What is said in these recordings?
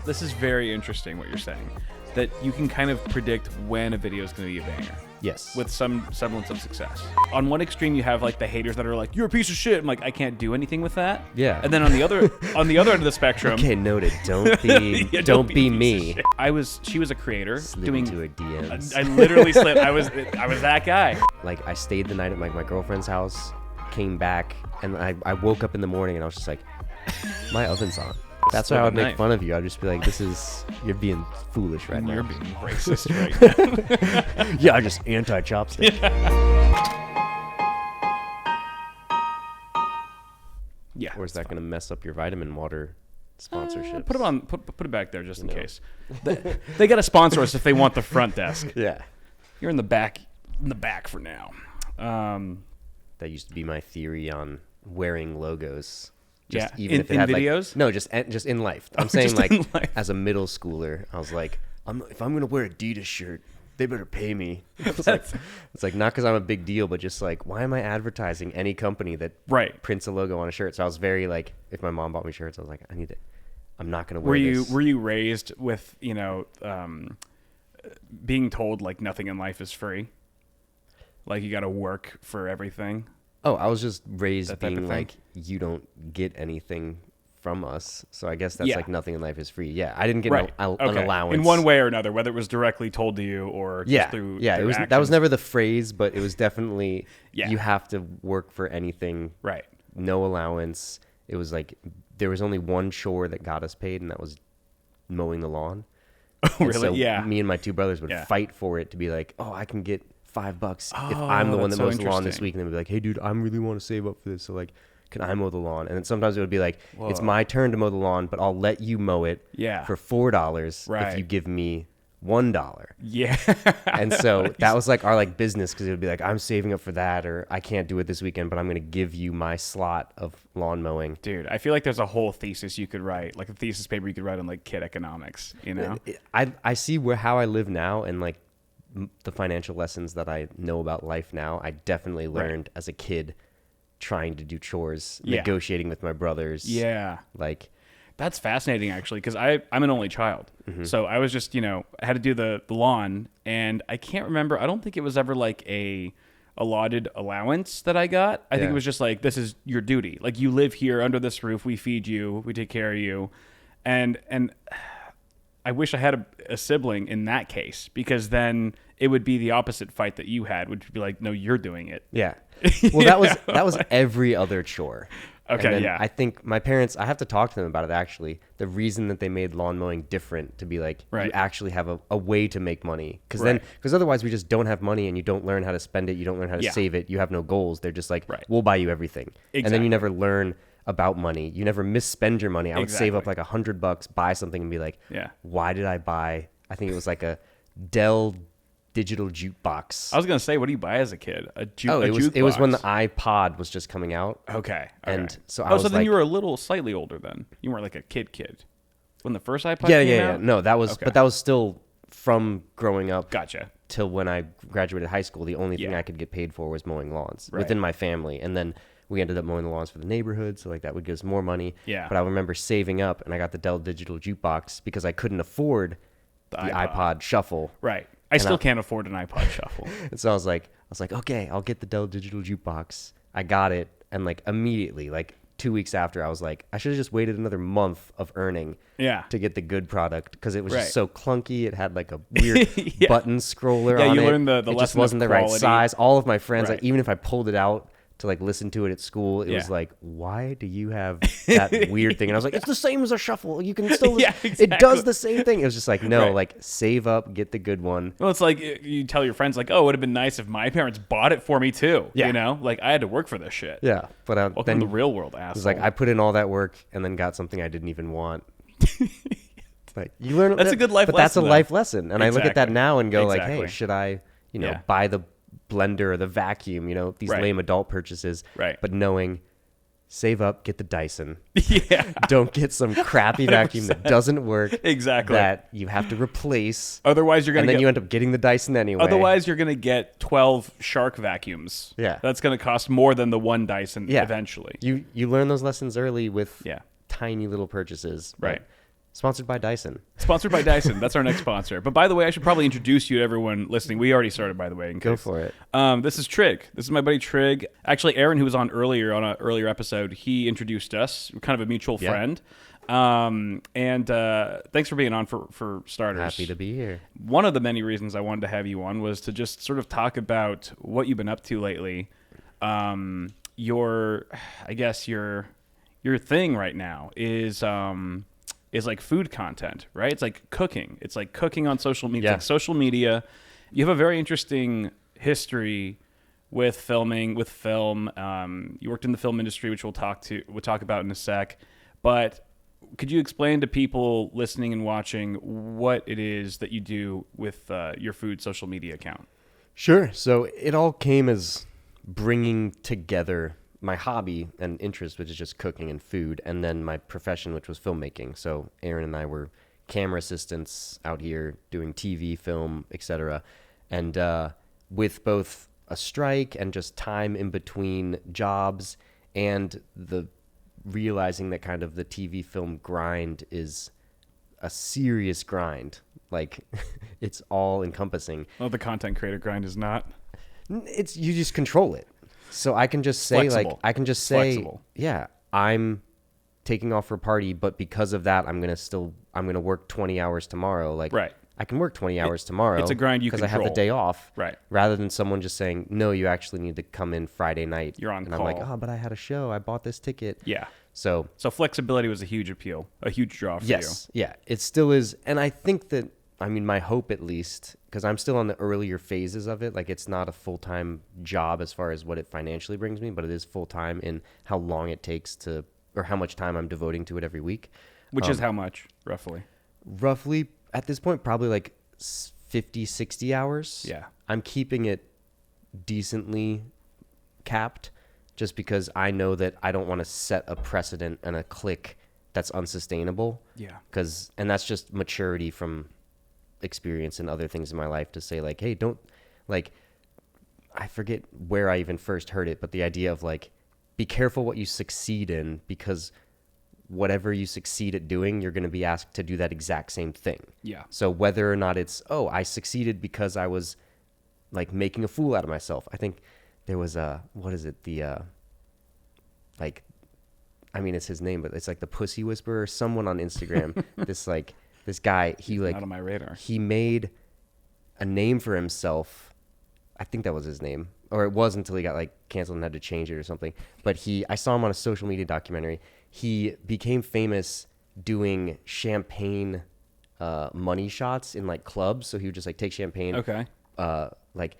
This is very interesting what you're saying. That you can kind of predict when a video is going to be a banger. Yes. With some semblance of success. On one extreme, you have like the haters that are like, "You're a piece of shit." I'm like, I can't do anything with that. Yeah. And then on the other end of the spectrum, Okay, noted. Don't be don't be me. She was a creator doing into her DMs. I literally slid. I was that guy. Like I stayed the night at my girlfriend's house, came back, and I woke up in the morning and I was just like, my oven's on. That's why I would make fun of you. I'd just be like, you're being foolish right now. You're being racist right now. Yeah, I just anti-chopstick. Yeah. Or is that going to mess up your vitamin water sponsorships? Put it back there just in case. They got to sponsor us if they want the front desk. Yeah. You're in the back for now. That used to be my theory on wearing logos. Just even if it in had videos? No, just in life. I'm saying like life. As a middle schooler, I was like, if I'm gonna wear an Adidas shirt, they better pay me. It's like not because I'm a big deal, but just like, why am I advertising any company that prints a logo on a shirt? So I was very like, if my mom bought me shirts, I was like, I'm not gonna wear this. Were you raised with being told like nothing in life is free? Like you got to work for everything. Oh, I was just raised being like, you don't get anything from us. So I guess that's like nothing in life is free. Yeah, I didn't get an allowance. In one way or another, whether it was directly told to you or just through that was never the phrase, but it was definitely you have to work for anything. Right. No allowance. It was like there was only one chore that got us paid, and that was mowing the lawn. Oh, really? So yeah. Me and my two brothers would fight for it to be like, oh, I can get $5 if I'm the one that mows the lawn this week, and then we'd be like, hey dude, I really want to save up for this, so like, can I mow the lawn? And then sometimes it would be like, it's my turn to mow the lawn, but I'll let you mow it for $4 if you give me $1. Yeah. And so that was like our like business, because it would be like, I'm saving up for that, or I can't do it this weekend, but I'm gonna give you my slot of lawn mowing. Dude, I feel like there's a whole thesis you could write, like a thesis paper you could write on like kid economics, you know? I see how I live now, and like the financial lessons that I know about life now, I definitely learned as a kid trying to do chores, negotiating with my brothers. Yeah. Like, that's fascinating actually, because I'm an only child. Mm-hmm. So I was just, I had to do the lawn, and I can't remember. I don't think it was ever like a allotted allowance that I got. I think it was just like, this is your duty. Like, you live here under this roof. We feed you. We take care of you. And I wish I had a sibling in that case, because then it would be the opposite fight that you had, which would be like, no, you're doing it. Yeah. Well, that was every other chore. Okay, yeah. I think my parents, I have to talk to them about it actually. The reason that they made lawn mowing different, to be like, you actually have a way to make money. Because otherwise we just don't have money, and you don't learn how to spend it. You don't learn how to save it. You have no goals. They're just like, we'll buy you everything. Exactly. And then you never learn about money. You never misspend your money. I would save up like $100, buy something, and be like, why did I buy, I think it was like a Dell digital jukebox. I was gonna say, what do you buy as a kid? It was when the iPod was just coming out. Okay. And so I was then like, you were slightly older then. You weren't like a kid when the first iPod came out? No, that was, but that was still from growing up. Gotcha. Till when I graduated high school, the only thing I could get paid for was mowing lawns within my family, and then we ended up mowing the lawns for the neighborhood, so like that would give us more money. Yeah. But I remember saving up, and I got the Dell digital jukebox because I couldn't afford the iPod Shuffle. Right. I still can't afford an iPod Shuffle. And so I was like, okay, I'll get the Dell digital jukebox. I got it, and like immediately, like 2 weeks after, I was like, I should have just waited another month of earning to get the good product, because it was just so clunky. It had like a weird button scroller on it. Yeah, you learned the lesson. It just wasn't the right size. All of my friends, like even if I pulled it out to like listen to it at school, it was like, why do you have that weird thing? And I was like, it's the same as a shuffle. You can still, it does the same thing. It was just like, no, like save up, get the good one. Well, it's like you tell your friends like, oh, it would have been nice if my parents bought it for me too. You know, like I had to work for this shit. Yeah. But welcome then to the real world, asshole. It was like, I put in all that work and then got something I didn't even want. It's like, you learn that's a good life lesson. But that's a life lesson. And I look at that now and go like, hey, should I, buy the blender or the vacuum, these lame adult purchases, but knowing, save up, get the Dyson. Don't get some crappy vacuum that doesn't work. Exactly. That you have to replace. Otherwise, you're going to and then you end up getting the Dyson anyway. Otherwise, you're going to get 12 Shark vacuums. Yeah. That's going to cost more than the one Dyson eventually. You learn those lessons early with tiny little purchases. Right. Sponsored by Dyson. Sponsored by Dyson. That's our next sponsor. But by the way, I should probably introduce you to everyone listening. We already started, by the way. Go for it. This is Trigg. This is my buddy Trigg. Actually, Aaron, who was on an earlier episode, he introduced us. We're kind of a mutual friend. And thanks for being on for starters. Happy to be here. One of the many reasons I wanted to have you on was to just sort of talk about what you've been up to lately. Your thing right now is like food content, right? It's like cooking. It's like cooking on social media. Yeah. It's like social media. You have a very interesting history with film. You worked in the film industry, which we'll talk about in a sec. But could you explain to people listening and watching what it is that you do with your food social media account? Sure. So it all came as bringing together my hobby and interest, which is just cooking and food, and then my profession, which was filmmaking. So Aaron and I were camera assistants out here doing TV, film, etc. And with both a strike and just time in between jobs and the realizing that kind of the TV film grind is a serious grind. Like it's all encompassing. Well, the content creator grind is not. It's you just control it. So I can just say Flexible. yeah, I'm taking off for a party, but because of that, I'm gonna work 20 hours tomorrow. Like, right. I can work 20 hours tomorrow. It's a grind you because control. I have the day off. Right. Rather than someone just saying, no, you actually need to come in Friday night. You're on and call. I'm like, oh, but I had a show. I bought this ticket. Yeah. So flexibility was a huge appeal, a huge draw for you. yes, yeah, it still is, and I think that. I mean, my hope at least, because I'm still on the earlier phases of it, like it's not a full-time job as far as what it financially brings me, but it is full-time in how long it takes to, or how much time I'm devoting to it every week. Which is how much, roughly? Roughly, at this point, probably like 50, 60 hours. Yeah. I'm keeping it decently capped just because I know that I don't want to set a precedent and a click that's unsustainable. Yeah. And that's just maturity from experience and other things in my life to say like, hey, don't, like, I forget where I even first heard it, but the idea of like, be careful what you succeed in, because whatever you succeed at doing, you're going to be asked to do that exact same thing. Yeah. So whether or not it's, oh, I succeeded because I was like making a fool out of myself. I think there was what is it? Like, I mean, it's his name, but it's like the Pussy Whisperer, someone on Instagram, this guy, he like, not on my radar. He made a name for himself. I think that was his name, or it was until he got like canceled and had to change it or something. But I saw him on a social media documentary. He became famous doing champagne money shots in like clubs. So he would just like take champagne, okay, like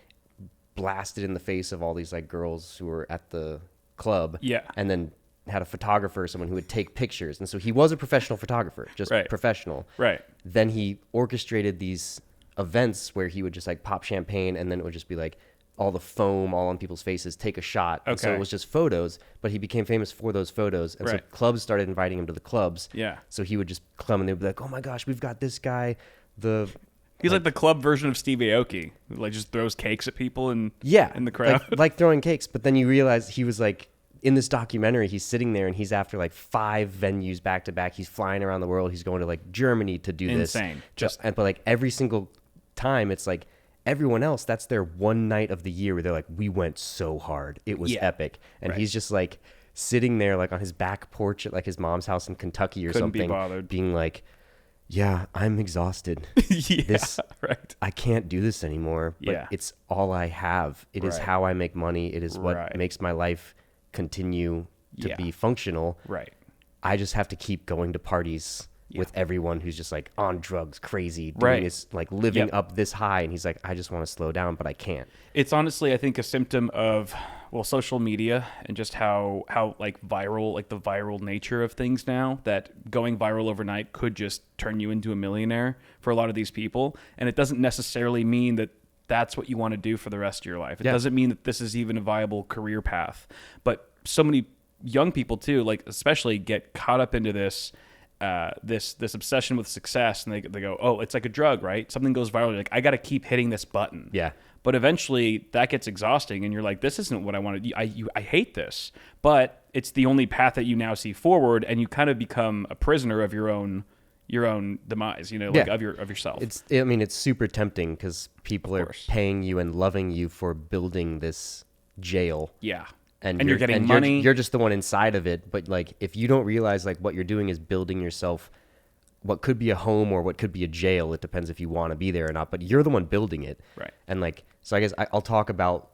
blast it in the face of all these like girls who were at the club, yeah, and then had a photographer, someone who would take pictures. And so he was a professional photographer, just professional. Right. Then he orchestrated these events where he would just like pop champagne, and then it would just be like all the foam all on people's faces, take a shot. Okay. And so it was just photos, but he became famous for those photos. And so clubs started inviting him to the clubs. Yeah. So he would just come and they'd be like, oh my gosh, we've got this guy. He's like the club version of Steve Aoki, like just throws cakes at people and in the crowd. Like throwing cakes. But then you realize he was like, in this documentary, he's sitting there and he's after like 5 venues back to back. He's flying around the world. He's going to like Germany to do this. Insane. But like every single time, it's like everyone else, that's their one night of the year where they're like, we went so hard. It was epic. And he's just like sitting there like on his back porch at like his mom's house in Kentucky or something. Couldn't be bothered. Being like, yeah, I'm exhausted. Right. I can't do this anymore. But it's all I have. It is how I make money. It is what makes my life continue to be functional. Right. I just have to keep going to parties with everyone who's just like on drugs, crazy, doing this, like living up this high. And he's like, I just want to slow down, but I can't. It's honestly, I think, a symptom of, well, social media and just how like viral, like the viral nature of things now, that going viral overnight could just turn you into a millionaire for a lot of these people. And it doesn't necessarily mean that that's what you want to do for the rest of your life. It doesn't mean that this is even a viable career path. But so many young people too, like especially, get caught up into this this obsession with success, and they go, oh, it's like a drug, right? Something goes viral, you're like, I got to keep hitting this button. Yeah. But eventually that gets exhausting, and you're like, this isn't what I want to do. I hate this. But it's the only path that you now see forward, and you kind of become a prisoner of your own your own demise, like of yourself. It's super tempting because people are paying you and loving you for building this jail. Yeah. And you're getting money. You're just the one inside of it. But like, if you don't realize like what you're doing is building yourself what could be a home or what could be a jail. It depends if you want to be there or not, but you're the one building it. Right. And like, so I guess I'll talk about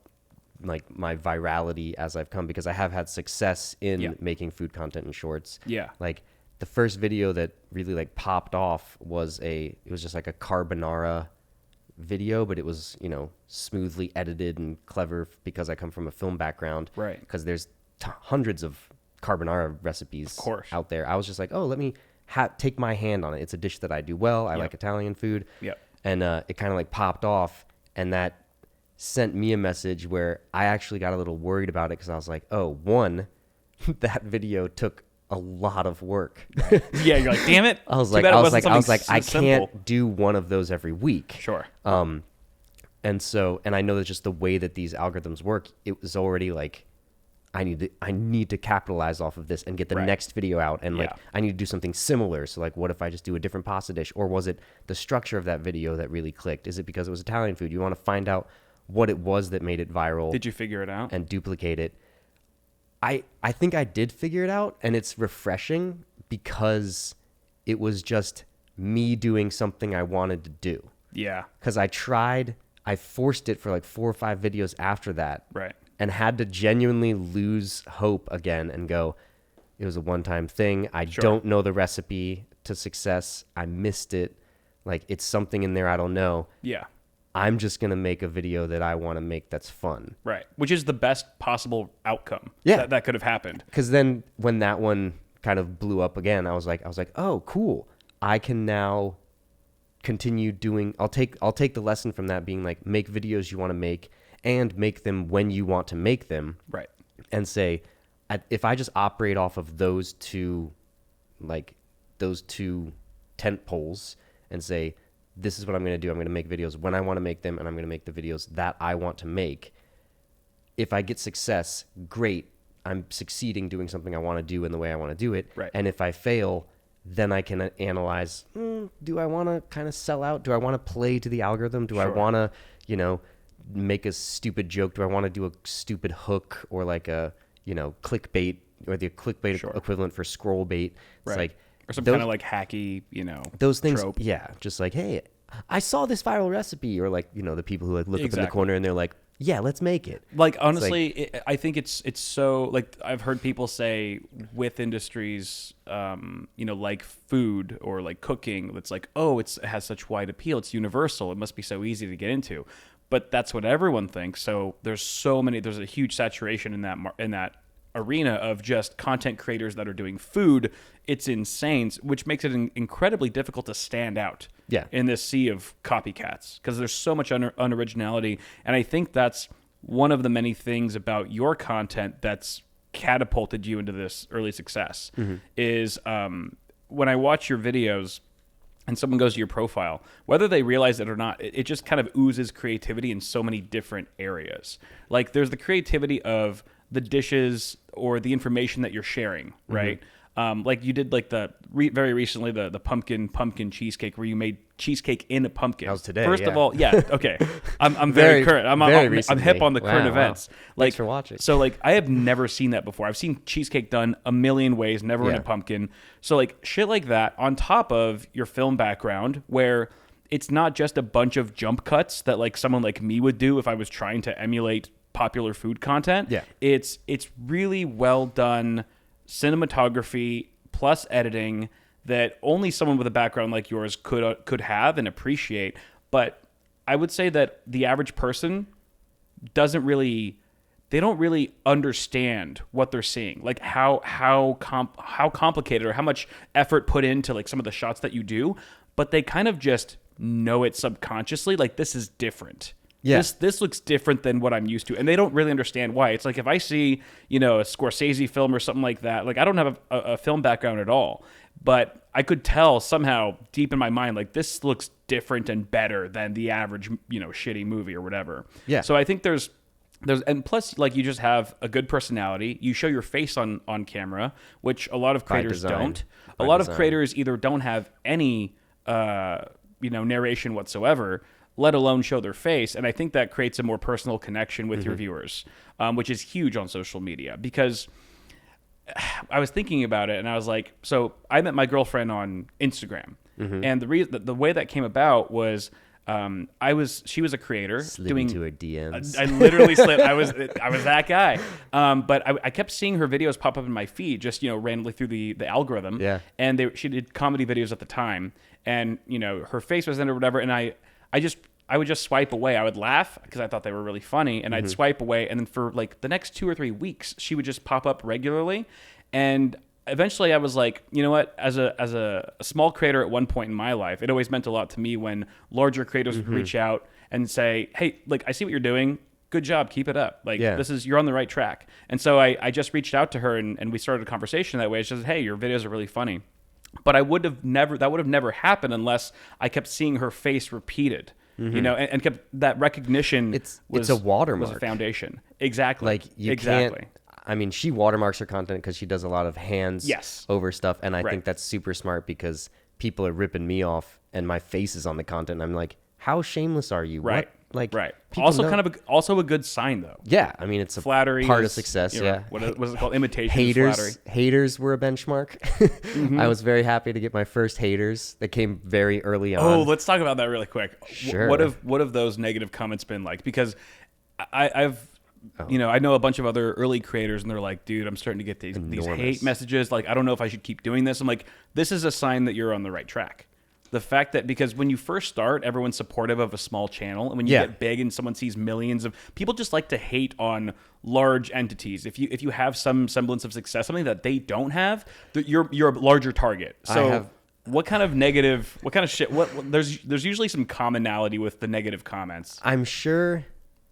like my virality as I've come, because I have had success in making food content and shorts. Yeah. Like the first video that really like popped off was it was just like a carbonara video, but it was, smoothly edited and clever because I come from a film background. Right. Because there's hundreds of carbonara recipes out there. I was just like, oh, let me take my hand on it. It's a dish that I do well. I like Italian food. Yep. And it kind of like popped off, and that sent me a message where I actually got a little worried about it, because I was like, oh, one, that video took a lot of work. Yeah, you're like, damn it. I was like, I can't do one of those every week. Sure. And I know that just the way that these algorithms work, it was already like, I need to capitalize off of this and get the next video out. And like, I need to do something similar. So like, what if I just do a different pasta dish? Or was it the structure of that video that really clicked? Is it because it was Italian food? You want to find out what it was that made it viral. Did you figure it out? And duplicate it. I think I did figure it out, and it's refreshing because it was just me doing something I wanted to do. Yeah. Because I forced it for like 4 or 5 videos after that. Right. And had to genuinely lose hope again and go, it was a one-time thing. I don't know the recipe to success. I missed it. Like, it's something in there I don't know. Yeah. I'm just going to make a video that I want to make that's fun. Right. Which is the best possible outcome that could have happened. Because then when that one kind of blew up again, I was like, oh, cool. I can now continue doing, I'll take the lesson from that being like, make videos you want to make and make them when you want to make them. Right. And say, if I just operate off of those two tent poles and say, this is what I'm going to do. I'm going to make videos when I want to make them, and I'm going to make the videos that I want to make. If I get success, great. I'm succeeding doing something I want to do in the way I want to do it. Right. And if I fail, then I can analyze, do I want to kind of sell out? Do I want to play to the algorithm? Do I want to, make a stupid joke? Do I want to do a stupid hook or like a, clickbait, or the clickbait equivalent for scroll bait? It's like, or some kind of like hacky, those things. Trope. Yeah. Just like, hey, I saw this viral recipe, or like, the people who like look up in the corner and they're like, yeah, let's make it. Like, honestly, I think it's so, like, I've heard people say with industries, like food or like cooking, it's like, oh, it has such wide appeal. It's universal. It must be so easy to get into. But that's what everyone thinks. So there's a huge saturation in that arena of just content creators that are doing food. It's insane, which makes it incredibly difficult to stand out in this sea of copycats, because there's so much unoriginality. And I think that's one of the many things about your content that's catapulted you into this early success. Is when I watch your videos and someone goes to your profile, whether they realize it or not, it just kind of oozes creativity in so many different areas. Like, there's the creativity of the dishes or the information that you're sharing, right? Like you did like very recently the pumpkin cheesecake, where you made cheesecake in a pumpkin. That was today. First of all, okay. I'm very current. I'm hip on the current events. Like, thanks for watching. So like, I have never seen that before. I've seen cheesecake done a million ways, never in a pumpkin. So like, shit like that on top of your film background, where it's not just a bunch of jump cuts that like someone like me would do if I was trying to emulate popular food content. Yeah. It's really well done cinematography plus editing that only someone with a background like yours could have and appreciate. But I would say that the average person don't really understand what they're seeing, like how complicated or how much effort put into like some of the shots that you do, but they kind of just know it subconsciously, like, this is different. Yeah. This looks different than what I'm used to. And they don't really understand why. It's like, if I see, a Scorsese film or something like that, like, I don't have a film background at all, but I could tell somehow deep in my mind, like, this looks different and better than the average, shitty movie or whatever. Yeah. So I think there's, and plus, like, you just have a good personality. You show your face on camera, which a lot of creators don't. a lot of creators either don't have any, narration whatsoever, let alone show their face. And I think that creates a more personal connection with your viewers, which is huge on social media. Because I was thinking about it and I was like, so I met my girlfriend on Instagram. And the way that came about was she was a creator doing into her DMs. I literally slid. I was that guy. But I kept seeing her videos pop up in my feed, just randomly through the algorithm. Yeah. And she did comedy videos at the time, and her face was in it or whatever. And I would just swipe away. I would laugh because I thought they were really funny, and I'd swipe away. And then for like the next 2 or 3 weeks, she would just pop up regularly, and eventually I was like, you know what, as a small creator at one point in my life, it always meant a lot to me when larger creators would reach out and say, hey, like, I see what you're doing. Good job. Keep it up. Like, you're on the right track. And so I just reached out to her and we started a conversation that way. It's just, hey, your videos are really funny. But that would have never happened unless I kept seeing her face repeated. And kept that recognition. It's a watermark. Was a foundation. Exactly. Like you can't. I mean, she watermarks her content because she does a lot of hands over stuff, and I think that's super smart because people are ripping me off, and my face is on the content. And I'm like, how shameless are you? Right. What? Like, Also, also a good sign though. Yeah, I mean, it's a flattery part of success. What was it called? Imitation. Flattery. Haters were a benchmark. I was very happy to get my first haters. They came very early on. Oh, let's talk about that really quick. Sure. What have those negative comments been like? Because I've I know a bunch of other early creators, and they're like, dude, I'm starting to get these hate messages. Like, I don't know if I should keep doing this. I'm like, this is a sign that you're on the right track. The fact that, because when you first start, everyone's supportive of a small channel. And when you get big and someone sees millions of people, just like to hate on large entities. If you have some semblance of success, something that they don't have, you're a larger target. So what kind of shit, there's usually some commonality with the negative comments. I'm sure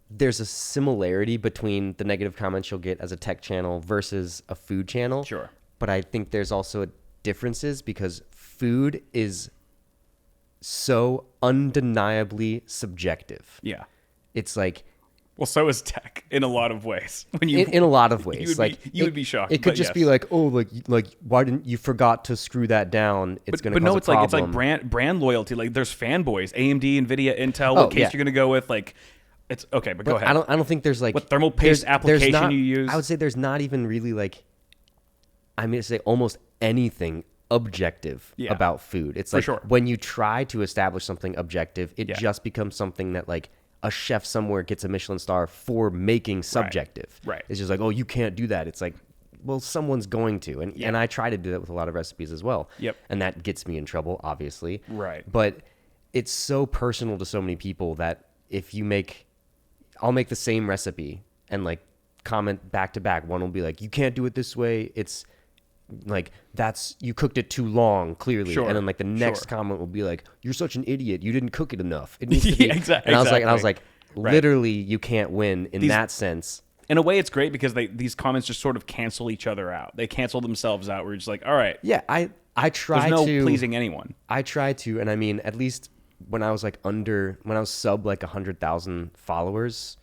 there's a similarity between the negative comments you'll get as a tech channel versus a food channel. Sure. But I think there's also differences because food is so undeniably subjective. Yeah. It's like, well, so is tech in a lot of ways. When you in a lot of ways, you would be shocked. It could just be like, oh, like why didn't you forgot to screw that down? It's going to cause a problem. It's like brand loyalty. Like there's fanboys, AMD, Nvidia, Intel. What case you're going to go with? Like, it's okay, but go ahead. I don't think there's like what thermal paste application you use. I would say there's not even really like, I'm going to say almost anything objective about food. It's like when you try to establish something objective, it just becomes something that like a chef somewhere gets a Michelin star for making subjective. Right. It's just like, oh, you can't do that. It's like, well, someone's going to. And I try to do that with a lot of recipes as well. Yep. And that gets me in trouble, obviously. Right. But it's so personal to so many people that if you I'll make the same recipe and like comment back to back. One will be like, you can't do it this way. It's like, you cooked it too long, clearly. And then like the next comment will be like, you're such an idiot. You didn't cook it enough. It needs to be. Exactly. And I was like, literally, you can't win in that sense. In a way, it's great because these comments just sort of cancel each other out. They cancel themselves out. We're just like, all right. Yeah, I try to. There's no pleasing anyone. I try to, and I mean, at least when I was sub like 100,000 followers,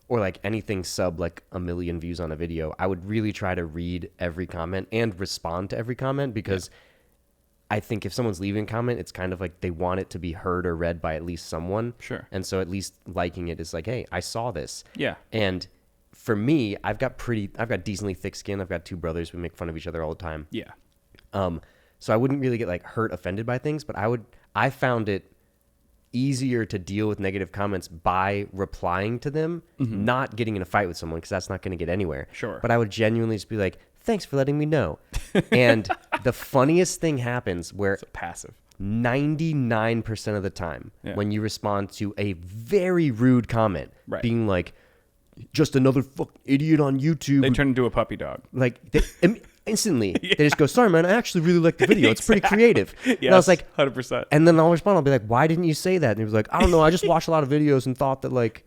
or like anything sub like 1 million views on a video, I would really try to read every comment and respond to every comment because I think if someone's leaving a comment, it's kind of like they want it to be heard or read by at least someone. Sure. And so at least liking it is like, hey, I saw this. Yeah. And for me, I've got decently thick skin. I've got 2 brothers. We make fun of each other all the time. Yeah. So I wouldn't really get like hurt, offended by things, but I found it easier to deal with negative comments by replying to them, not getting in a fight with someone because that's not going to get anywhere. Sure. But I would genuinely just be like, thanks for letting me know. And the funniest thing happens where it's passive 99% of the time when you respond to a very rude comment, being like, just another fucking idiot on YouTube. They turn into a puppy dog. Like, instantly, they just go, sorry, man, I actually really like the video. It's pretty creative. Yes, and I was like, 100%. And then I'll respond. I'll be like, why didn't you say that? And he was like, I don't know. I just watched a lot of videos and thought that like,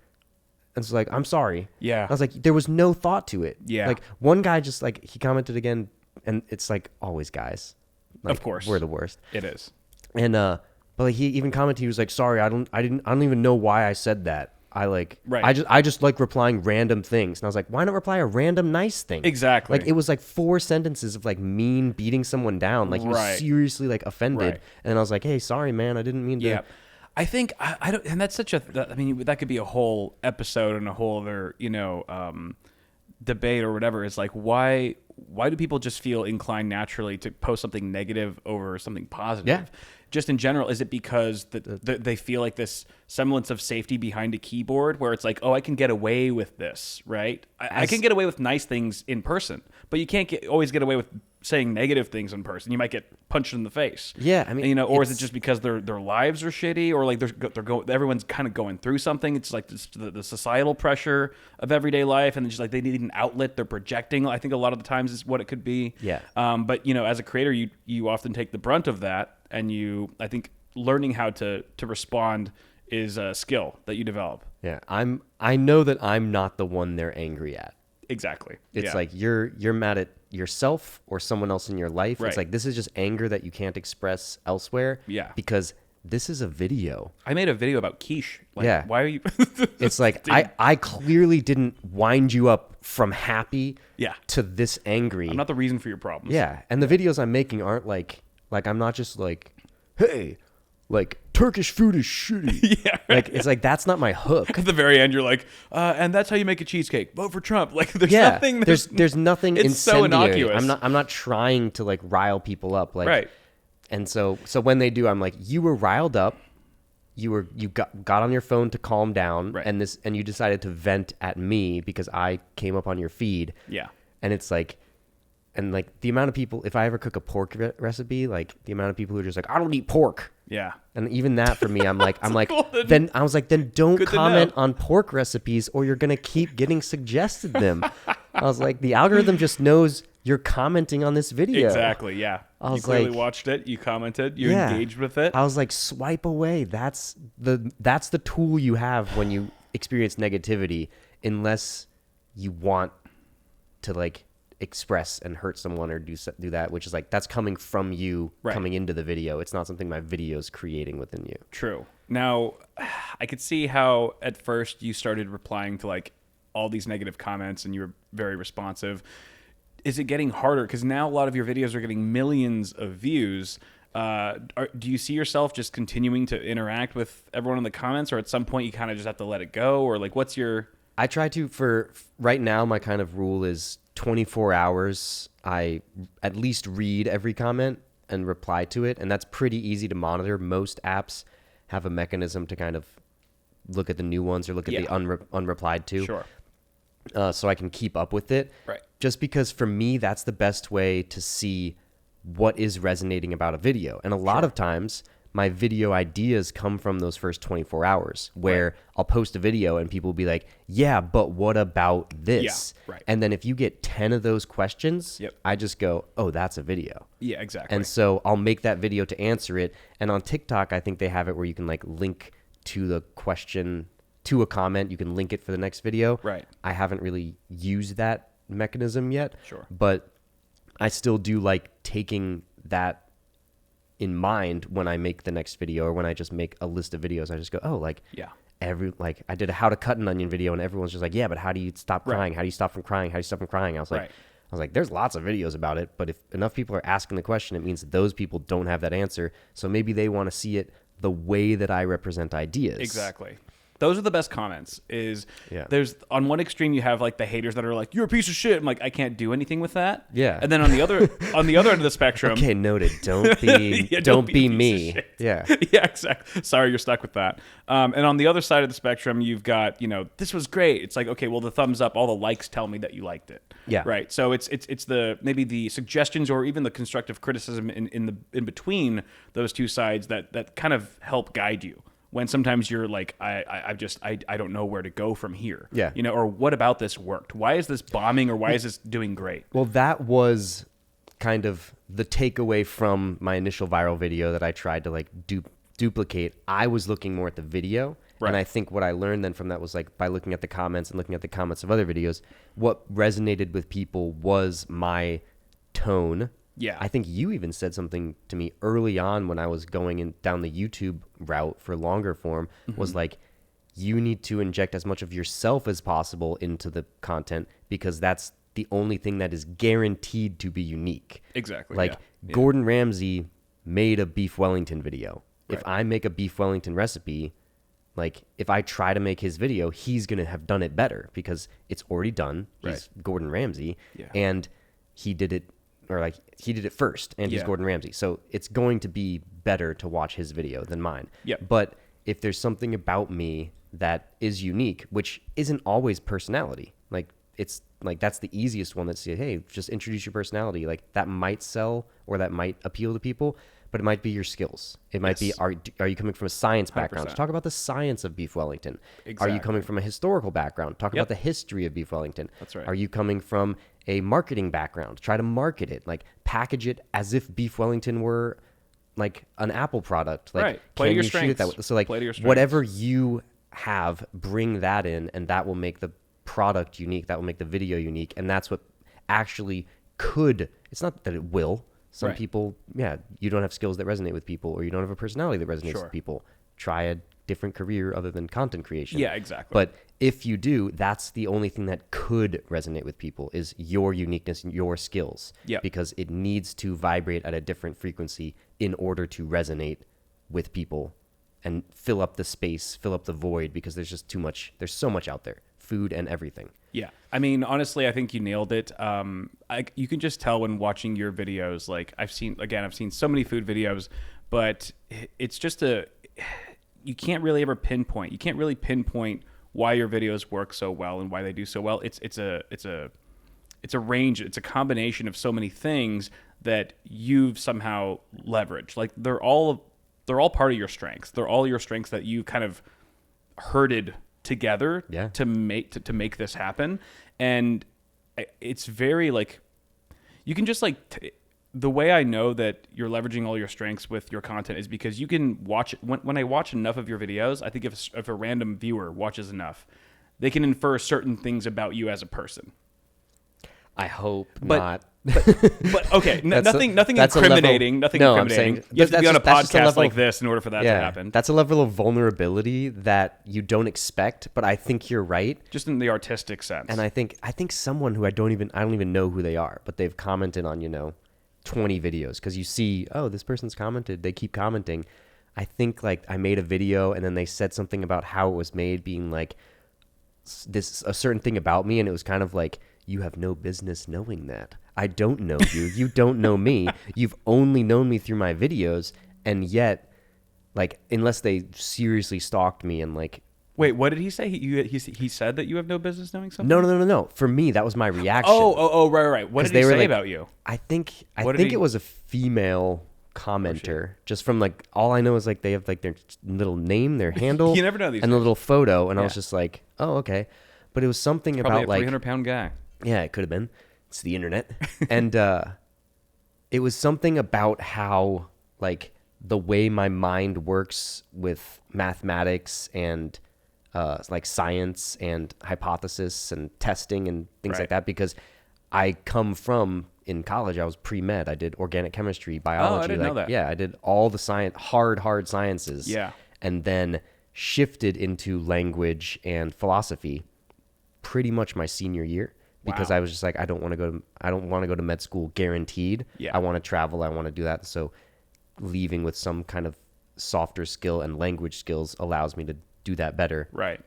and it's like, I'm sorry. Yeah. I was like, there was no thought to it. Yeah. Like one guy just like, he commented again, and it's like always guys. Like, of course. We're the worst. It is. And, but like he even commented, he was like, sorry, I don't even know why I said that. I just like replying random things. And I was like, why not reply a random nice thing? Exactly. Like, it was like 4 sentences of like mean beating someone down. Like, he was seriously like offended. Right. And then I was like, hey, sorry, man, I didn't mean to. Yeah. I think I don't, and that's such a. I mean, that could be a whole episode and a whole other, debate or whatever. Is like, why do people just feel inclined naturally to post something negative over something positive? Yeah. Just in general, is it because they feel like this semblance of safety behind a keyboard, where it's like, oh, I can get away with this, right? I can get away with nice things in person, but you can't always get away with saying negative things in person. You might get punched in the face. Yeah, I mean, or is it just because their lives are shitty, or like everyone's kind of going through something? It's like the societal pressure of everyday life, and just like they need an outlet. They're projecting. I think a lot of the times is what it could be. Yeah. But as a creator, you often take the brunt of that, and I think learning how to respond is a skill that you develop. Yeah, I know that I'm not the one they're angry at. Exactly. It's like you're mad at yourself or someone else in your life. Right. It's like, this is just anger that you can't express elsewhere. Yeah. Because this is a video. I made a video about quiche. Like, yeah. Why are you? It's like, I clearly didn't wind you up from happy to this angry. I'm not the reason for your problems. Yeah. And the videos I'm making aren't like I'm not just like, hey, like, Turkish food is shitty. Yeah, right. Like, it's like, that's not my hook. At the very end, you're like, and that's how you make a cheesecake. Vote for Trump. Like, there's nothing. There's nothing it's so incendiary. innocuous. I'm not trying to like rile people up. Like, right. And so when they do, I'm like, you were riled up. You got on your phone to calm down, right. and you decided to vent at me because I came up on your feed. Yeah. And it's like, and like the amount of people, if I ever cook a pork recipe, like the amount of people who are just like, I don't eat pork. Yeah. And even that for me, I'm like, cool. then don't comment on pork recipes, or you're going to keep getting suggested them. I was like, the algorithm just knows you're commenting on this video. Exactly. Yeah. You clearly watched it. You commented. You engaged with it. I was like, swipe away. That's the tool you have when you experience negativity, unless you want to like express and hurt someone or do that, which is like, that's coming from you, coming into the video. It's not something my video is creating within you. True. Now, I could see how at first you started replying to like all these negative comments and you were very responsive. Is it getting harder? Because now a lot of your videos are getting millions of views. Do you see yourself just continuing to interact with everyone in the comments, or at some point you kind of just have to let it go? Or like, what's your... I try to, for right now, my kind of rule is 24 hours, I at least read every comment and reply to it. And that's pretty easy to monitor. Most apps have a mechanism to kind of look at the new ones or look at the unreplied to. Sure. So I can keep up with it. Right. Just because for me, that's the best way to see what is resonating about a video. And a lot of times, my video ideas come from those first 24 hours where I'll post a video and people will be like, yeah, but what about this? Yeah, right. And then if you get 10 of those questions, I just go, oh, that's a video. Yeah, exactly. And so I'll make that video to answer it. And on TikTok, I think they have it where you can like link to the question to a comment. You can link it for the next video. Right. I haven't really used that mechanism yet. Sure. But I still do like taking that in mind when I make the next video, or when I just make a list of videos. I just go, oh, like, I did a how to cut an onion video, and everyone's just like, yeah, but how do you stop crying? How do you stop from crying? How do you stop from crying? I was like, there's lots of videos about it, but if enough people are asking the question, it means that those people don't have that answer. So maybe they want to see it the way that I represent ideas. Exactly. Those are the best comments. There's on one extreme you have like the haters that are like, you're a piece of shit. I'm like, I can't do anything with that. Yeah. And then on the other end of the spectrum. Okay, noted. Don't be don't be me. Yeah. Yeah, exactly. Sorry, you're stuck with that. And on the other side of the spectrum, you've got, this was great. It's like, okay, well, the thumbs up, all the likes tell me that you liked it. Yeah. Right. So it's maybe the suggestions or even the constructive criticism in between those two sides that kind of help guide you. When sometimes you're like, I don't know where to go from here. Yeah. Or what about this worked? Why is this bombing, or why is this doing great? Well, that was kind of the takeaway from my initial viral video that I tried to like duplicate. I was looking more at the video. Right. And I think what I learned then from that was like, by looking at the comments and looking at the comments of other videos, what resonated with people was my tone. Yeah. I think you even said something to me early on when I was going down the YouTube route for longer form, was like, you need to inject as much of yourself as possible into the content, because that's the only thing that is guaranteed to be unique. Exactly. Like Gordon Ramsay made a beef Wellington video. Right. If I make a beef Wellington recipe, like if I try to make his video, he's going to have done it better because it's already done. He's Gordon Ramsay and he did it, or like he did it first, and he's Gordon Ramsay. So it's going to be better to watch his video than mine. But if there's something about me that is unique, which isn't always personality, like it's like that's the easiest one, that's hey, just introduce your personality. Like that might sell or that might appeal to people, but it might be your skills. It might be, are you coming from a science background? 100%. Talk about the science of beef Wellington. Exactly. Are you coming from a historical background? Talk about the history of beef Wellington. That's right. Are you coming from a marketing background? Try to market it, like package it as if beef Wellington were like an Apple product. Like, Play can your you strengths. shoot it that way? So like whatever you have, bring that in, and that will make the product unique. That will make the video unique. And that's what actually could, it's not that it will. Some people, you don't have skills that resonate with people, or you don't have a personality that resonates with people. Try a different career other than content creation. Yeah, exactly. But if you do, that's the only thing that could resonate with people is your uniqueness and your skills. Yeah. Because it needs to vibrate at a different frequency in order to resonate with people and fill up the space, fill up the void, because there's just too much. There's so much out there, food and everything. Yeah. I mean, honestly, I think you nailed it. You can just tell when watching your videos. Like I've seen so many food videos, but it's just you can't really ever pinpoint. You can't really pinpoint why your videos work so well and why they do so well. It's a range. It's a combination of so many things that you've somehow leveraged. Like they're all part of your strengths. They're all your strengths that you kind of herded together to make this happen. And it's very like, you can just like the way I know that you're leveraging all your strengths with your content is because you can watch it. When I watch enough of your videos, I think if a random viewer watches enough, they can infer certain things about you as a person. I hope not. But okay, nothing incriminating. Nothing incriminating. You have to be on a podcast like this in order for that to happen. That's a level of vulnerability that you don't expect, but I think you're right. Just in the artistic sense. And I think someone who I don't even know who they are, but they've commented on 20 videos, because you see, oh, this person's commented. They keep commenting. I think like I made a video and then they said something about how it was made, being like this a certain thing about me, and it was kind of like, you have no business knowing that. I don't know you. You don't know me. You've only known me through my videos. And yet, like, unless they seriously stalked me and like... Wait, what did he say? He said that you have no business knowing something? No. For me, that was my reaction. Right. What did he say about you? I think it was a female commenter. Just from like, all I know is like they have like their little name, their handle. You never know these and things. A little photo. And I was just like, oh, okay. But it was something Probably about like... 300-pound guy. Yeah, it could have been. It's the internet. And it was something about how, like, the way my mind works with mathematics and, like, science and hypothesis and testing and things like that, because I come from, in college, I was pre-med. I did organic chemistry, biology. Oh, I didn't know that. Yeah, I did all the hard sciences. Yeah. And then shifted into language and philosophy pretty much my senior year. Because I was just like, I don't want to go to med school guaranteed. Yeah. I want to travel. I want to do that. So leaving with some kind of softer skill and language skills allows me to do that better. Right.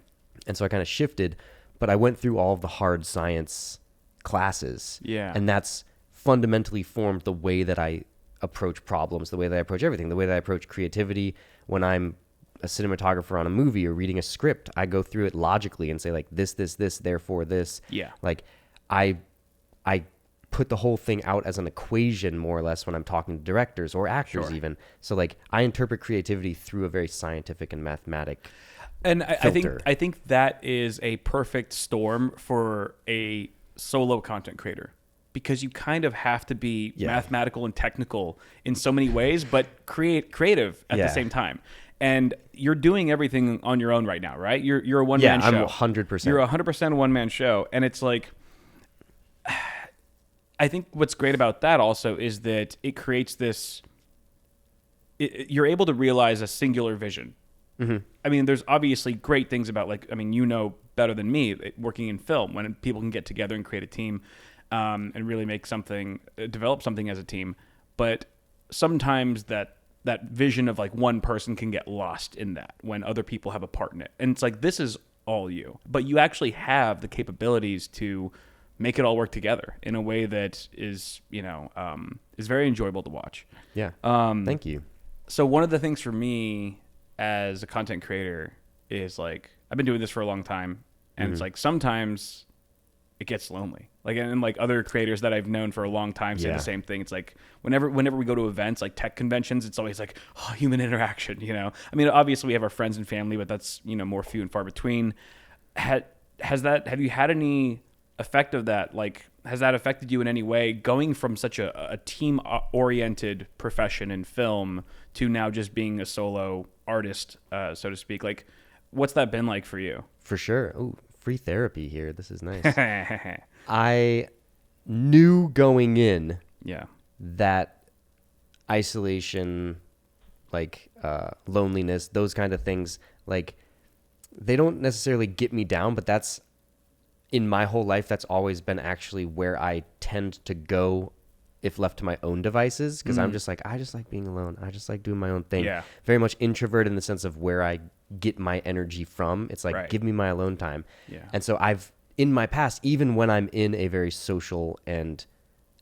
And so I kind of shifted, but I went through all of the hard science classes. Yeah. And that's fundamentally formed the way that I approach problems, the way that I approach everything, the way that I approach creativity. When I'm a cinematographer on a movie or reading a script, I go through it logically and say like this, therefore this. Yeah. Like I put the whole thing out as an equation more or less when I'm talking to directors or actors even. So like I interpret creativity through a very scientific and mathematic And I think that is a perfect storm for a solo content creator, because you kind of have to be mathematical and technical in so many ways, but creative at the same time. And you're doing everything on your own right now, right? You're a one-man show. Yeah, I'm 100%. You're 100% a one-man show. And it's like, I think what's great about that also is that it creates this, you're able to realize a singular vision I mean, there's obviously great things about you know better than me working in film when people can get together and create a team and really make something, develop something as a team. But sometimes that vision of like one person can get lost in that when other people have a part in it. And it's like, this is all you, but you actually have the capabilities to make it all work together in a way that is, is very enjoyable to watch. Yeah. Thank you. So one of the things for me as a content creator is like, I've been doing this for a long time, and it's like, sometimes it gets lonely. Like, and like other creators that I've known for a long time say the same thing. It's like whenever we go to events like tech conventions, it's always like, oh, human interaction, I mean, obviously we have our friends and family, but that's, more few and far between. Have you had any effect of that? Like, has that affected you in any way, going from such a team oriented profession in film to now just being a solo artist, so to speak? Like, what's that been like for you? For sure. Ooh, free therapy here. This is nice. I knew going in that isolation, like loneliness, those kind of things, like they don't necessarily get me down, but that's in my whole life, that's always been actually where I tend to go if left to my own devices, because I'm just like, I just like being alone. I just like doing my own thing. Yeah. Very much introvert in the sense of where I get my energy from. It's like, give me my alone time. Yeah. And so in my past, even when I'm in a very social and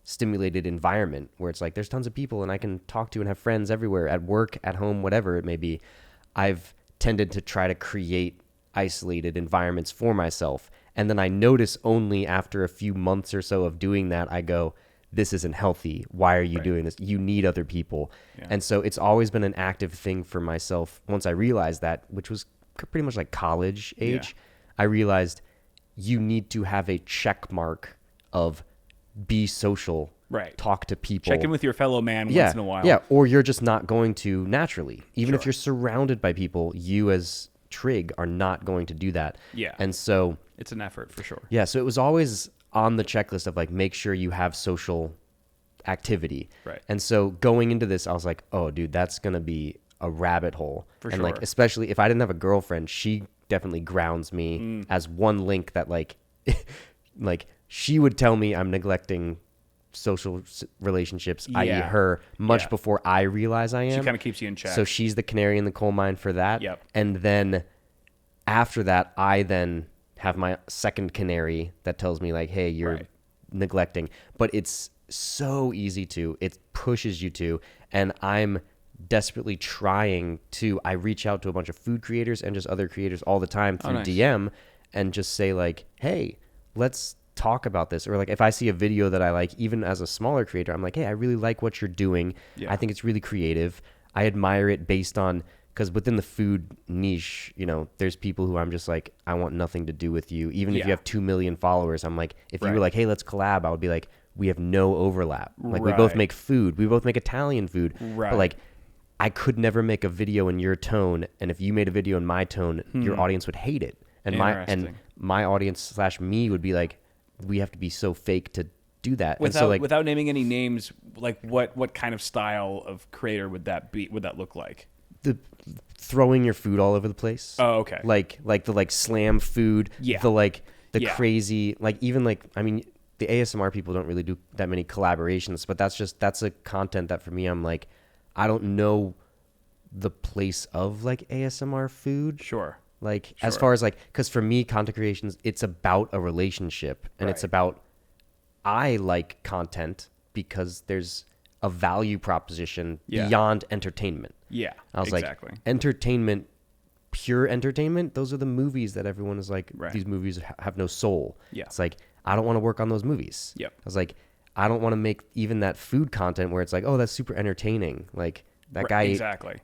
stimulated environment where it's like there's tons of people and I can talk to and have friends everywhere, at work, at home, whatever it may be, I've tended to try to create isolated environments for myself. And then I notice only after a few months or so of doing that, I go, this isn't healthy. Why are you doing this? You need other people. Yeah. And so it's always been an active thing for myself. Once I realized that, which was pretty much like college age, I realized you need to have a check mark of be social, talk to people. Check in with your fellow man once in a while. Yeah, or you're just not going to naturally. Even if you're surrounded by people, you as Trigg are not going to do that. Yeah. And so it's an effort for sure. Yeah, so it was always on the checklist of like, make sure you have social activity. Right. And so going into this, I was like, oh, dude, that's going to be a rabbit hole. For sure. Like, especially if I didn't have a girlfriend, she definitely grounds me as one link that like, like she would tell me I'm neglecting social relationships, i.e. her, much before I realize I am. She kind of keeps you in check. So she's the canary in the coal mine for that. Yep. And then after that, I then have my second canary that tells me like, hey, you're neglecting. But it's so easy to, it pushes you to, and I'm desperately trying to, I reach out to a bunch of food creators and just other creators all the time through DM and just say like, hey, let's talk about this. Or like if I see a video that I like, even as a smaller creator, I'm like, hey, I really like what you're doing. I think it's really creative. I admire it based on, because within the food niche, there's people who I'm just like, I want nothing to do with you. Even if you have 2 million followers, I'm like, if you were like, hey, let's collab, I would be like, we have no overlap. Like we both make food. We both make Italian food. But like, I could never make a video in your tone. And if you made a video in my tone, your audience would hate it. And my audience / me would be like, we have to be so fake to do that. Without naming any names, like what kind of style of creator would that be? Would that look like? The throwing your food all over the place. Oh, okay. Like the slam food. Yeah. The crazy, I mean, the ASMR people don't really do that many collaborations, but that's a content that for me, I'm like, I don't know the place of like ASMR food. Sure. As far as because for me, content creations, it's about a relationship, and it's about, I like content because there's a value proposition beyond entertainment. Yeah, I was like, entertainment, pure entertainment, those are the movies that everyone is like, these movies have no soul. Yeah. It's like, I don't want to work on those movies. Yep. I was like, I don't want to make even that food content where it's like, oh, that's super entertaining. Like, that guy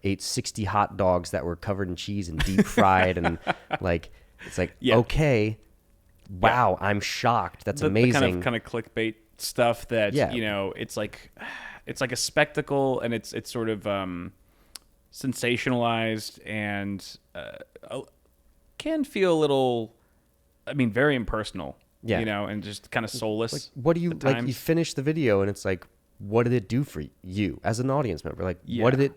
ate 60 hot dogs that were covered in cheese and deep fried. And like, it's like, okay, wow, I'm shocked. That's amazing. The kind of clickbait stuff that, it's like a spectacle, and it's sort of sensationalized and can feel a little, very impersonal, and just kind of soulless. Like, what do you, like, you finish the video and it's like, what did it do for you as an audience member? Like, Yeah.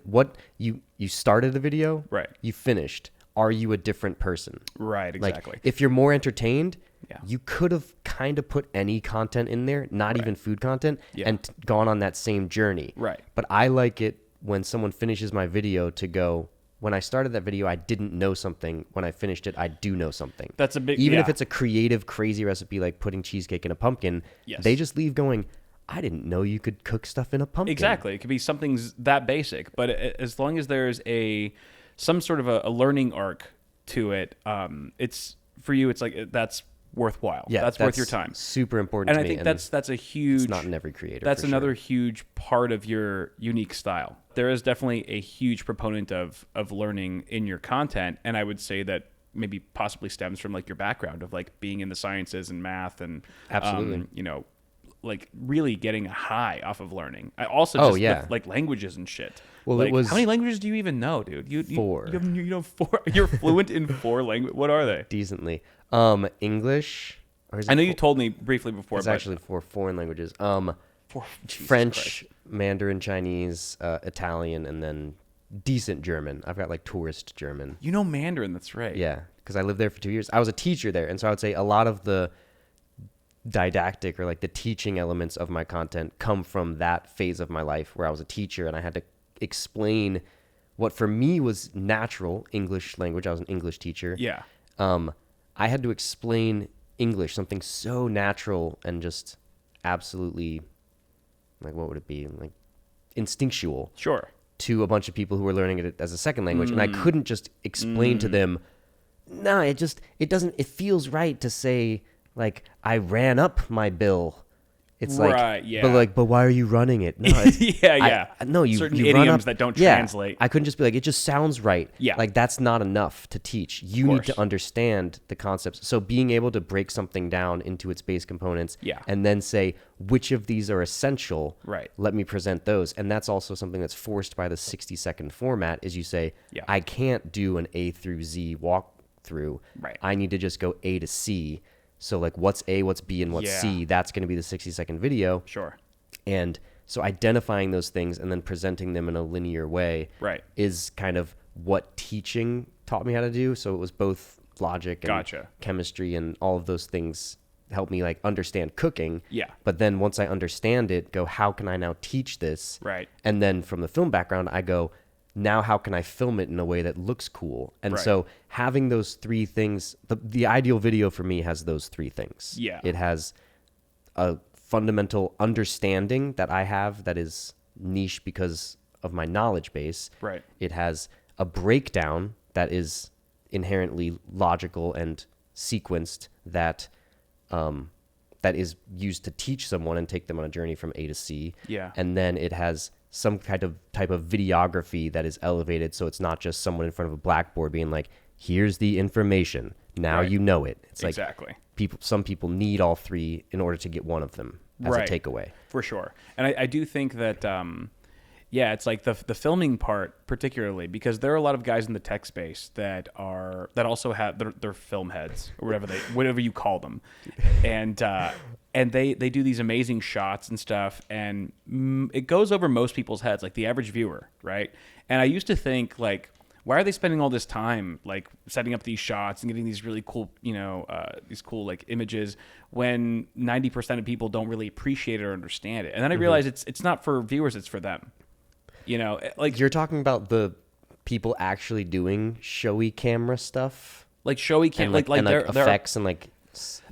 you started the video, Right. you finished. Are you a different person? Right, exactly. Like, if you're more entertained, Yeah. you could have kind of put any content in there, not even food content, and gone on that same journey. Right. But I like it when someone finishes my video to go, when I started that video, I didn't know something. When I finished it, I do know something. That's a big, Even if it's a creative, crazy recipe like putting cheesecake in a pumpkin, they just leave going, I didn't know you could cook stuff in a pumpkin. Exactly. It could be something that basic, but as long as there's some sort of a learning arc to it, it's for you. It's like that's worthwhile. Yeah, that's worth your time. Super important. And to I think me. that's a huge. It's not in every creator. That's another sure. huge part of your unique style. There is definitely a huge proponent of learning in your content, and I would say that maybe possibly stems from like your background of like being in the sciences and math and absolutely, like really getting a high off of learning. I also with, like languages and shit. Well, like, it was how many languages do you even know, dude? 4. You know 4. You're fluent in 4 languages. What are they? Decently. English. Or I know you told me briefly before. It's actually 4 foreign languages. French, Christ. Mandarin, Chinese, Italian, and then decent German. I've got like tourist German. You know Mandarin, that's right. Yeah, because I lived there for 2 years. I was a teacher there, and so I would say a lot of the didactic or like the teaching elements of my content come from that phase of my life where I was a teacher and I had to explain what for me was natural English language. I was an English teacher. Yeah. I had to explain English, something so natural and just absolutely, like, what would it be? Like instinctual. Sure. To a bunch of people who were learning it as a second language. And I couldn't just explain to them, no, it feels right to say, like, I ran up my bill. It's right, like, but why are you running it? No, it's, yeah. You certain you idioms run up, that don't translate. I couldn't just be like, it just sounds right. Yeah. Like, that's not enough to teach. You need to understand the concepts. So being able to break something down into its base components and then say, which of these are essential? Right. Let me present those. And that's also something that's forced by the 60-second format is you say, I can't do an A through Z walkthrough. Right. I need to just go A to C. So like what's A, what's B, and what's C, that's going to be the 60-second video. Sure. And so identifying those things and then presenting them in a linear way is kind of what teaching taught me how to do. So it was both logic and chemistry and all of those things helped me like understand cooking. Yeah. But then once I understand it, go, how can I now teach this? Right. And then from the film background, I go, now how can I film it in a way that looks cool? And so having those 3 things, the ideal video for me has those 3 things. Yeah. It has a fundamental understanding that I have that is niche because of my knowledge base. Right. It has a breakdown that is inherently logical and sequenced that is used to teach someone and take them on a journey from A to C. Yeah. And then it has some kind of type of videography that is elevated, so it's not just someone in front of a blackboard being like, here's the information, now you know it. It's like some people need all 3 in order to get one of them as a takeaway. For sure. And I do think that it's like the filming part particularly, because there are a lot of guys in the tech space that also have they're film heads or whatever you call them, and they do these amazing shots and stuff, and it goes over most people's heads, like the average viewer, right? And I used to think, like, why are they spending all this time like setting up these shots and getting these really cool, these cool like images when 90% of people don't really appreciate it or understand it? And then I realized it's not for viewers, it's for them. Like you're talking about the people actually doing showy camera stuff, like showy camera, like their effects and like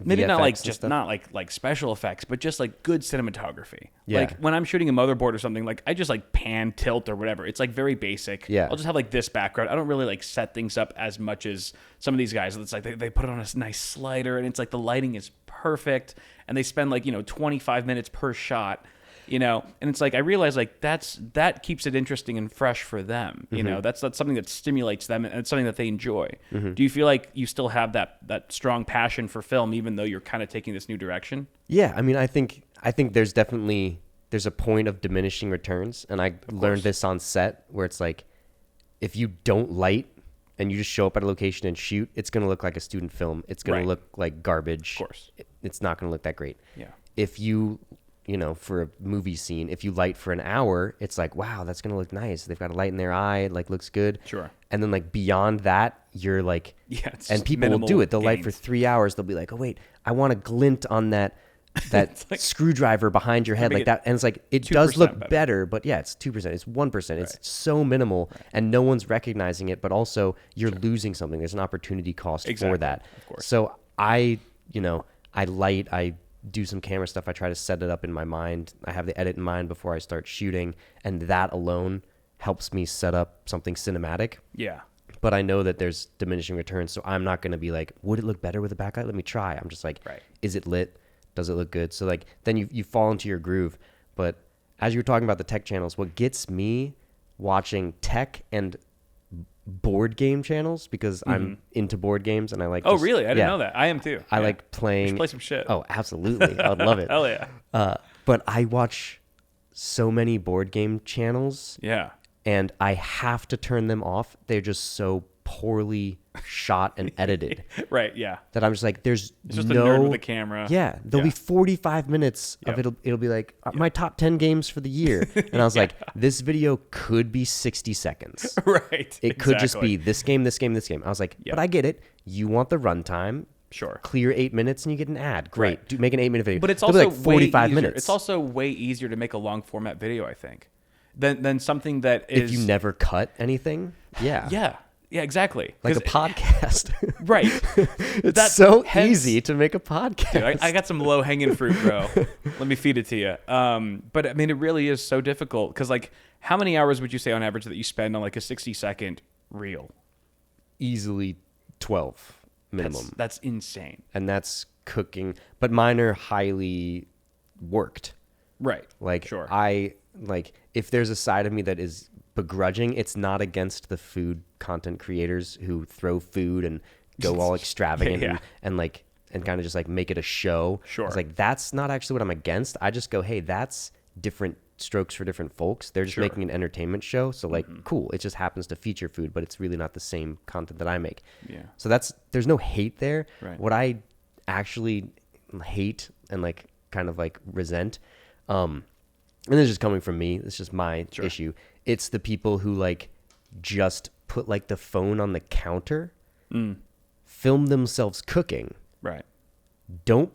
maybe VFX not like just not like special effects, but just like good cinematography. Yeah. Like when I'm shooting a motherboard or something, like I just like pan, tilt, or whatever. It's like very basic. Yeah. I'll just have like this background. I don't really like set things up as much as some of these guys. It's like they put it on a nice slider, and it's like the lighting is perfect, and they spend like 25 minutes per shot. And it's like I realize like that keeps it interesting and fresh for them. That's something that stimulates them, and it's something that they enjoy. Do you feel like you still have that strong passion for film, even though you're kind of taking this new direction? Yeah, I mean, I think there's a point of diminishing returns, and I learned this on set where it's like if you don't light and you just show up at a location and shoot, it's going to look like a student film. It's going to look like garbage. Of course, it's not going to look that great. Yeah. If you for a movie scene, if you light for an hour, it's like, wow, that's going to look nice. They've got a light in their eye. It like looks good. Sure. And then like beyond that, you're like, and people will do it. They'll light for 3 hours. They'll be like, oh wait, I want a glint on that like, screwdriver behind your head like that. And it's like, it does look better, but yeah, it's 2%. It's 1%. It's so minimal and no one's recognizing it, but also you're losing something. There's an opportunity cost for that. Of course. So I do some camera stuff. I try to set it up in my mind. I have the edit in mind before I start shooting. And that alone helps me set up something cinematic. Yeah. But I know that there's diminishing returns. So I'm not going to be like, would it look better with a backlight? Let me try. I'm just like, is it lit? Does it look good? So like, then you fall into your groove. But as you were talking about the tech channels, what gets me watching tech and board game channels, because I'm into board games and I like really? I didn't know that. I am too. I like playing. We should play some shit. Oh, absolutely. I would love it. Hell yeah. But I watch so many board game channels. Yeah. And I have to turn them off. They're just so poorly shot and edited. Right, yeah. That I'm just like, there's just a nerd with a camera. Yeah. There'll be 45 minutes of it'll be like my top 10 games for the year. And I was like, this video could be 60 seconds. Right. It could just be this game, this game, this game. I was like, but I get it. You want the runtime. Sure. Clear 8 minutes and you get an ad. Great. Right. Make an 8-minute video. But it's also like 45 minutes. It's also way easier to make a long format video, I think, than something that is. If you never cut anything. Yeah. Yeah, exactly. Like a podcast. Right. It's so easy to make a podcast. Dude, I got some low-hanging fruit, bro. Let me feed it to you. But I mean, it really is so difficult because, like, how many hours would you say on average that you spend on like a 60-second reel? Easily 12 minimum. That's insane. And that's cooking. But mine are highly worked. Right. Like, sure. If there's a side of me that is begrudging, it's not against the food content creators who throw food and go all extravagant and kind of just like make it a show. Sure. It's like, that's not actually what I'm against. I just go, hey, that's different strokes for different folks. They're just making an entertainment show. So like, cool. It just happens to feature food, but it's really not the same content that I make. Yeah. So there's no hate there. Right. What I actually hate and like kind of like resent, and this is just coming from me, it's just my issue. It's the people who like just put like the phone on the counter, film themselves cooking. Right. Don't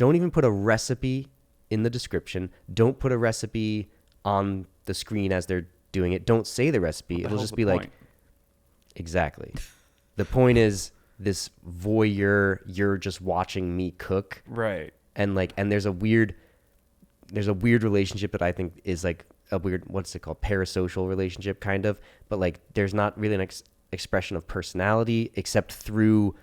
even put a recipe in the description. Don't put a recipe on the screen as they're doing it. Don't say the recipe. It'll just be like, exactly. The point is this voyeur, you're just watching me cook. Right. And there's a weird relationship that I think is like a weird, what's it called? Parasocial relationship kind of, but like there's not really an expression of personality except through,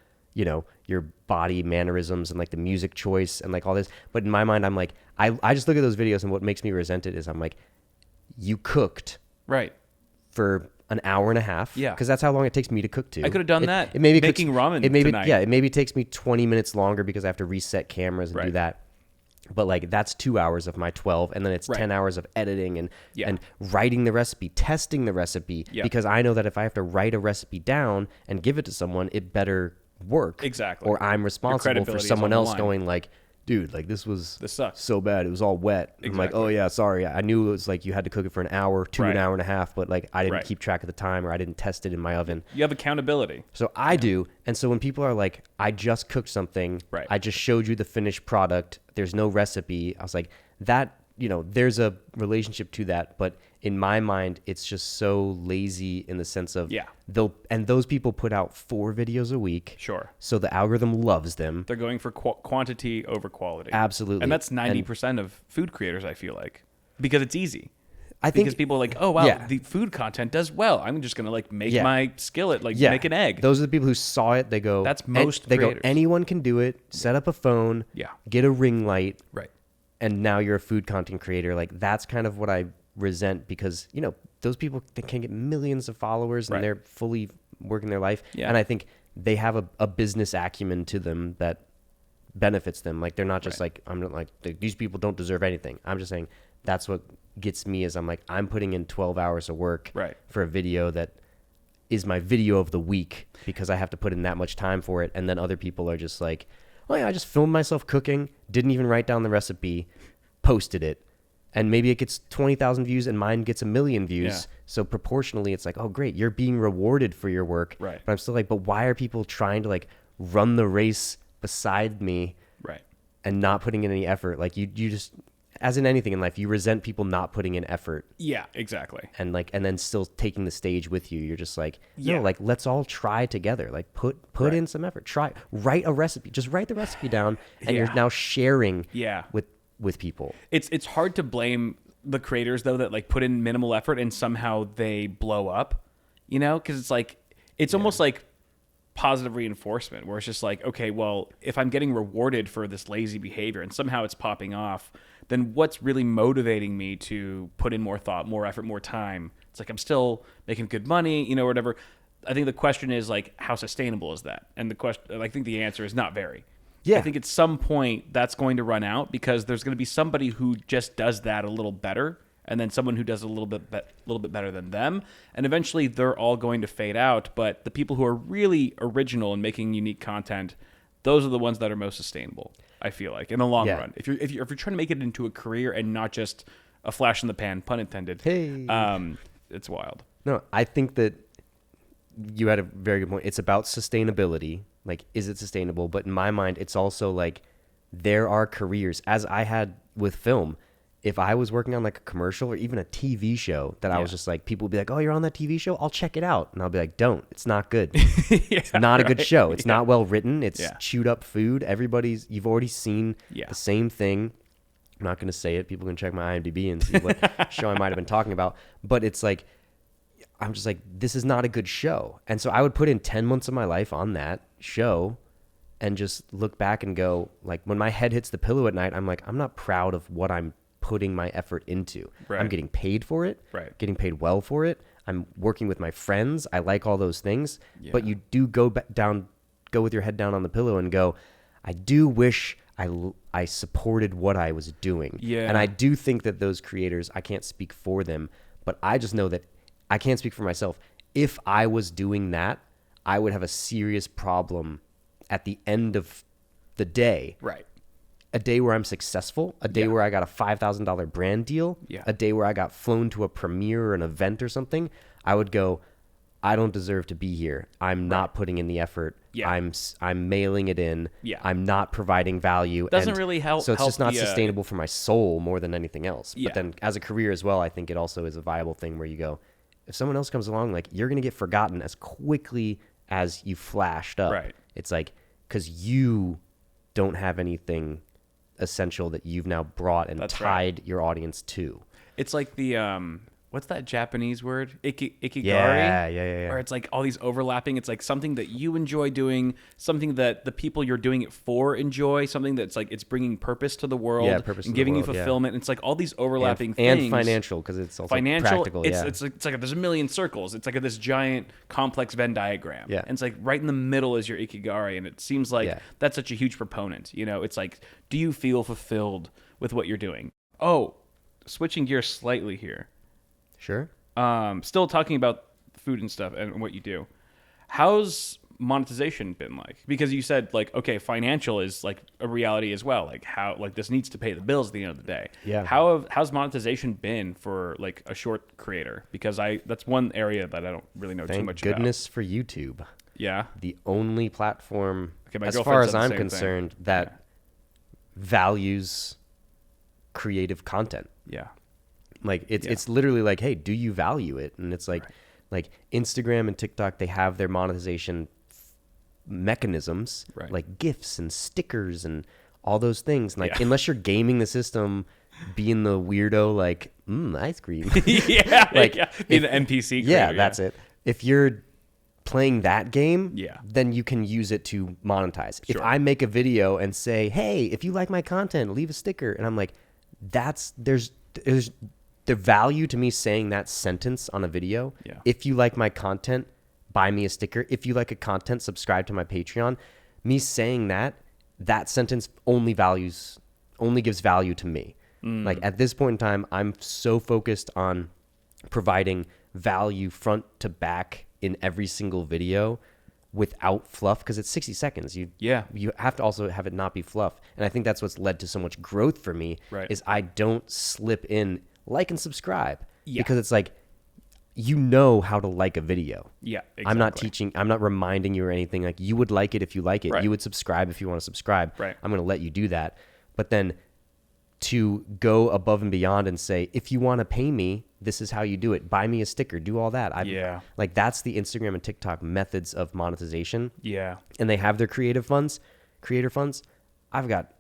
your body mannerisms and like the music choice and like all this. But in my mind, I'm like, I just look at those videos and what makes me resent it is I'm like, you cooked for an hour and a half. Yeah. Because that's how long it takes me to cook too. I could have done that. It maybe making ramen tonight. Yeah. It maybe takes me 20 minutes longer because I have to reset cameras and do that. But like that's 2 hours of my 12, and then it's 10 hours of editing and writing the recipe, testing the recipe, because I know that if I have to write a recipe down and give it to someone, it better work. Exactly. Or I'm responsible for someone else going like, dude, like this sucks so bad. It was all wet. Exactly. I'm like, oh yeah, sorry. I knew it was like you had to cook it for an hour, an hour and a half, but like I didn't keep track of the time or I didn't test it in my oven. You have accountability. So I do. And so when people are like, I just cooked something, I just showed you the finished product, there's no recipe. I was like, that, there's a relationship to that. But in my mind, it's just so lazy in the sense of those people put out 4 videos a week. Sure. So the algorithm loves them. They're going for quantity over quality. Absolutely. And that's 90% of food creators, I feel like, because it's easy. Because people are like, oh, wow, the food content does well. I'm just going to like make my skillet, make an egg. Those are the people who saw it. They go, that's most They creators. go, anyone can do it. Set up a phone. Yeah. Get a ring light. Right. And now you're a food content creator. Like that's kind of what I resent because, those people can get millions of followers and they're fully working their life. Yeah. And I think they have a business acumen to them that benefits them. Like they're not just like, I'm not like, these people don't deserve anything. I'm just saying that's what gets me is I'm like, I'm putting in 12 hours of work for a video that is my video of the week because I have to put in that much time for it. And then other people are just like, oh yeah, I just filmed myself cooking, didn't even write down the recipe, posted it. And maybe it gets 20,000 views and mine gets 1 million views. Yeah. So proportionally, it's like, oh, great, you're being rewarded for your work. Right. But I'm still like, but why are people trying to like run the race beside me Right. and not putting in any effort? Like you just, as in anything in life, you resent people not putting in effort. Yeah, exactly. And then still taking the stage with you. You're just like, no, Yeah. like let's all try together. Like put in some effort. Write a recipe. Just write the recipe down, and you're now sharing with people. It's hard to blame the creators though that like put in minimal effort and somehow they blow up, you know, because it's like it's almost like positive reinforcement where it's just like, okay, well, if I'm getting rewarded for this lazy behavior and somehow it's popping off, then what's really motivating me to put in more thought, more effort, more time? It's like I'm still making good money, you know, or whatever. I think the question is like, how sustainable is that? And the question, I think the answer is not very. Yeah. I think at some point that's going to run out because there's going to be somebody who just does that a little better, and then someone who does a little bit better than them, and eventually they're all going to fade out. But the people who are really original and making unique content, those are the ones that are most sustainable. I feel like in the long run, if you're trying to make it into a career and not just a flash in the pan, pun intended. Hey, it's wild. No, I think that you had a very good point. It's about sustainability. Like, is it sustainable? But in my mind, it's also like there are careers, as I had with film. If I was working on like a commercial or even a TV show that I was just like, people would be like, oh, you're on that TV show? I'll check it out. And I'll be like, don't. It's not good. It's not a good show. It's not well written. It's chewed up food. You've already seen the same thing. I'm not going to say it. People can check my IMDb and see what show I might have been talking about. But it's like, I'm just like, this is not a good show. And so I would put in 10 months of my life on that show and just look back and go, like, when my head hits the pillow at night, I'm like, I'm not proud of what I'm putting my effort into. Right. I'm getting paid for it, getting paid well for it. I'm working with my friends. I like all those things. Yeah. But you do go with your head down on the pillow and go, I do wish I supported what I was doing. Yeah. And I do think that those creators, I can't speak for them, but I just know that I can't speak for myself. If I was doing that, I would have a serious problem at the end of the day. Right. A day where I'm successful, a day where I got a $5,000 brand deal, a day where I got flown to a premiere or an event or something, I would go, I don't deserve to be here. I'm not putting in the effort. Yeah. I'm mailing it in. Yeah. I'm not providing value. Doesn't really help. So it's just not sustainable for my soul more than anything else. Yeah. But then as a career as well, I think it also is a viable thing where you go, if someone else comes along, like, you're going to get forgotten as quickly as you flashed up. Right. It's like, because you don't have anything essential that you've now brought and tied your audience to. It's like the what's that Japanese word? Ikigai? Yeah. Where it's like all these overlapping. It's like something that you enjoy doing, something that the people you're doing it for enjoy, something that's like it's bringing purpose to the world and giving you fulfillment. It's like all these overlapping things. And financial, because it's also practical. It's like there's a million circles. It's like this giant complex Venn diagram. Yeah. And it's like right in the middle is your Ikigai, and it seems like that's such a huge proponent. You know, it's like, do you feel fulfilled with what you're doing? Oh, switching gears slightly here. Sure. Still talking about food and stuff and what you do. How's monetization been like? Because you said like, okay, financial is like a reality as well. Like how, like this needs to pay the bills at the end of the day. Yeah. How's monetization been for like a short creator? Because that's one area that I don't really know too much about. Thank goodness for YouTube. Yeah. The only platform, as far as I'm concerned, that values creative content. Yeah. Like it's literally like, hey, do you value it? And it's like, like Instagram and TikTok, they have their monetization mechanisms, like GIFs and stickers and all those things. And like, unless you're gaming the system, being the weirdo, like, ice cream. Being the NPC creator. Yeah, that's it. If you're playing that game, then you can use it to monetize. Sure. If I make a video and say, hey, if you like my content, leave a sticker. And I'm like, there's the value to me saying that sentence on a video. Yeah. If you like my content, buy me a sticker. If you like a content, subscribe to my Patreon. Me saying that sentence only gives value to me. Like at this point in time, I'm so focused on providing value front to back in every single video without fluff, because it's 60 seconds. You have to also have it not be fluff. And I think that's what's led to so much growth for me, is I don't slip in like and subscribe, because it's like, you know how to like a video. Yeah, exactly. I'm not reminding you or anything. Like, you would like it if you like it. You would subscribe if you want to subscribe. I'm going to let you do that. But then to go above and beyond and say, if you want to pay me, this is how you do it. Buy me a sticker, do all that. Like, that's the Instagram and TikTok methods of monetization. Yeah. And they have their creator funds. I've got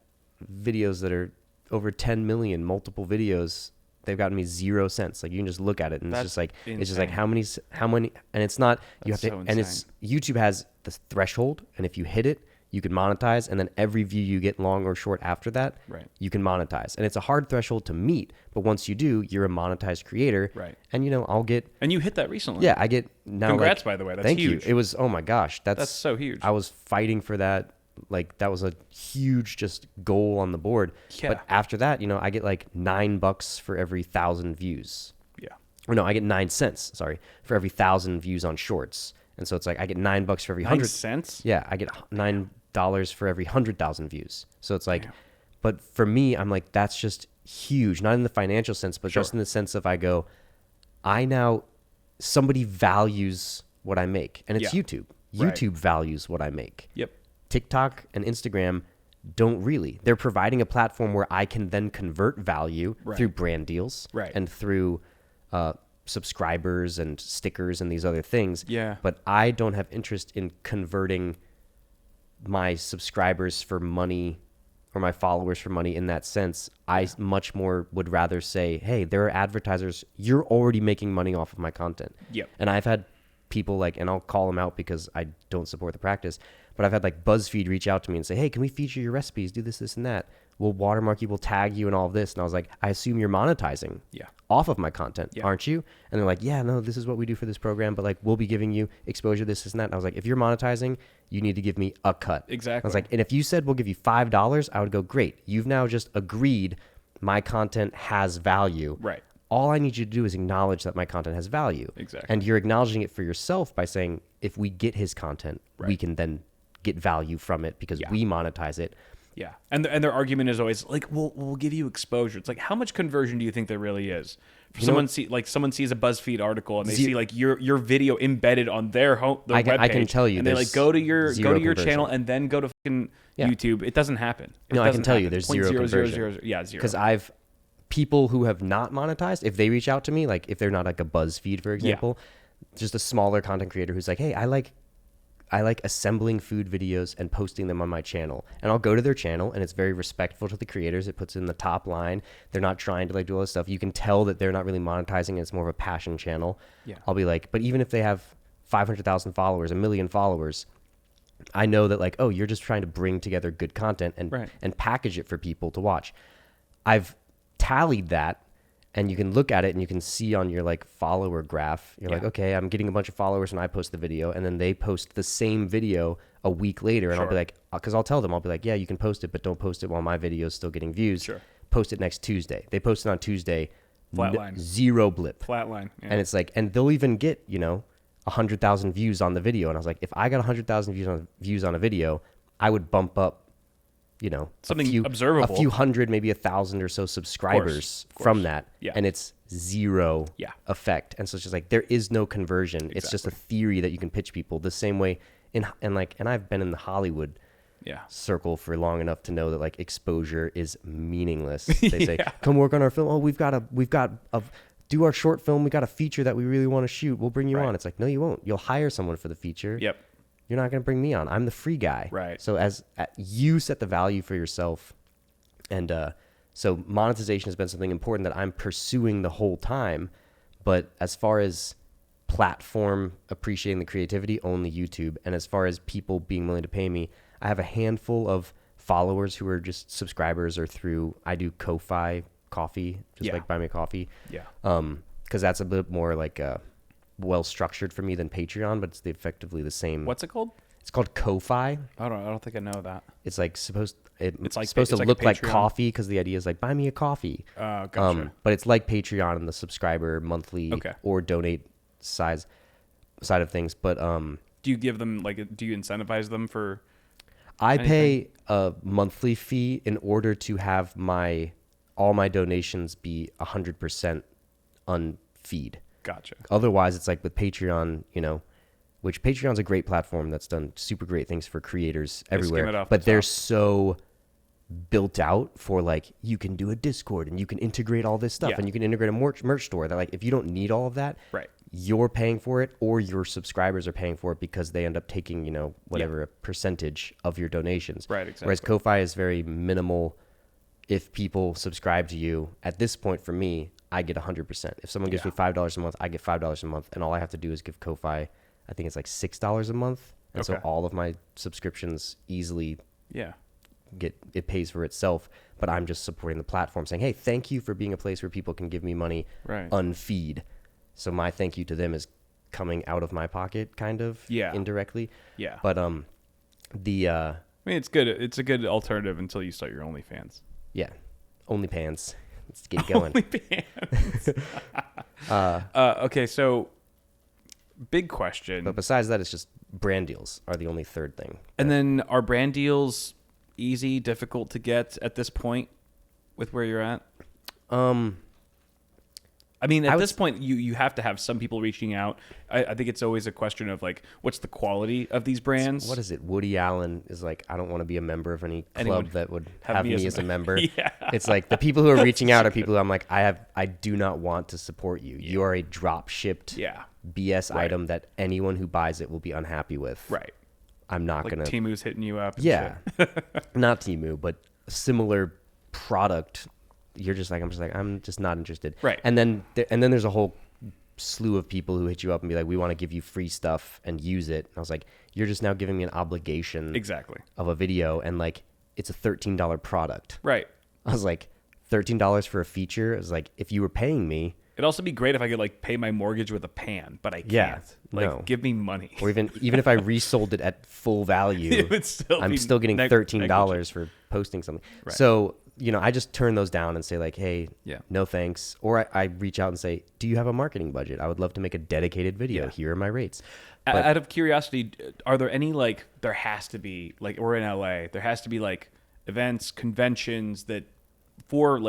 videos that are over 10 million, multiple videos. They've gotten me 0 cents. Like, you can just look at it, and it's just like how many, and it's not, you have to, and it's, YouTube has the threshold, and if you hit it, you can monetize, and then every view you get, long or short after that, you can monetize. And it's a hard threshold to meet, but once you do, you're a monetized creator. And I'll get, and you hit that recently. Yeah, I get now. Congrats, by the way. That's huge. Thank you. It was, oh my gosh, that's so huge. I was fighting for that. Like, that was a huge just goal on the board. But after that, I get like $9 for every 1,000 views. Or no, I get 9 cents, for every 1,000 views on Shorts. And so it's like, I get $9 for every 100 cents. Yeah, I get $9 for every 100,000 views. So it's like, but for me, I'm like, that's just huge. Not in the financial sense, but just in the sense of, somebody values what I make, and it's YouTube. YouTube values what I make. TikTok and Instagram don't really. They're providing a platform where I can then convert value through brand deals and through subscribers and stickers and these other things. But I don't have interest in converting my subscribers for money or my followers for money in that sense. I much more would rather say, hey, there are advertisers. You're already making money off of my content. And I've had people like, and I'll call them out because I don't support the practice, but I've had like BuzzFeed reach out to me and say, hey, can we feature your recipes? Do this, this, and that. We'll watermark you, we'll tag you and all of this. And I was like, I assume you're monetizing off of my content, aren't you? And they're like, yeah, no, this is what we do for this program, but like, we'll be giving you exposure, this, and that. And I was like, if you're monetizing, you need to give me a cut. Exactly. I was like, and if you said we'll give you $5, I would go, great. You've now just agreed my content has value. All I need you to do is acknowledge that my content has value. And you're acknowledging it for yourself by saying, if we get his content, we can then get value from it because we monetize it. And their argument is always like, we'll give you exposure. It's like, how much conversion do you think there really is? For someone sees a BuzzFeed article and they see like your video embedded on their webpage. I can tell you, and they like go to your channel and then go to fucking YouTube. It doesn't happen. I can tell you, there's zero conversion. Zero. Because I've people who have not monetized, if they reach out to me, like if they're not like a BuzzFeed, for example, just a smaller content creator who's like, hey, I like assembling food videos and posting them on my channel. And I'll go to their channel, and it's very respectful to the creators. It puts it in the top line. They're not trying to like do all this stuff. You can tell that they're not really monetizing, and it's more of a passion channel. I'll be like, but even if they have 500,000 followers, 1 million followers, I know that like, oh, you're just trying to bring together good content and package it for people to watch. I've tallied that. And you can look at it and you can see on your like follower graph, you're like, okay, I'm getting a bunch of followers when I post the video, and then they post the same video a week later. And I'll be like, because I'll tell them, I'll be like, yeah, you can post it, but don't post it while my video is still getting views. Post it next Tuesday. They post it on Tuesday. Flatline. Zero blip. Flatline. And it's like, and they'll even get, 100,000 views on the video. And I was like, if I got 100,000 views on a video, I would bump up, something observable, a few hundred, maybe 1,000 or so subscribers from that. And it's zero effect. And so it's just like, there is no conversion. It's just a theory that you can pitch people the same way and I've been in the Hollywood circle for long enough to know that like exposure is meaningless. They say, come work on our film. Oh, we've got a do our short film. We got a feature that we really want to shoot. We'll bring you on. It's like, no, you won't. You'll hire someone for the feature. You're not going to bring me on. I'm the free guy. So you set the value for yourself. And so monetization has been something important that I'm pursuing the whole time. But as far as platform appreciating the creativity, only YouTube. And as far as people being willing to pay me, I have a handful of followers who are just subscribers or through, I do Ko-Fi coffee, just like buy me a coffee. Because that's a bit more like well structured for me than Patreon, but it's effectively the same. What's it called? It's called Ko-Fi. I don't think I know that. It's like supposed to look like coffee because the idea is like buy me a coffee. Gotcha. But it's like Patreon in the subscriber monthly or donate side of things. But Do you give them do you incentivize them for I anything? pay a monthly fee in order to have all my donations be 100% unfeed. Gotcha. Otherwise, it's like with Patreon, which Patreon's a great platform that's done super great things for creators everywhere. But they're so built out for you can do a Discord and you can integrate all this stuff and you can integrate a merch store that if you don't need all of that, right, you're paying for it or your subscribers are paying for it because they end up taking, whatever a percentage of your donations. Right, exactly. Whereas Ko-Fi is very minimal. If people subscribe to you, at this point for me, I get 100%. If someone gives me $5 a month, I get $5 a month. And all I have to do is give Ko-Fi, I think it's $6 a month. And so all of my subscriptions easily it pays for itself. But I'm just supporting the platform saying, hey, thank you for being a place where people can give me money unfeed. So my thank you to them is coming out of my pocket kind of indirectly. Yeah. But I mean, it's good. It's a good alternative until you start your OnlyFans. Yeah. OnlyPants. Let's get it going. OnlyFans. Okay, so big question. But besides that, it's just brand deals are the only third thing. And then are brand deals easy, difficult to get at this point with where you're at? I mean, at this point, you have to have some people reaching out. I think it's always a question of what's the quality of these brands? What is it? Woody Allen is I don't want to be a member of any club that would have me as a member. Yeah. It's the people who are reaching out are people who I'm I do not want to support you. Yeah. You are a drop shipped BS item that anyone who buys it will be unhappy with. Right. I'm not going to. Temu's hitting you up. Yeah. Not Temu, but similar product. You're just I'm just not interested. Right. And then there's a whole slew of people who hit you up and be like, we want to give you free stuff and use it. And I was like, you're just now giving me an obligation of a video. And it's a $13 product. Right. I was like, $13 for a feature? I was like, if you were paying me. It'd also be great if I could pay my mortgage with a pan, but I can't. No. Give me money. Or even if I resold it at full value, I'm still getting $13 for posting something. Right. So, I just turn those down and say hey, no thanks. Or I reach out and say, do you have a marketing budget? I would love to make a dedicated video. Here are my rates. But, out of curiosity, are there any there has to be we're in LA, there has to be events, conventions that for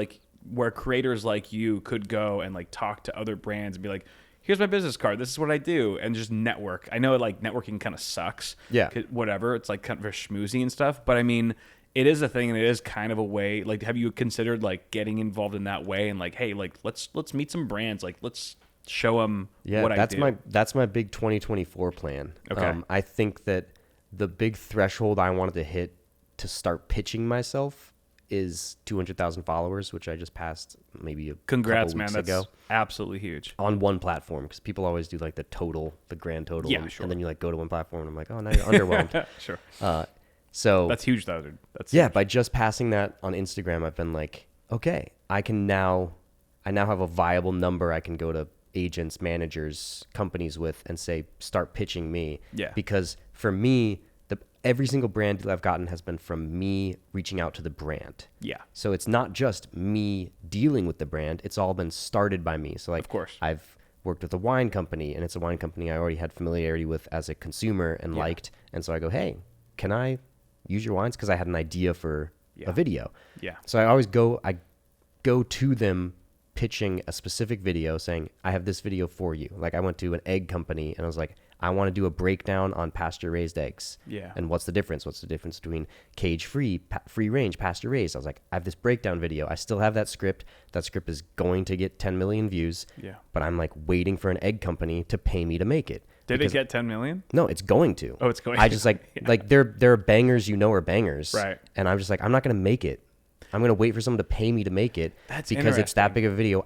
where creators like you could go and talk to other brands and be here's my business card, this is what I do, and just network. I know networking kind of sucks. Yeah. Whatever. It's kind of very schmoozy and stuff, but I mean, it is a thing and it is kind of a way. Have you considered getting involved in that way and hey, let's meet some brands, let's show them what I do. That's my big 2024 plan. Okay. I think that the big threshold I wanted to hit to start pitching myself is 200,000 followers, which I just passed maybe a couple weeks ago. That's absolutely huge. On one platform, because people always do the grand total. Yeah, sure. And then you go to one platform and I'm oh, now you're underwhelmed. Sure. So that's huge, though, dude. That's huge. By just passing that on Instagram, I've been okay, I now have a viable number I can go to agents, managers, companies with and say, start pitching me. Yeah. Because for me, every single brand deal I've gotten has been from me reaching out to the brand. Yeah. So it's not just me dealing with the brand. It's all been started by me. So of course, I've worked with a wine company, and it's a wine company I already had familiarity with as a consumer and liked. And so I go, hey, can I use your wines? Because I had an idea for a video. Yeah. So I always go to them pitching a specific video saying, I have this video for you. I went to an egg company and I was like, I want to do a breakdown on pasture-raised eggs. Yeah. And what's the difference? What's the difference between cage-free, free-range, pasture-raised? I was like, I have this breakdown video. I still have that script. That script is going to get 10 million views. Yeah. But I'm waiting for an egg company to pay me to make it. Did it get 10 million? No, it's going to. Oh, it's going to. I just there are bangers are bangers. Right. And I'm just I'm not going to make it. I'm going to wait for someone to pay me to make it. That's because it's that big of a video.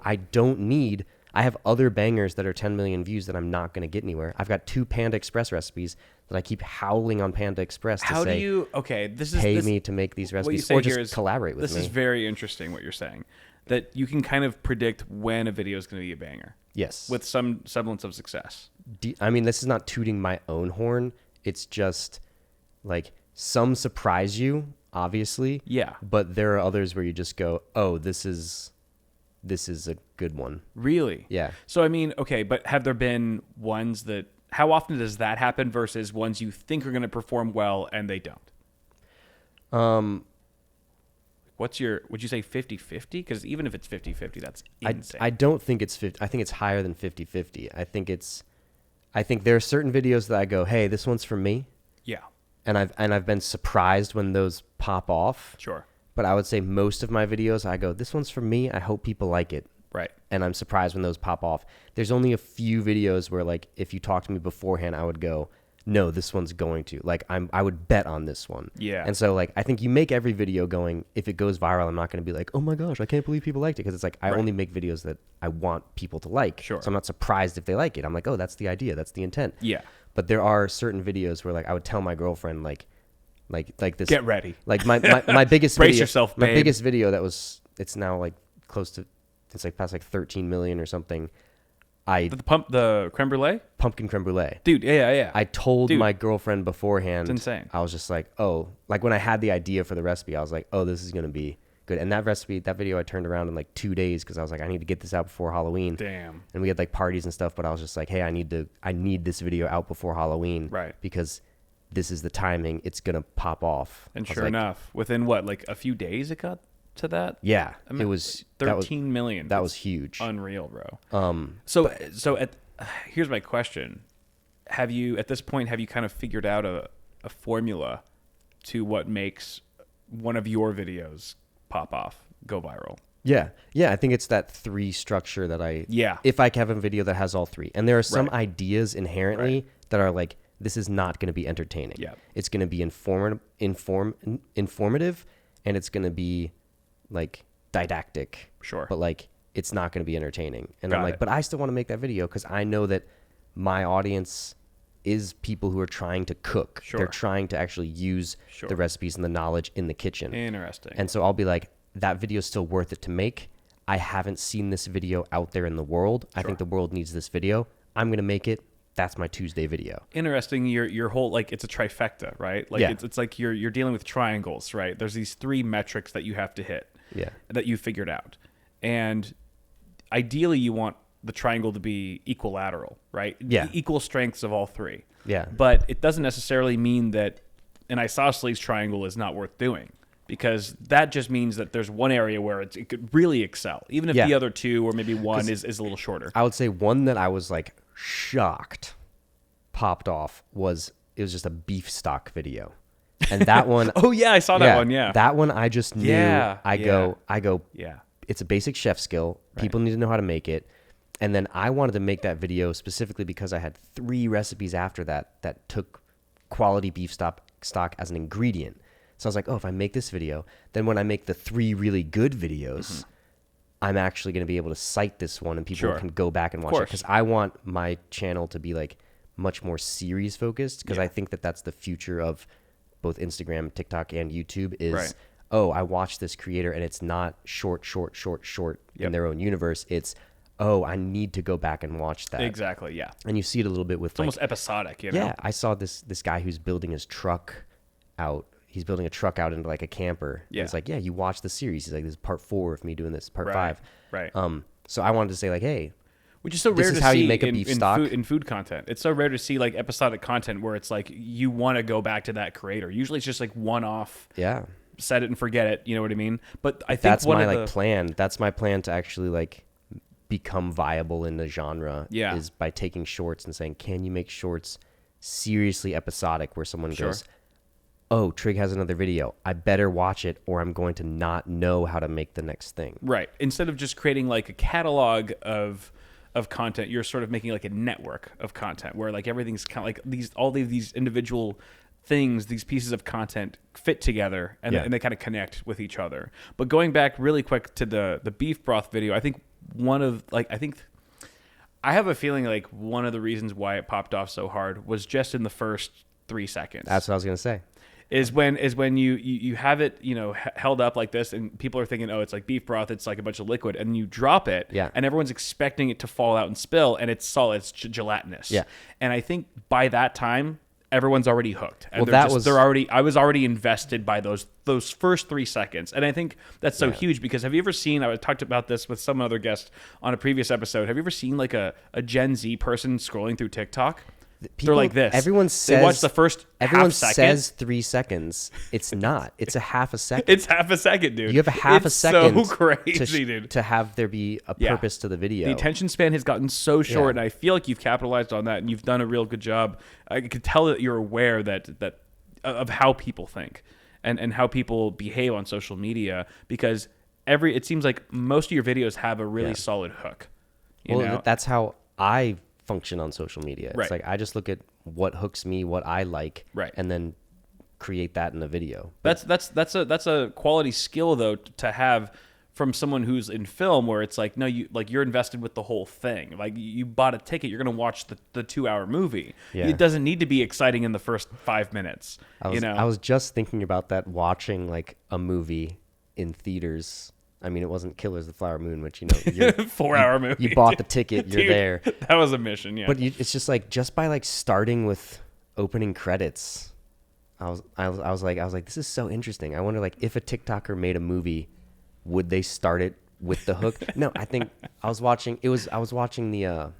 I have other bangers that are 10 million views that I'm not going to get anywhere. I've got 2 Panda Express recipes that I keep howling on Panda Express to pay me to make these recipes or just collaborate with me. This is very interesting what you're saying, that you can kind of predict when a video is going to be a banger. Yes. With some semblance of success. I mean, this is not tooting my own horn. It's just some surprise you, obviously. Yeah. But there are others where you just go, oh, this is a good one. Really? Yeah. So, I mean, okay, but have there been ones that how often does that happen versus ones you think are going to perform well and they don't? Would you say 50-50? Because even if it's 50-50, that's insane. I don't think it's 50. I think it's higher than 50-50. I think there are certain videos that I go, hey, this one's for me. Yeah. And I've been surprised when those pop off. Sure. But I would say most of my videos, I go, this one's for me. I hope people like it. Right. And I'm surprised when those pop off. There's only a few videos where, like, if you talk to me beforehand, I would go, no, this one's going to. Like, I would bet on this one. Yeah. And so, like, I think you make every video going, if it goes viral, I'm not going to be like, oh my gosh, I can't believe people liked it. Because it's like, I only make videos that I want people to like. Sure. So I'm not surprised if they like it. I'm like, oh, that's the idea. That's the intent. Yeah. But there are certain videos where, like, I would tell my girlfriend, like this. Get ready. Like, my biggest Brace video. yourself, my babe. biggest video that was, it's now, like, close to, it's like past, like, 13 million or something. The creme brulee? Pumpkin creme brulee. Dude, yeah. I told my girlfriend beforehand. It's insane. I was just like, oh, like when I had the idea for the recipe, I was like, oh, this is going to be good. And that video I turned around in like 2 days because I was like, I need to get this out before Halloween. Damn. And we had like parties and stuff, but I was just like, hey, I need this video out before Halloween. Right. Because this is the timing. It's going to pop off. And sure enough, within what, like a few days it got to that? Yeah. I mean, it was 13 million. That was huge. Unreal, bro. So here's my question. Have you kind of figured out a formula to what makes one of your videos pop off, go viral? Yeah. I think it's that 3 structure that if I have a video that has all 3. And there are some ideas inherently that are like, this is not going to be entertaining. Yeah. It's going to be informative, and it's going to be like didactic. Sure. But like, it's not going to be entertaining. And I'm like, but I still want to make that video because I know that my audience is people who are trying to cook. Sure. They're trying to actually use the recipes and the knowledge in the kitchen. Interesting. And so I'll be like, that video is still worth it to make. I haven't seen this video out there in the world. I think the world needs this video. I'm going to make it. That's my Tuesday video. Interesting. Your whole, like, it's a trifecta, right? Like it's like you're dealing with triangles, right? There's these 3 metrics that you have to hit. Yeah. That you figured out. And ideally you want the triangle to be equilateral, right? Yeah. Equal strengths of all 3. Yeah. But it doesn't necessarily mean that an isosceles triangle is not worth doing, because that just means that there's one area where it could really excel, even if the other 2 or maybe 1 is a little shorter. I would say one that I was like shocked popped off was just a beef stock video. And that one, oh yeah, I saw that one. Yeah, that one I just knew. I go. Yeah, it's a basic chef skill. People need to know how to make it. And then I wanted to make that video specifically because I had 3 recipes after that took quality beef stock as an ingredient. So I was like, oh, if I make this video, then when I make the 3 really good videos, I'm actually going to be able to cite this one and people can go back and watch it. Because I want my channel to be like much more series focused, because I think that that's the future of both Instagram, TikTok, and YouTube is, oh, I watch this creator and it's not short in their own universe. It's, oh, I need to go back and watch that. Exactly, yeah. And you see it a little bit with it's almost episodic, you know? Yeah, I saw this guy who's building his truck out. He's building a truck out into like a camper. Yeah. It's like, yeah, you watch the series. He's like, this is part 4 of me doing this, part 5. Right. So I wanted to say like, hey, which is so this rare is to how see you make a beef stock. in food content. It's so rare to see like episodic content where it's like you want to go back to that creator. Usually it's just like one-off. Yeah. Set it and forget it. You know what I mean? But I think that's my plan. That's my plan to actually like become viable in the genre. Yeah. Is by taking shorts and saying, can you make shorts seriously episodic where someone goes, oh, Trigg has another video. I better watch it or I'm going to not know how to make the next thing. Right. Instead of just creating like a catalog of content, you're sort of making like a network of content where like everything's kind of like all these individual things, these pieces of content fit together and they kind of connect with each other. But going back really quick to the beef broth video, I think I have a feeling like one of the reasons why it popped off so hard was just in the first 3 seconds. That's what I was going to say. Is when you have it, you know, held up like this and people are thinking, oh, it's like beef broth, it's like a bunch of liquid, and you drop it and everyone's expecting it to fall out and spill, and it's solid, it's gelatinous. Yeah. And I think by that time everyone's already hooked. And I was already invested by those first 3 seconds. And I think that's so huge because have you ever seen, I talked about this with some other guest on a previous episode, have you ever seen like a Gen Z person scrolling through TikTok? They're like this. Everyone says they watch the first everyone half second. says 3 seconds. It's not. It's a half a second. It's half a second, dude. You have a half a second. So crazy, dude. To have there be a purpose to the video. The attention span has gotten so short, and I feel like you've capitalized on that, and you've done a real good job. I could tell that you're aware that of how people think and how people behave on social media, because it seems like most of your videos have a really solid hook. You know? That's how I function on social media. It's right. like I just look at what hooks me, what I like, right. and then create that in a video. That's a quality skill though to have from someone who's in film, where it's like, no, you're invested with the whole thing. Like you bought a ticket, you're going to watch the 2-hour movie. Yeah. It doesn't need to be exciting in the first 5 minutes. I was just thinking about that, watching like a movie in theaters. I mean, it wasn't Killers of the Flower Moon, which, 4-hour movie. You bought the ticket, you're Dude, there. That was a mission, yeah. But it's just like, just by like starting with opening credits, I was like, this is so interesting. I wonder, like, if a TikToker made a movie, would they start it with the hook? No, I think I was watching the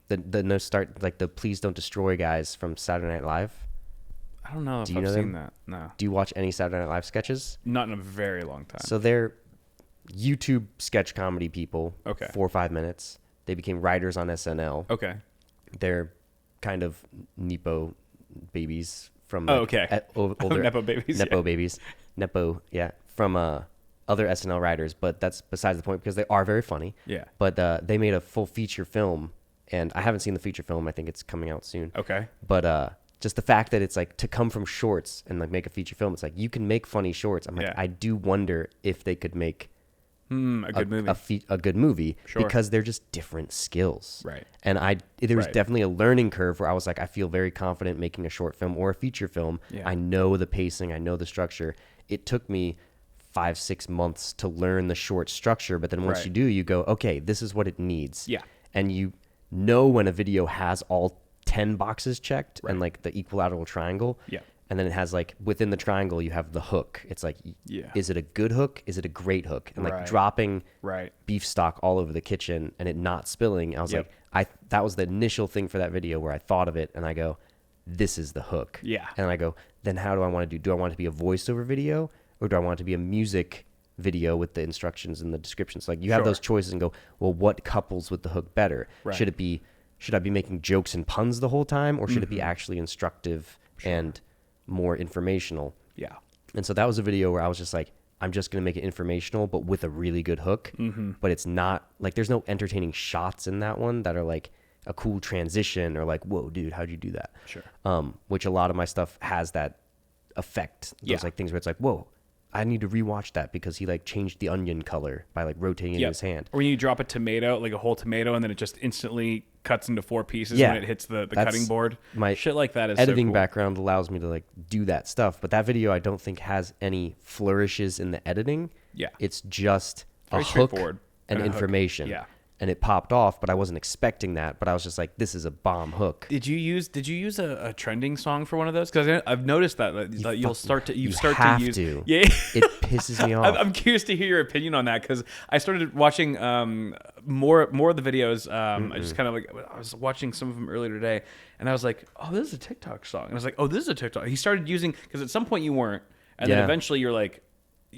no start, like the Please Don't Destroy guys from Saturday Night Live. I don't know if I've seen that. No. Do you watch any Saturday Night Live sketches? Not in a very long time. So they're YouTube sketch comedy people. Okay. 4 or 5 minutes. They became writers on SNL. Okay. They're kind of Nepo babies from older Nepo babies. Nepo babies. Nepo, yeah. From other SNL writers, but that's besides the point, because they are very funny. Yeah. But they made a full feature film, and I haven't seen the feature film. I think it's coming out soon. Okay. But just the fact that it's like, to come from shorts and like make a feature film, it's like, you can make funny shorts. I'm like, I do wonder if they could make a good movie. A good movie, sure. Because they're just different skills. Right. And there was definitely a learning curve where I was like, I feel very confident making a short film or a feature film. Yeah. I know the pacing, I know the structure. It took me 5-6 months to learn the short structure, but then once you do, you go, okay, this is what it needs. Yeah. And you know when a video has all 10 boxes checked and like the equilateral triangle. Yeah. And then it has like, within the triangle, you have the hook. It's like, is it a good hook? Is it a great hook? And like dropping beef stock all over the kitchen and it not spilling. I was like, that was the initial thing for that video where I thought of it and I go, this is the hook. Yeah. And I go, then how do I want to do? Do I want it to be a voiceover video, or do I want it to be a music video with the instructions and the descriptions? Like you have those choices and go, well, what couples with the hook better? Right. Should I be making jokes and puns the whole time, or should it be actually instructive and more informational? Yeah. And so that was a video where I was just like, I'm just going to make it informational, but with a really good hook. Mm-hmm. But it's not like, there's no entertaining shots in that one that are like a cool transition or like, whoa, dude, how'd you do that? Sure. Which a lot of my stuff has that effect. Those like things where it's like, whoa, I need to rewatch that because he like changed the onion color by like rotating it in his hand. Or when you drop a tomato, like a whole tomato, and then it just instantly cuts into 4 pieces when it hits the cutting board. My shit like that is editing so cool. background allows me to like do that stuff. But that video I don't think has any flourishes in the editing. Yeah. It's just a hook and information. Yeah. And it popped off, but I wasn't expecting that. But I was just like, "This is a bomb hook." Did you use a trending song for one of those? Because I've noticed that you'll start to use. Yeah, it pisses me off. I'm curious to hear your opinion on that because I started watching more of the videos. I just kind of like I was watching some of them earlier today, and I was like, "Oh, this is a TikTok song." And I was like, "Oh, this is a TikTok." He started using because at some point you weren't, and then eventually you're like.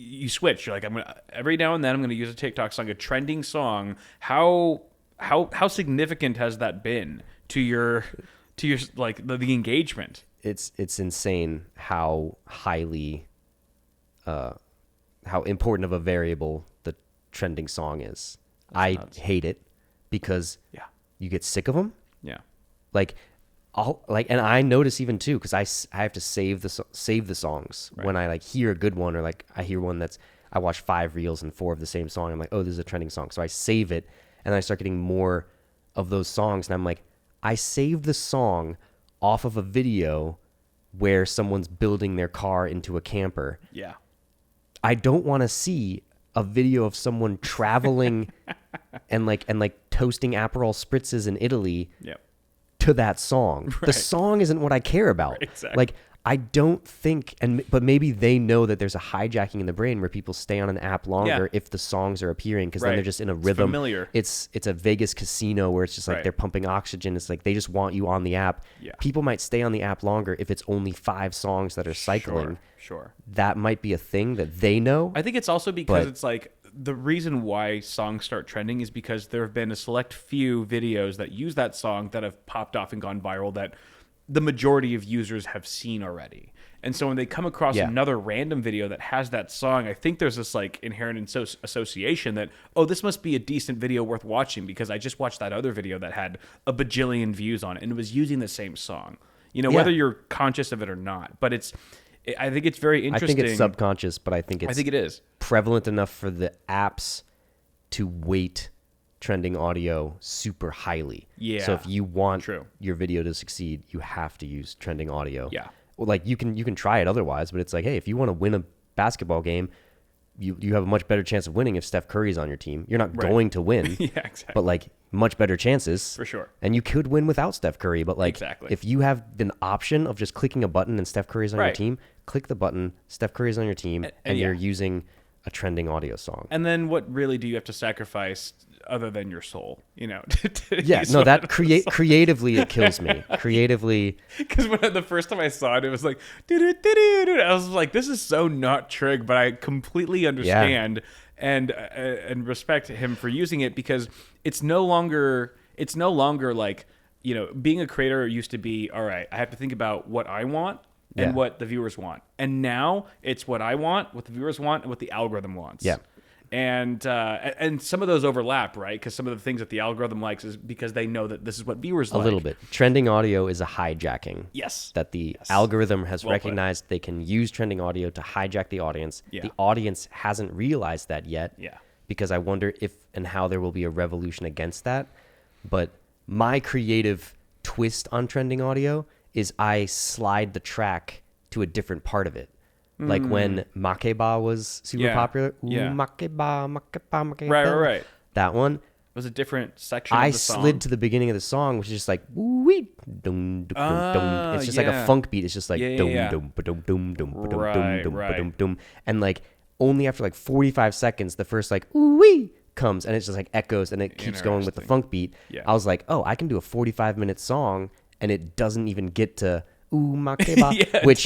You switch. You're like, every now and then I'm gonna use a TikTok song, a trending song. How significant has that been to your like the engagement? It's insane how highly how important of a variable the trending song is. That's nuts. Hate it because you get sick of them. Yeah, like. And I notice even too because I have to save the songs when I like hear a good one or like I hear one I watch 5 reels and 4 of the same song. I'm like, oh, this is a trending song, so I save it and I start getting more of those songs and I'm like, I saved the song off of a video where someone's building their car into a camper. Yeah, I don't want to see a video of someone traveling and like toasting Aperol spritzes in Italy. Yep. To that song. Right. The song isn't what I care about. Right, exactly. Like I don't think, but maybe they know that there's a hijacking in the brain where people stay on an app longer if the songs are appearing, because then they're just in a rhythm. It's familiar. It's a Vegas casino where it's just like they're pumping oxygen. It's like they just want you on the app. Yeah. People might stay on the app longer if it's only 5 songs that are cycling. Sure. That might be a thing that they know. I think it's also because it's like the reason why songs start trending is because there have been a select few videos that use that song that have popped off and gone viral that the majority of users have seen already. And so when they come across another random video that has that song, I think there's this like inherent association that, oh, this must be a decent video worth watching because I just watched that other video that had a bajillion views on it and it was using the same song. You know, whether you're conscious of it or not. But I think it's very interesting. I think it's subconscious, but I think it is prevalent enough for the apps to weight trending audio super highly. Yeah. So if you want your video to succeed, you have to use trending audio. Yeah. Well, like you can try it otherwise, but it's like, hey, if you want to win a basketball game, you have a much better chance of winning if Steph Curry's on your team. You're not going to win. Yeah, exactly. But like much better chances. For sure. And you could win without Steph Curry, but like if you have the option of just clicking a button and Steph Curry's on your team, click the button, Steph Curry's on your team, and you're using a trending audio song. And then what really do you have to sacrifice other than your soul, you know? That creatively it kills me. Creatively, because when the first time I saw it, it was like, I was like, this is so not Trigg, but I completely understand and respect him for using it because it's no longer like, you know, being a creator used to be, all right, I have to think about what I want and what the viewers want. And now it's what I want, what the viewers want, and what the algorithm wants. Yeah. And some of those overlap, right? Because some of the things that the algorithm likes is because they know that this is what viewers like. A little bit. Trending audio is a hijacking. Yes. That the algorithm has recognized they can use trending audio to hijack the audience. Yeah. The audience hasn't realized that yet. Yeah. Because I wonder if and how there will be a revolution against that. But my creative twist on trending audio is I slide the track to a different part of it. Like when Makeba was super popular. Makeba. Right. That one. It was a different section of the song. I slid to the beginning of the song, which is just like, wee, dum, dum, dum. It's just like a funk beat. It's just like, dum, dum, dum, dum, dum, dum, dum, dum. And like only after like 45 seconds, the first like, wee comes and it's just like echoes and it keeps going with the funk beat. Yeah. I was like, oh, I can do a 45-minute song and it doesn't even get to Makeba, which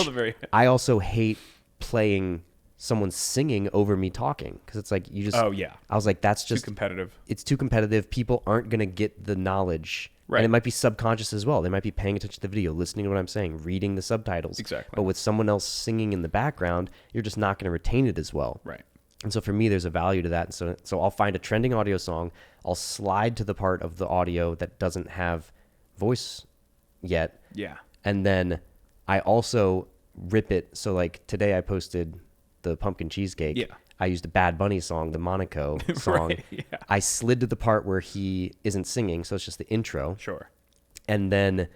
I also hate playing someone singing over me talking because it's like you just I was like, that's just too competitive. It's too competitive. People aren't gonna get the knowledge, and it might be subconscious as well. They might be paying attention to the video, listening to what I'm saying, reading the subtitles. Exactly. But with someone else singing in the background, you're just not gonna retain it as well. Right. And so for me, there's a value to that. And so I'll find a trending audio song, I'll slide to the part of the audio that doesn't have voice yet. Yeah. And then I also rip it. So like today I posted the pumpkin cheesecake. Yeah. I used a Bad Bunny song, the Monaco song. I slid to the part where he isn't singing, so it's just the intro. Sure. And then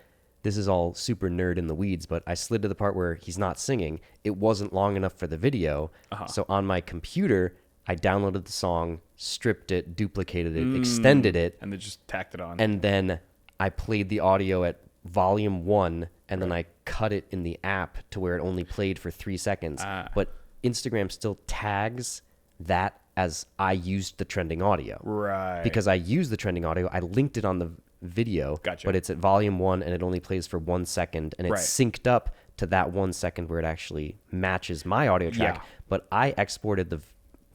this is all super nerd in the weeds, but I slid to the part where he's not singing. It wasn't long enough for the video. So on my computer, I downloaded the song, stripped it, duplicated it, extended it. And then just tacked it on. And then I played the audio at volume 1 and then I cut it in the app to where it only played for 3 seconds. But Instagram still tags that as I used the trending audio. Right. Because I used the trending audio. I linked it on the video. Gotcha. But it's at volume 1 and it only plays for 1 second. And it's synced up to that 1 second where it actually matches my audio track. Yeah. But I exported the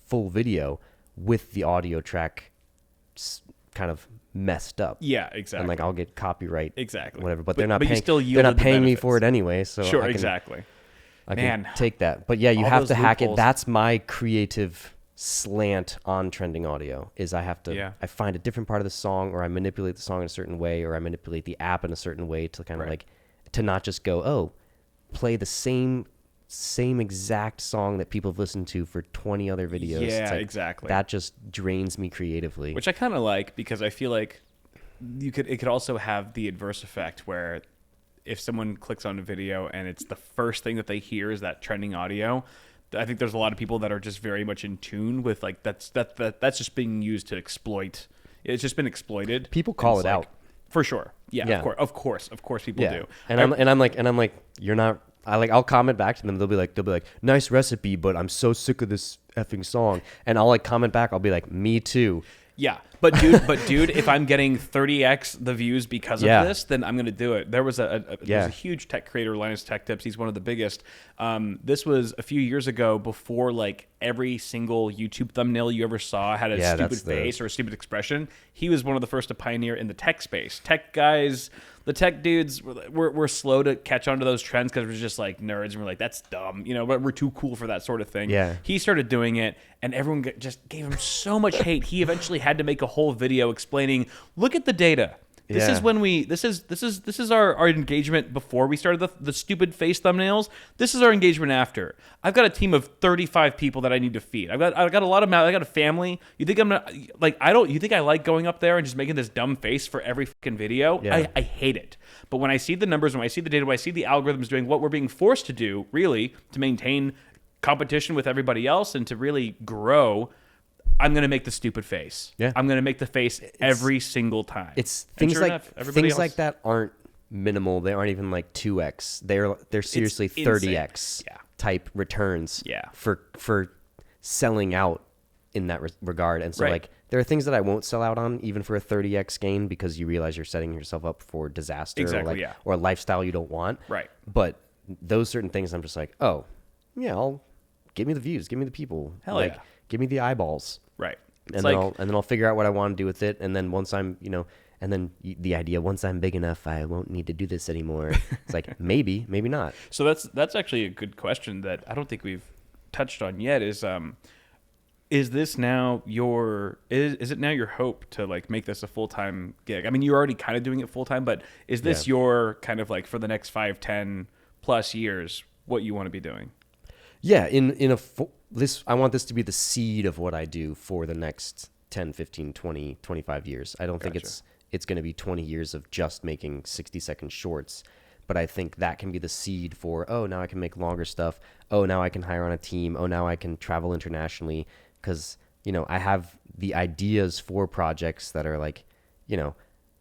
full video with the audio track kind of messed up. Yeah, exactly. And like I'll get copyright. Exactly. Whatever. But they're not paying me for it anyway. So sure, exactly. I can take that. But yeah, you have to hack it. That's my creative slant on trending audio is I have to I find a different part of the song, or I manipulate the song in a certain way, or I manipulate the app in a certain way to kind of like to not just go, oh, play the same exact song that people have listened to for 20 other videos. Yeah, exactly. That just drains me creatively. Which I kind of like because I feel like it could also have the adverse effect where if someone clicks on a video and it's the first thing that they hear is that trending audio, I think there's a lot of people that are just very much in tune with like that's just being used to exploit. It's just been exploited. People call it out. For sure. Yeah. Of course people do. And I'm like, you're not I'll comment back to them. They'll be like, nice recipe, but I'm so sick of this effing song. And I'll like comment back. I'll be like, me too. Yeah, but dude, if I'm getting 30x the views because of this, then I'm gonna do it. There was a huge tech creator, Linus Tech Tips. He's one of the biggest. This was a few years ago, before like every single YouTube thumbnail you ever saw had a stupid face or a stupid expression. He was one of the first to pioneer in the tech space. Tech guys, the tech dudes, we're slow to catch on to those trends because we're just like nerds and we're like, that's dumb, but we're too cool for that sort of thing. Yeah. He started doing it, and everyone just gave him so much hate. He eventually had to make a whole video explaining, look at the data. This is when this is our engagement before we started the stupid face thumbnails. This is our engagement after. I've got a team of 35 people that I need to feed. I've got a lot of I got a family. You think I'm gonna you think I like going up there and just making this dumb face for every fucking video? Yeah. I hate it. But when I see the numbers, when I see the data, when I see the algorithms doing what we're being forced to do, really, to maintain competition with everybody else and to really grow, I'm going to make the stupid face. Yeah. I'm going to make the face every single time. It's things like that aren't minimal. They aren't even like 2x. They're seriously 30x type returns for selling out in that regard. And so like there are things that I won't sell out on even for a 30x gain because you realize you're setting yourself up for disaster or a lifestyle you don't want. Right. But those certain things I'm just like, oh, yeah, give me the views, give me the people. Hell yeah. Give me the eyeballs. Right. And then I'll figure out what I want to do with it. And then once I'm, and then the idea, once I'm big enough, I won't need to do this anymore. It's like, maybe not. So that's actually a good question that I don't think we've touched on yet is this now is it now your hope to like make this a full-time gig? I mean, you're already kind of doing it full-time, but is this your kind of like for the next 5, 10 plus years, what you want to be doing? Yeah. I want this to be the seed of what I do for the next 10, 15, 20, 25 years. I don't think it's going to be 20 years of just making 60-second shorts, but I think that can be the seed for, oh, now I can make longer stuff. Oh, now I can hire on a team. Oh, now I can travel internationally because, I have the ideas for projects that are like,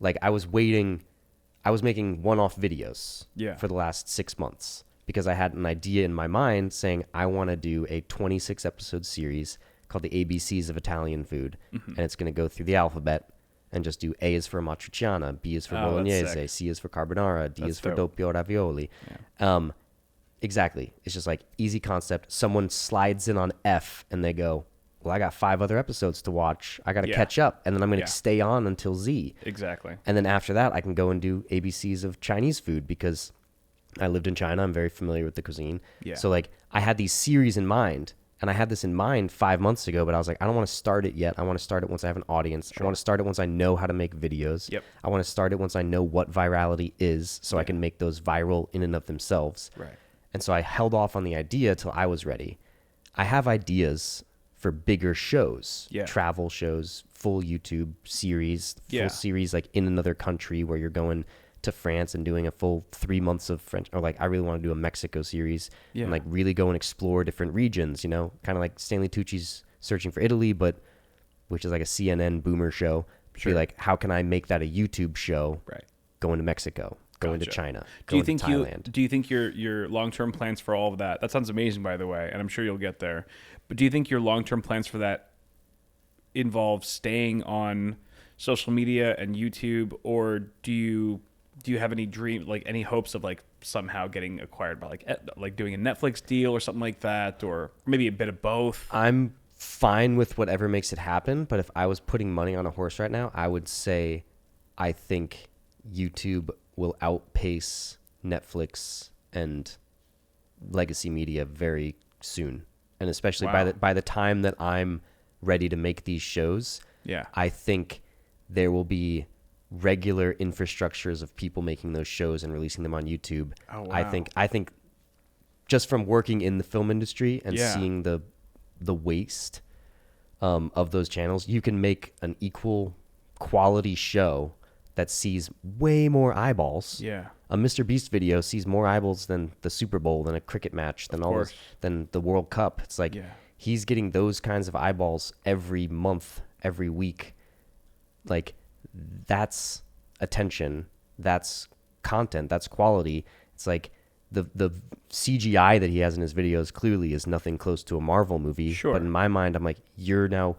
like I was making one-off videos for the last 6 months. Because I had an idea in my mind saying I want to do a 26-episode series called the ABCs of Italian food. Mm-hmm. And it's going to go through the alphabet and just do A is for matriciana, B is for bolognese, C is for carbonara, D is for doppio ravioli. Yeah. Exactly. It's just like easy concept. Someone slides in on F and they go, well, I got 5 other episodes to watch. I got to catch up. And then I'm going to stay on until Z. Exactly. And then after that, I can go and do ABCs of Chinese food because I lived in China. I'm very familiar with the cuisine. Yeah. So like I had these series in mind, and I had this in mind 5 months ago, but I was like, I don't want to start it yet. I want to start it once I have an audience. Sure. I want to start it once I know how to make videos. Yep. I want to start it once I know what virality is so I can make those viral in and of themselves. Right. And so I held off on the idea till I was ready. I have ideas for bigger shows, travel shows, full YouTube series, full series like in another country where you're going to France and doing a full 3 months of French, or like I really want to do a Mexico series and like really go and explore different regions, kind of like Stanley Tucci's Searching for Italy, but which is like a CNN boomer show. Be like, how can I make that a YouTube show? Right. Going to Mexico, going to China, going to Thailand. Do you think your long-term plans for all of that sounds amazing, by the way, and I'm sure you'll get there, but do you think your long-term plans for that involve staying on social media and YouTube, or do you have any any hopes of like somehow getting acquired by like doing a Netflix deal or something like that, or maybe a bit of both? I'm fine with whatever makes it happen, but if I was putting money on a horse right now, I would say I think YouTube will outpace Netflix and legacy media very soon. And especially by the time that I'm ready to make these shows, I think there will be regular infrastructures of people making those shows and releasing them on YouTube. Oh, wow. I think just from working in the film industry and seeing the waste of those channels, you can make an equal quality show that sees way more eyeballs. Yeah. A Mr. Beast video sees more eyeballs than the Super Bowl, than a cricket match, than the World Cup. It's like he's getting those kinds of eyeballs every month, every week. Like that's attention, that's content, that's quality. It's like the CGI that he has in his videos clearly is nothing close to a Marvel movie. Sure. But in my mind, I'm like, you're now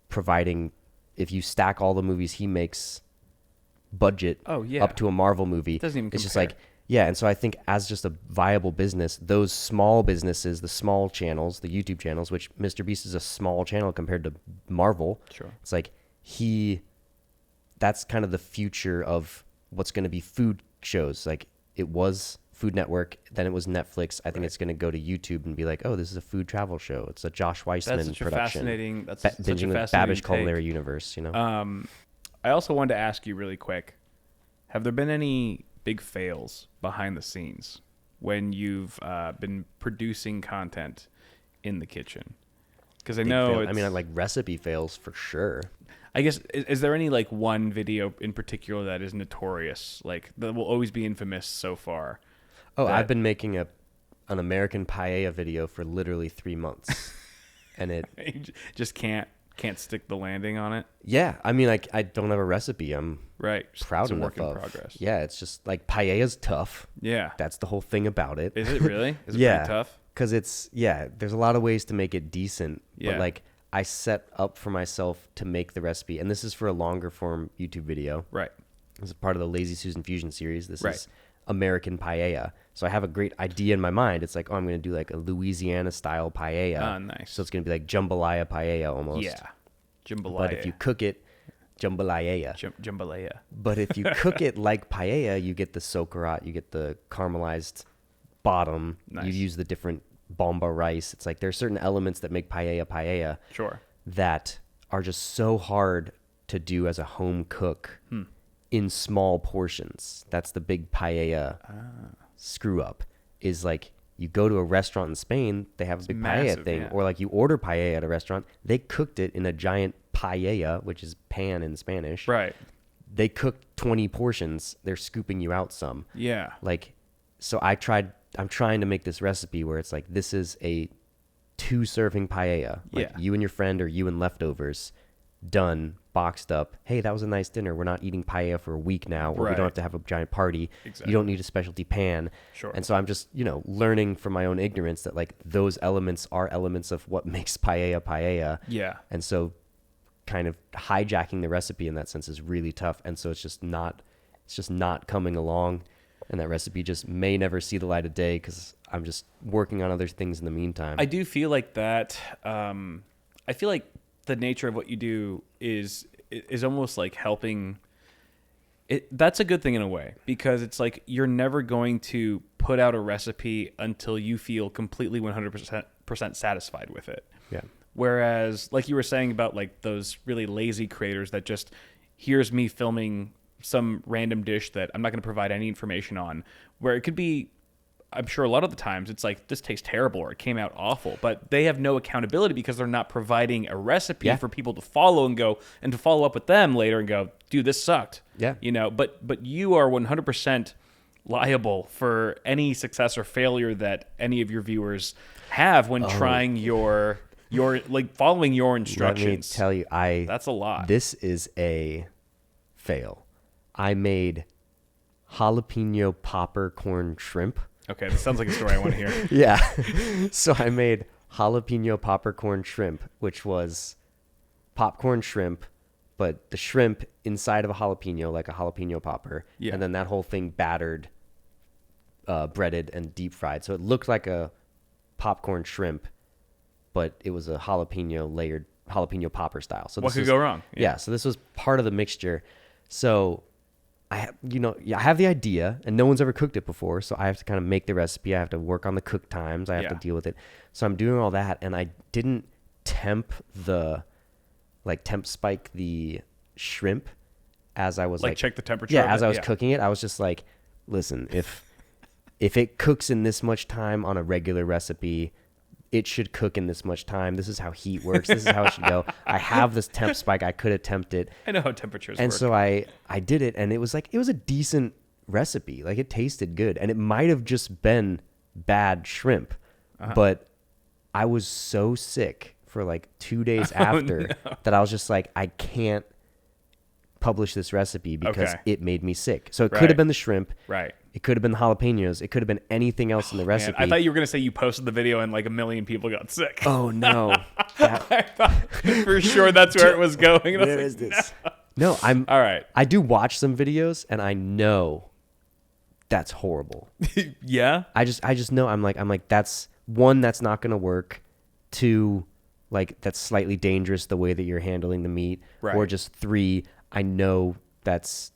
providing, if you stack all the movies he makes budget up to a Marvel movie, doesn't even it's just compare. like, yeah. And so I think as just a viable business, those small businesses, the small channels, the YouTube channels, which Mr. Beast is a small channel compared to Marvel. Sure. It's like that's kind of the future of what's going to be food shows. Like it was Food Network, then it was Netflix. I think it's going to go to YouTube and be like, oh, this is a food travel show. It's a Josh Weissman That's such a production. That's such a Binging with fascinating Babish Culinary Universe, you know? I also wanted to ask you really quick, have there been any big fails behind the scenes when you've been producing content in the kitchen? Because I know I mean, like recipe fails for sure. I guess, is there any like one video in particular that is notorious, like that will always be infamous so far? Oh, I've been making an American paella video for literally 3 months, and it You just can't stick the landing on it. Yeah, I mean, like I don't have a recipe. I'm proud it's a enough work in of. progress. Yeah, it's just like paella's tough. Yeah, That's the whole thing about it. is it really? Is it Yeah. pretty tough? Because there's a lot of ways to make it decent. Yeah. But like I set up for myself to make the recipe, and this is for a longer form YouTube video. Right. This is part of the Lazy Susan Fusion series. This Right. is American paella. So I have a great idea in my mind. It's like, oh, I'm going to do like a Louisiana style paella. Ah, nice. So it's going to be like jambalaya paella almost. Yeah. Jambalaya. But if you cook it, jambalaya. Jambalaya. But if you cook it like paella, you get the socarat, you get the caramelized bottom. Nice. You use the different bomba rice. It's like there's certain elements that make paella Sure. that are just so hard to do as a home cook in small portions. That's the big paella screw up. Is like you go to a restaurant in Spain, they have a big massive, paella thing, yeah. or like you order paella at a restaurant, they cooked it in a giant paella, which is pan in Spanish. Right. They cooked 20 portions. They're scooping you out some. Yeah. Like, so I'm trying to make this recipe where it's like, this is a 2-serving paella. Like Yeah. you and your friend or you and leftovers, done, boxed up. Hey, that was a nice dinner. We're not eating paella for a week now, or we Right. don't have to have a giant party. Exactly. You don't need a specialty pan. Sure. And so I'm just, learning from my own ignorance that like those elements are elements of what makes paella. Yeah. And so kind of hijacking the recipe in that sense is really tough. And so it's just not coming along. And that recipe just may never see the light of day because I'm just working on other things in the meantime. I do feel like that. I feel like the nature of what you do is almost like helping. That's a good thing in a way, because it's like you're never going to put out a recipe until you feel completely 100% satisfied with it. Yeah. Whereas, like you were saying about like those really lazy creators that just, here's me filming some random dish that I'm not going to provide any information on, where it could be, I'm sure a lot of the times it's like, this tastes terrible or it came out awful, but they have no accountability because they're not providing a recipe for people to follow and go, and to follow up with them later and go, dude, this sucked. Yeah. But you are 100% liable for any success or failure that any of your viewers have when trying your like following your instructions. Let me tell you, that's a lot. This is a fail. I made jalapeno popper corn shrimp. Okay, this sounds like a story I want to hear. Yeah. So I made jalapeno popper corn shrimp, which was popcorn shrimp, but the shrimp inside of a jalapeno, like a jalapeno popper. Yeah. And then that whole thing battered, breaded, and deep fried. So it looked like a popcorn shrimp, but it was a layered jalapeno popper style. So What could go wrong? Yeah. So this was part of the mixture. So I have the idea, and no one's ever cooked it before, so I have to kind of make the recipe. I have to work on the cook times. I have to deal with it. So I'm doing all that, and I didn't temp spike the shrimp as I was Check the temperature. Yeah, as I was cooking it, I was just like, listen, if it cooks in this much time on a regular recipe, it should cook in this much time. This is how heat works. This is how it should go. I have this temp spike. I could attempt it. I know how temperatures work. And so I did it, and it was a decent recipe. Like, it tasted good, and it might have just been bad shrimp, but I was so sick for like 2 days after that I was just like, I can't publish this recipe because it made me sick. So it could have been the shrimp. Right. It could have been the jalapenos. It could have been anything else in the recipe. Man, I thought you were going to say you posted the video and like 1 million people got sick. Oh, no. I thought for sure that's where it was going. And Where is this? No, I'm... All right. I do watch some videos, and I know that's horrible. Yeah? I just know. I'm like, that's... One, that's not going to work. Two, like, that's slightly dangerous the way that you're handling the meat. Right. Or just three, I know that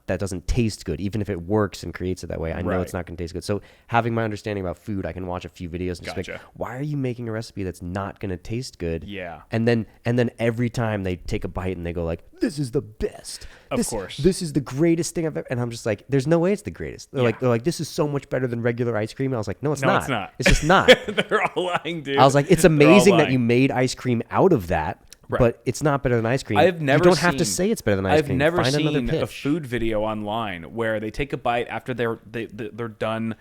doesn't taste good. Even if it works and creates it that way, I know it's not going to taste good. So having my understanding about food, I can watch a few videos and just be like, why are you making a recipe that's not going to taste good? Yeah. And then every time they take a bite and they go like, this is the best. Of course. This is the greatest thing I've ever. And I'm just like, there's no way it's the greatest. They're like, this is so much better than regular ice cream. And I was like, no, it's not. It's not. It's just not. They're all lying, dude. I was like, it's amazing that you made ice cream out of that. Right. But it's not better than ice cream. You don't have to say it's better than ice cream. I've never seen a food video online where they take a bite after they're done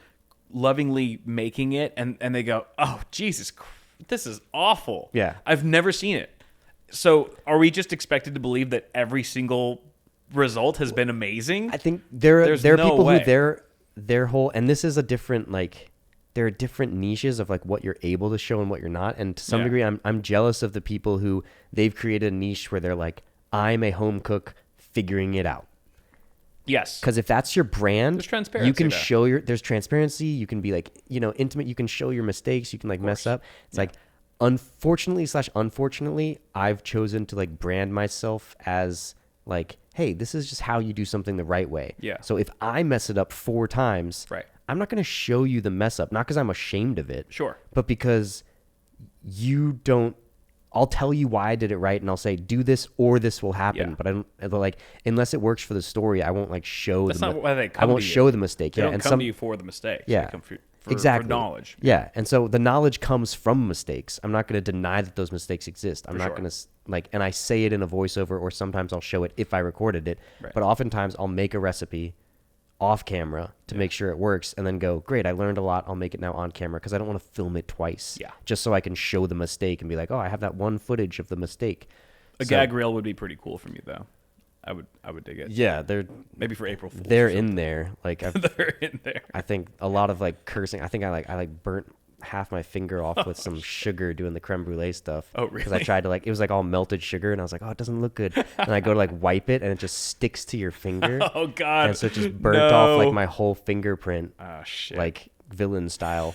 lovingly making it, and they go, oh, Jesus, this is awful. Yeah. I've never seen it. So are we just expected to believe that every single result has been amazing? I think there are people way. who their whole, and this is a different, like, there are different niches of like what you're able to show and what you're not. And to some degree, I'm jealous of the people who they've created a niche where they're like, I'm a home cook figuring it out. Yes. Because if that's your brand, there's transparency. You can show there's transparency. You can be like, intimate. You can show your mistakes. You can like mess up. It's like, unfortunately, I've chosen to like brand myself as like, hey, this is just how you do something the right way. Yeah. So if I mess it up 4 times, right, I'm not going to show you the mess up, not because I'm ashamed of it. Sure. But because you don't, I'll tell you why I did it right, and I'll say, do this or this will happen. Yeah. But like, unless it works for the story, I won't like show That's not why they come I won't to you. show the mistake. They don't come to you for the mistake. Yeah. They come for exactly. knowledge. Yeah. And so the knowledge comes from mistakes. I'm not going to deny that those mistakes exist. I'm not going to like, and I say it in a voiceover, or sometimes I'll show it if I recorded it. Right. But oftentimes I'll make a recipe off camera to make sure it works, and then go, great, I learned a lot, I'll make it now on camera, because I don't want to film it twice. Yeah. Just so I can show the mistake and be like, oh, I have that one footage of the mistake. A gag reel would be pretty cool for me, though. I would dig it. Yeah, they're maybe for April Fools. They're in there. Like they're in there. I think a lot of like cursing. I think I burnt half my finger off with some sugar doing the creme brulee stuff. Oh, really? Because I tried to like, it was like all melted sugar, and I was like, oh, it doesn't look good. And I go to like wipe it, and it just sticks to your finger. Oh God! And so it just burnt off like my whole fingerprint. Oh shit! Like villain style.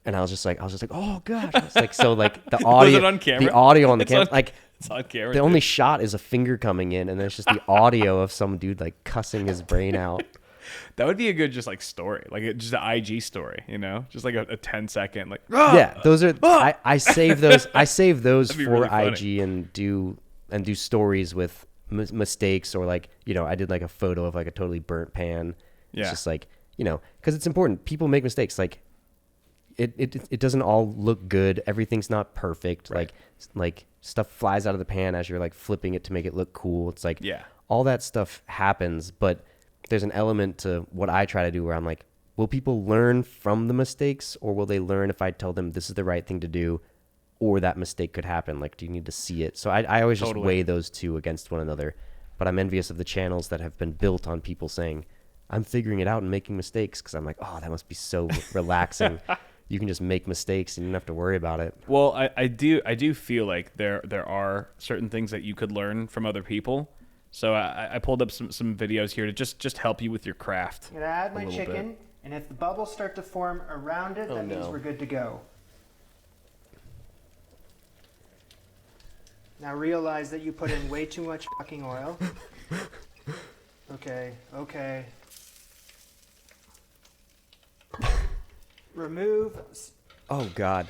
And I was just like, oh gosh. It's like, so like the audio, was it on camera? The audio on the camera, like it's on camera. The only shot is a finger coming in, and there's just the audio of some dude like cussing his brain out. That would be a good just like story, like just an IG story, just like a 10-second like. Yeah, those are I save those. I save those for really IG and do stories with mistakes, or like I did like a photo of like a totally burnt pan. Yeah. It's just like because it's important. People make mistakes. Like it doesn't all look good. Everything's not perfect. Right. Like stuff flies out of the pan as you're like flipping it to make it look cool. It's like all that stuff happens, but there's an element to what I try to do where I'm like, will people learn from the mistakes, or will they learn if I tell them this is the right thing to do, or that mistake could happen? Like, do you need to see it? So I always just weigh those two against one another. But I'm envious of the channels that have been built on people saying, I'm figuring it out and making mistakes, because I'm like, oh, that must be so relaxing. You can just make mistakes and you don't have to worry about it. Well, I do feel like there are certain things that you could learn from other people. So I pulled up some videos here to just help you with your craft. I'm gonna add my chicken, and if the bubbles start to form around it, that means we're good to go. Now realize that you put in way too much fucking oil. Okay. Remove. Oh God.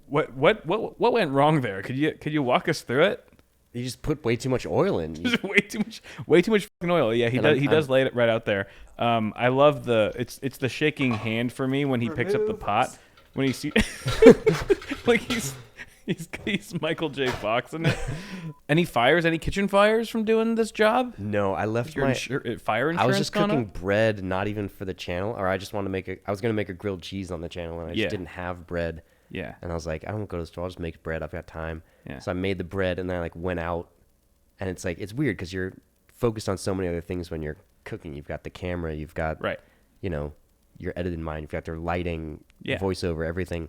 What went wrong there? Could you walk us through it? You just put way too much oil in. Just way too much fucking oil. Yeah, he does lay it right out there. I love it's the shaking hand for me when he picks up the pot, when he see like he's Michael J. Fox in it. Any kitchen fires from doing this job? No, I left my fire insurance. I was just cooking bread, not even for the channel, or I was going to make a grilled cheese on the channel, and I just didn't have bread. Yeah. And I was like, I don't go to the store. I'll just make bread. I've got time. Yeah. So I made the bread and then I like went out, and it's like, it's weird because you're focused on so many other things when you're cooking. You've got the camera, you've got, you know, your edited mind, you've got their lighting, voiceover, everything.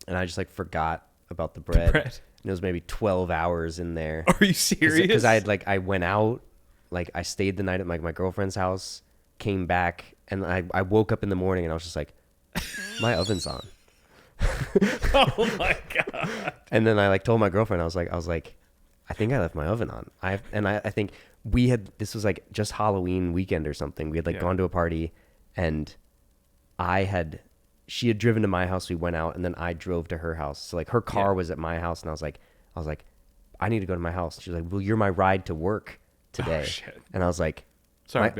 And I just like forgot about the bread. And it was maybe 12 hours in there. Are you serious? Because I went out, like I stayed the night at my girlfriend's house, came back, and I woke up in the morning and I was just like, my oven's on. Oh my God. And then I like told my girlfriend, I was like, I think I left my oven on. I think this was like just Halloween weekend or something. We had like gone to a party, and she had driven to my house. We went out, and then I drove to her house. So like her car was at my house, and I was like, I need to go to my house. She was like, well, you're my ride to work today. Oh, shit. And I was like, sorry,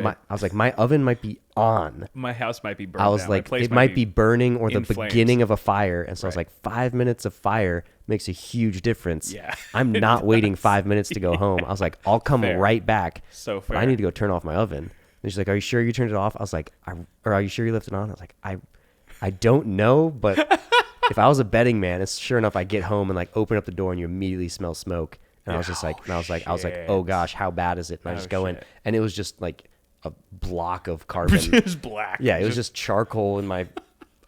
my oven might be on. My house might be burned. I was down. like, it might be burning or the beginning of a fire. And so I was like, 5 minutes of fire makes a huge difference. Yeah. I'm not waiting 5 minutes to go home. I was like, I'll come right back. So fair. But I need to go turn off my oven. And she's like, are you sure you turned it off? I was like, or are you sure you left it on? I was like, I don't know, but if I was a betting man, it's sure enough, I get home and like open up the door and you immediately smell smoke. And I was just like, I was like, oh gosh, how bad is it? And I just go in, and it was just like a block of carbon. It was black. Yeah, it was just charcoal in my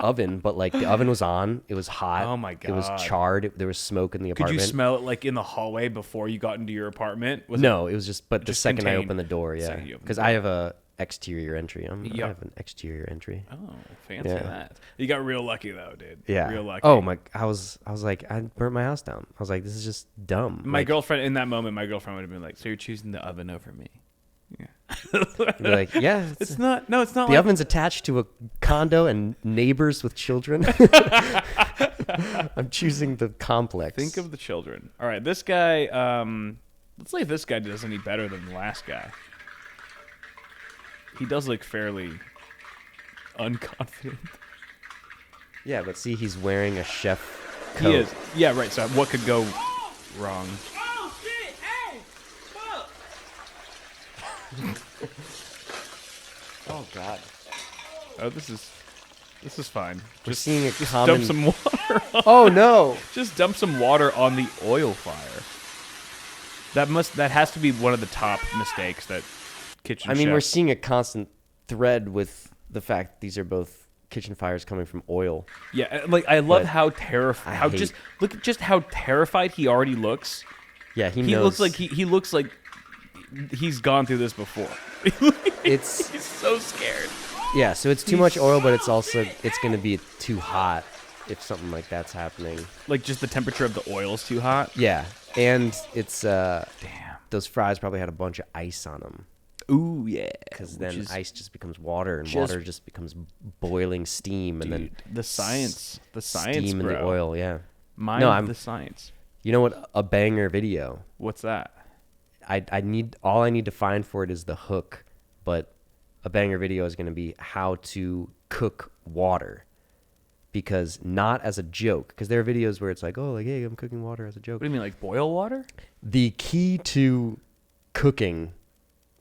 oven, but like the oven was on. It was hot. Oh my God. It was charred. There was smoke in the apartment. Could you smell it like in the hallway before you got into your apartment? It was just, but the second I opened the door, because I have a exterior entry. I have an exterior entry. Oh, fancy that. You got real lucky though, dude. Yeah. Real lucky. Oh my, I was like, I burnt my house down. I was like, this is just dumb. My girlfriend, in that moment, would have been like, so you're choosing the oven over me? Yeah. You'd be like, yeah. It's not. No, it's not. The oven's attached to a condo and neighbors with children. I'm choosing the complex. Think of the children. All right, this guy. Let's see if this guy does any better than the last guy. He does look fairly unconfident. Yeah, but see, he's wearing a chef coat. He is. Yeah, right. So what could go wrong? Oh, shit! Hey! Fuck! Oh, God. Oh, this is fine. We're seeing a just common... dump some water. Oh, no! Just dump some water on the oil fire. That has to be one of the top mistakes that kitchen chefs... we're seeing a constant thread with the fact these are both kitchen fires coming from oil. Yeah, like I love how terrified. Look at just how terrified he already looks. Yeah, he Looks knows. like he looks like he's gone through this before. He's so scared. Yeah, so it's too much oil, but it's also going to be too hot if something like that's happening. Like just the temperature of the oil's too hot. Yeah, and it's damn. Those fries probably had a bunch of ice on them. Ooh yeah, because then ice just becomes water, and water just becomes boiling steam, and then the science, steam bro. in the oil. Yeah, the science. You know what? A banger video. What's that? I need to find for it is the hook, but a banger video is going to be how to cook water, because not as a joke. Because there are videos where it's like, oh, like hey, I'm cooking water as a joke. What do you mean, like boil water? The key to cooking.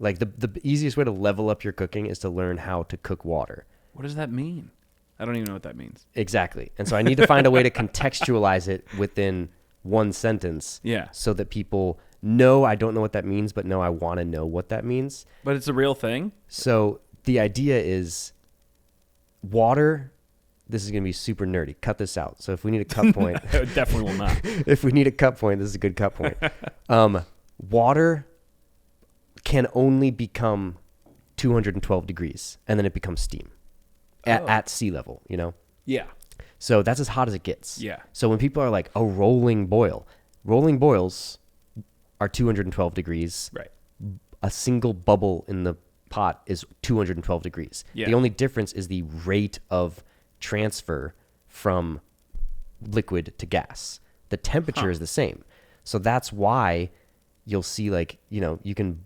Like, the easiest way to level up your cooking is to learn how to cook water. What does that mean? I don't even know what that means. Exactly. And so I need to find a way to contextualize it within one sentence. Yeah. So that people know I don't know what that means, but know I want to know what that means. But it's a real thing? So the idea is water... This is going to be super nerdy. Cut this out. So if we need a cut point... It definitely will not. If we need a cut point, this is a good cut point. Water... can only become 212 degrees, and then it becomes steam at sea level, you know? Yeah. So that's as hot as it gets. Yeah. So when people are like, oh, rolling boils are 212 degrees. Right. A single bubble in the pot is 212 degrees. Yeah. The only difference is the rate of transfer from liquid to gas. The temperature is the same. So that's why you'll see, like, you know, you can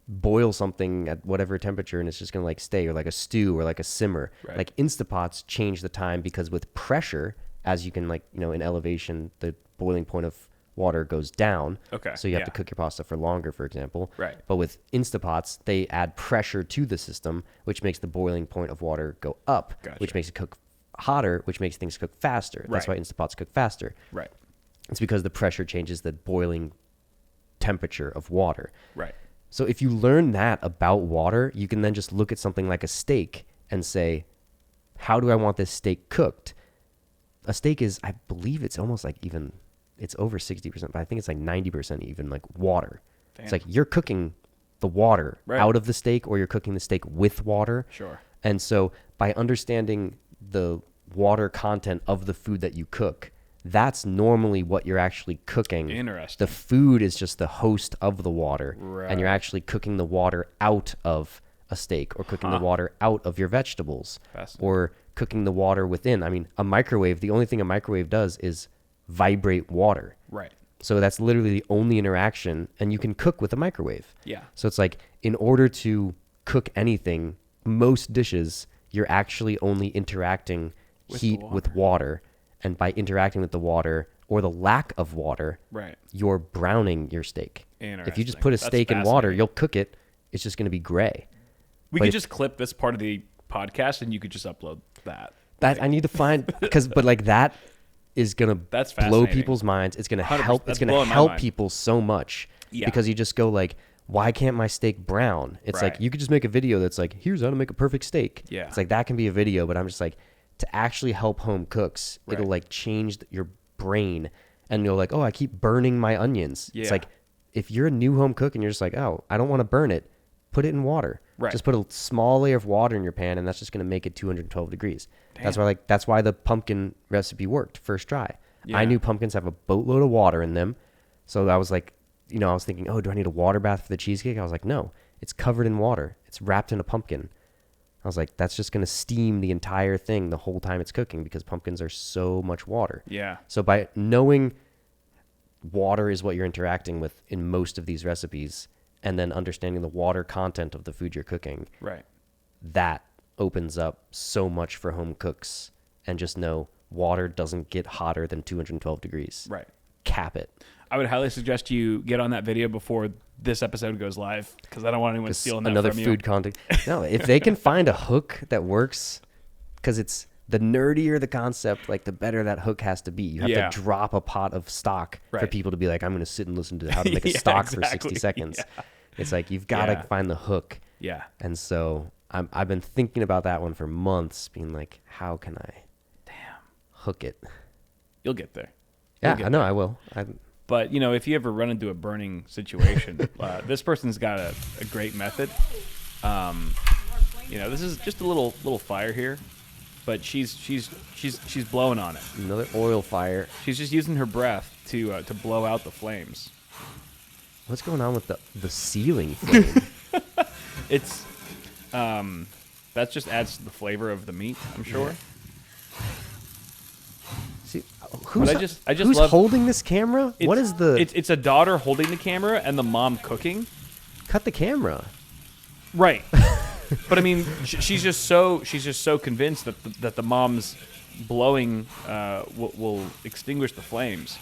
boil something at whatever temperature and it's just going to like stay, or like a stew or like a simmer. Right. Like Instapots change the time because with pressure, as you can, like, you know, in elevation, the boiling point of water goes down. Okay. So you have to cook your pasta for longer, for example. Right. But with Instapots, they add pressure to the system, which makes the boiling point of water go up, which makes it cook hotter, which makes things cook faster. That's why Instant Pots cook faster. Right. It's because the pressure changes the boiling temperature of water. Right. So if you learn that about water, you can then just look at something like a steak and say, how do I want this steak cooked? A steak is, I believe it's almost like even, it's over 60%, but I think it's like 90% even like water. Damn. It's like you're cooking the water out of the steak, or you're cooking the steak with water. Sure. And so by understanding the water content of the food that you cook, that's normally what you're actually cooking. Interesting. The food is just the host of the water, and you're actually cooking the water out of a steak, or cooking the water out of your vegetables, or cooking the water within. I mean, a microwave, the only thing a microwave does is vibrate water. Right. So that's literally the only interaction, and you can cook with a microwave. Yeah. So it's like, in order to cook anything, most dishes, you're actually only interacting heat with water. And by interacting with the water, or the lack of water, you're browning your steak. If you just put a steak in water, you'll cook it. It's just going to be gray. We could just clip this part of the podcast, and you could just upload that. That I need to find, but like that is going to blow people's minds. It's going to help. It's going to help people so much because you just go like, why can't my steak brown? It's like, you could just make a video that's like, here's how to make a perfect steak. Yeah. It's like, that can be a video, but I'm just like, to actually help home cooks, it'll like change your brain, and you're like, oh, I keep burning my onions. It's like, if you're a new home cook and you're just like, oh, I don't want to burn it, put it in water. Just put a small layer of water in your pan, and that's just going to make it 212 degrees. Damn. That's why the pumpkin recipe worked first try. I knew pumpkins have a boatload of water in them. So I was like, I was thinking, oh, do I need a water bath for the cheesecake? I was like, no, it's covered in water. It's wrapped in a pumpkin. I was like, that's just going to steam the entire thing the whole time it's cooking, because pumpkins are so much water. Yeah. So by knowing water is what you're interacting with in most of these recipes, and then understanding the water content of the food you're cooking, that opens up so much for home cooks. And just know water doesn't get hotter than 212 degrees. Right. Cap it. I would highly suggest you get on that video before this episode goes live, because I don't want anyone stealing that another from food content. No, if they can find a hook that works, because it's the nerdier the concept, like the better that hook has to be. You have to drop a pot of stock for people to be like, I'm going to sit and listen to how to make a stock for 60 seconds. It's like, you've got to find the hook. Yeah. And so I've been thinking about that one for months, being like, how can I hook it? You'll get there. Yeah, I know I will. But, if you ever run into a burning situation, this person's got a great method. This is just a little fire here, but she's blowing on it. Another oil fire. She's just using her breath to blow out the flames. What's going on with the ceiling flame? It's that just adds to the flavor of the meat, I'm sure. See, who's holding this camera? What is the? It's a daughter holding the camera and the mom cooking. Cut the camera. Right. But I mean, she's just so convinced that the mom's blowing will extinguish the flames.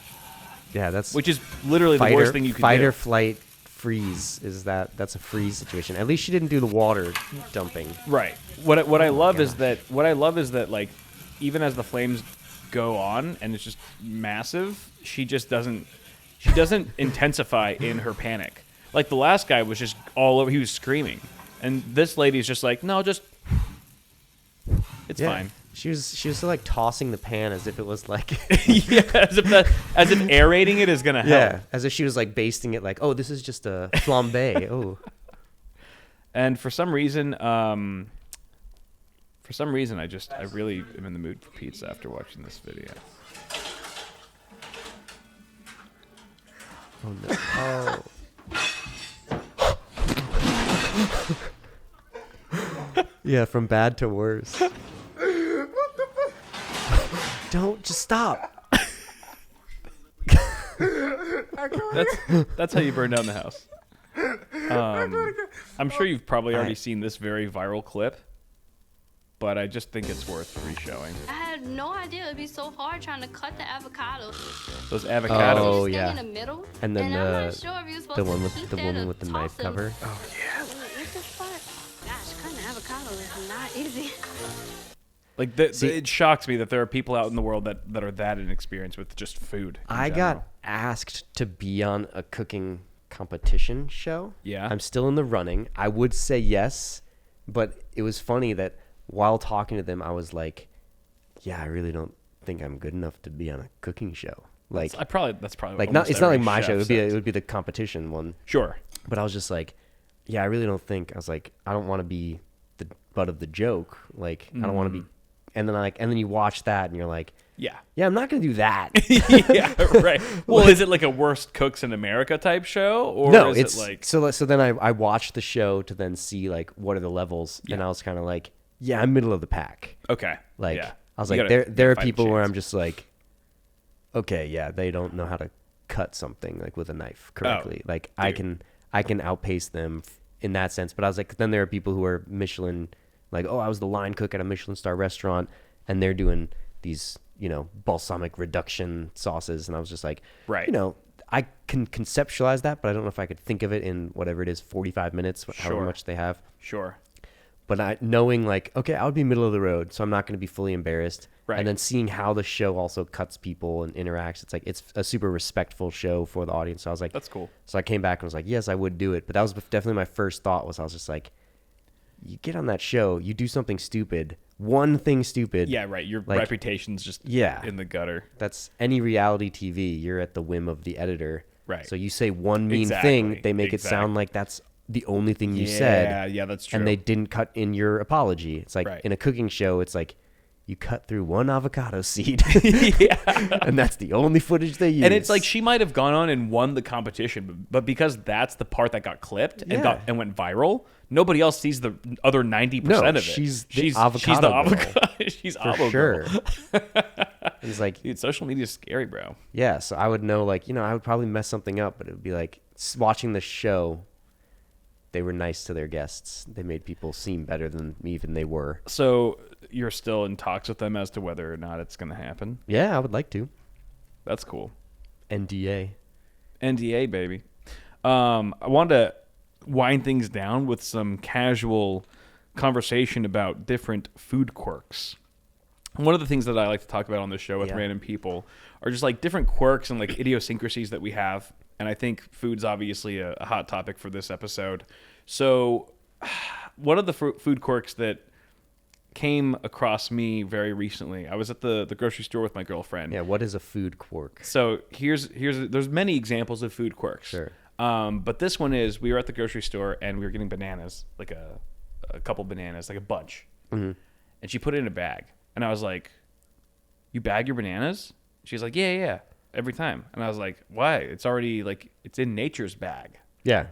Yeah, which is literally the worst thing you could do. Fight or flight, freeze that's a freeze situation. At least she didn't do the water dumping. Right. What I love is that like, even as the flames go on and it's just massive, she doesn't intensify in her panic. Like the last guy was just all over, he was screaming, and this lady's just like, no, just it's fine. She was still like tossing the pan as if it was like as if aerating it is gonna help. Yeah, as if she was like basting it like, oh, this is just a flambe. Oh. And for some reason, I really am in the mood for pizza after watching this video. Oh no. Yeah, from bad to worse. Don't just stop. That's how you burn down the house. I'm sure you've probably already seen this very viral clip, but I just think it's worth re-showing. I had no idea it'd be so hard trying to cut the avocado. Those avocados. Oh yeah. In the middle, and then I'm not sure if you're supposed the woman to with the knife cover. Oh yeah. Gosh, cutting avocado is not easy. Like it shocks me that there are people out in the world that are that inexperienced with just food. I got asked to be on a cooking competition show. Yeah. I'm still in the running. I would say yes, but it was funny that while talking to them, I was like, yeah, I really don't think I'm good enough to be on a cooking show. Like that's probably like not. It's not like my show. It would be the competition one. Sure. But I was just like, yeah, I really don't think. I was like, I don't want to be the butt of the joke. Like I don't want to be. And then you watch that and you're like, yeah, I'm not gonna do that. Yeah, right. Well, is it like a worst cooks in America type show, or no? Is It's it like so then I watched the show to then see like what are the levels, and I was kind of like, yeah, I'm middle of the pack. Okay. Like yeah. I was like, there are people where I'm just like, okay, yeah, they don't know how to cut something like with a knife correctly. Like I can outpace them in that sense. But I was like, then there are people who are Michelin, like, oh, I was the line cook at a Michelin star restaurant, and they're doing these, balsamic reduction sauces, and I was just like, right, I can conceptualize that, but I don't know if I could think of it in whatever it is, 45 minutes, however much they have. Sure. But knowing like, okay, I would be middle of the road, so I'm not going to be fully embarrassed. Right. And then seeing how the show also cuts people and interacts, it's like it's a super respectful show for the audience. So I was like, that's cool. So I came back and was like, yes, I would do it. But that was definitely my first thought. I was just like, you get on that show, you do something stupid, one thing stupid. Yeah, right. Your reputation's just in the gutter. That's any reality TV. You're at the whim of the editor. Right. So you say one mean thing, they make it sound like that's the only thing you said. Yeah, that's true. And they didn't cut in your apology. It's like in a cooking show, it's like you cut through one avocado seed. Yeah. And that's the only footage they use. And it's like she might have gone on and won the competition, but because that's the part that got clipped and went viral, nobody else sees the other 90% of it. She's the avocado. She's for sure. It's like, dude, social media is scary, bro. Yeah, so I would know, like, I would probably mess something up, but it would be like watching the show. They were nice to their guests. They made people seem better than even they were. So you're still in talks with them as to whether or not it's going to happen? Yeah, I would like to. That's cool. NDA, baby. I wanted to wind things down with some casual conversation about different food quirks. One of the things that I like to talk about on this show with random people are just like different quirks and like idiosyncrasies that we have. And I think food's obviously a hot topic for this episode. So one of the food quirks that came across me very recently, I was at the grocery store with my girlfriend. Yeah, what is a food quirk? So there's many examples of food quirks. Sure. But this one is, we were at the grocery store and we were getting bananas, like a couple bananas, like a bunch. Mm-hmm. And she put it in a bag. And I was like, you bag your bananas? She's like, yeah, every time. And I was like, why? It's already like, it's in nature's bag. Yeah.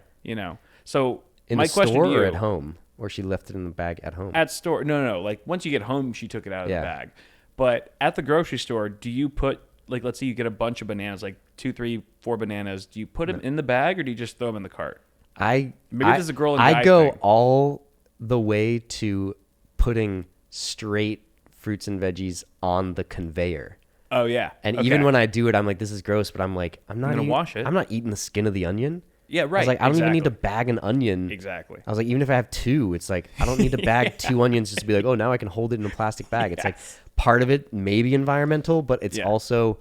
So in my the question store to you, or at home? Or she left it in the bag at home? At store. No. Like once you get home, she took it out of the bag. But at the grocery store, do you put, like, let's say you get a bunch of bananas, like 2, 3, 4 bananas. Do you put them in the bag or do you just throw them in the cart? Maybe there's a girl and guy I go thing. all the way to putting straight fruits and veggies on the conveyor. Oh yeah. And even when I do it, I'm like, this is gross, but I'm like, I'm not gonna wash it. I'm not eating the skin of the onion. Yeah, right. I was like, I don't even need to bag an onion. Exactly. I was like, even if I have 2, it's like, I don't need to bag 2 onions just to be like, oh, now I can hold it in a plastic bag. It's like part of it maybe environmental, but it's also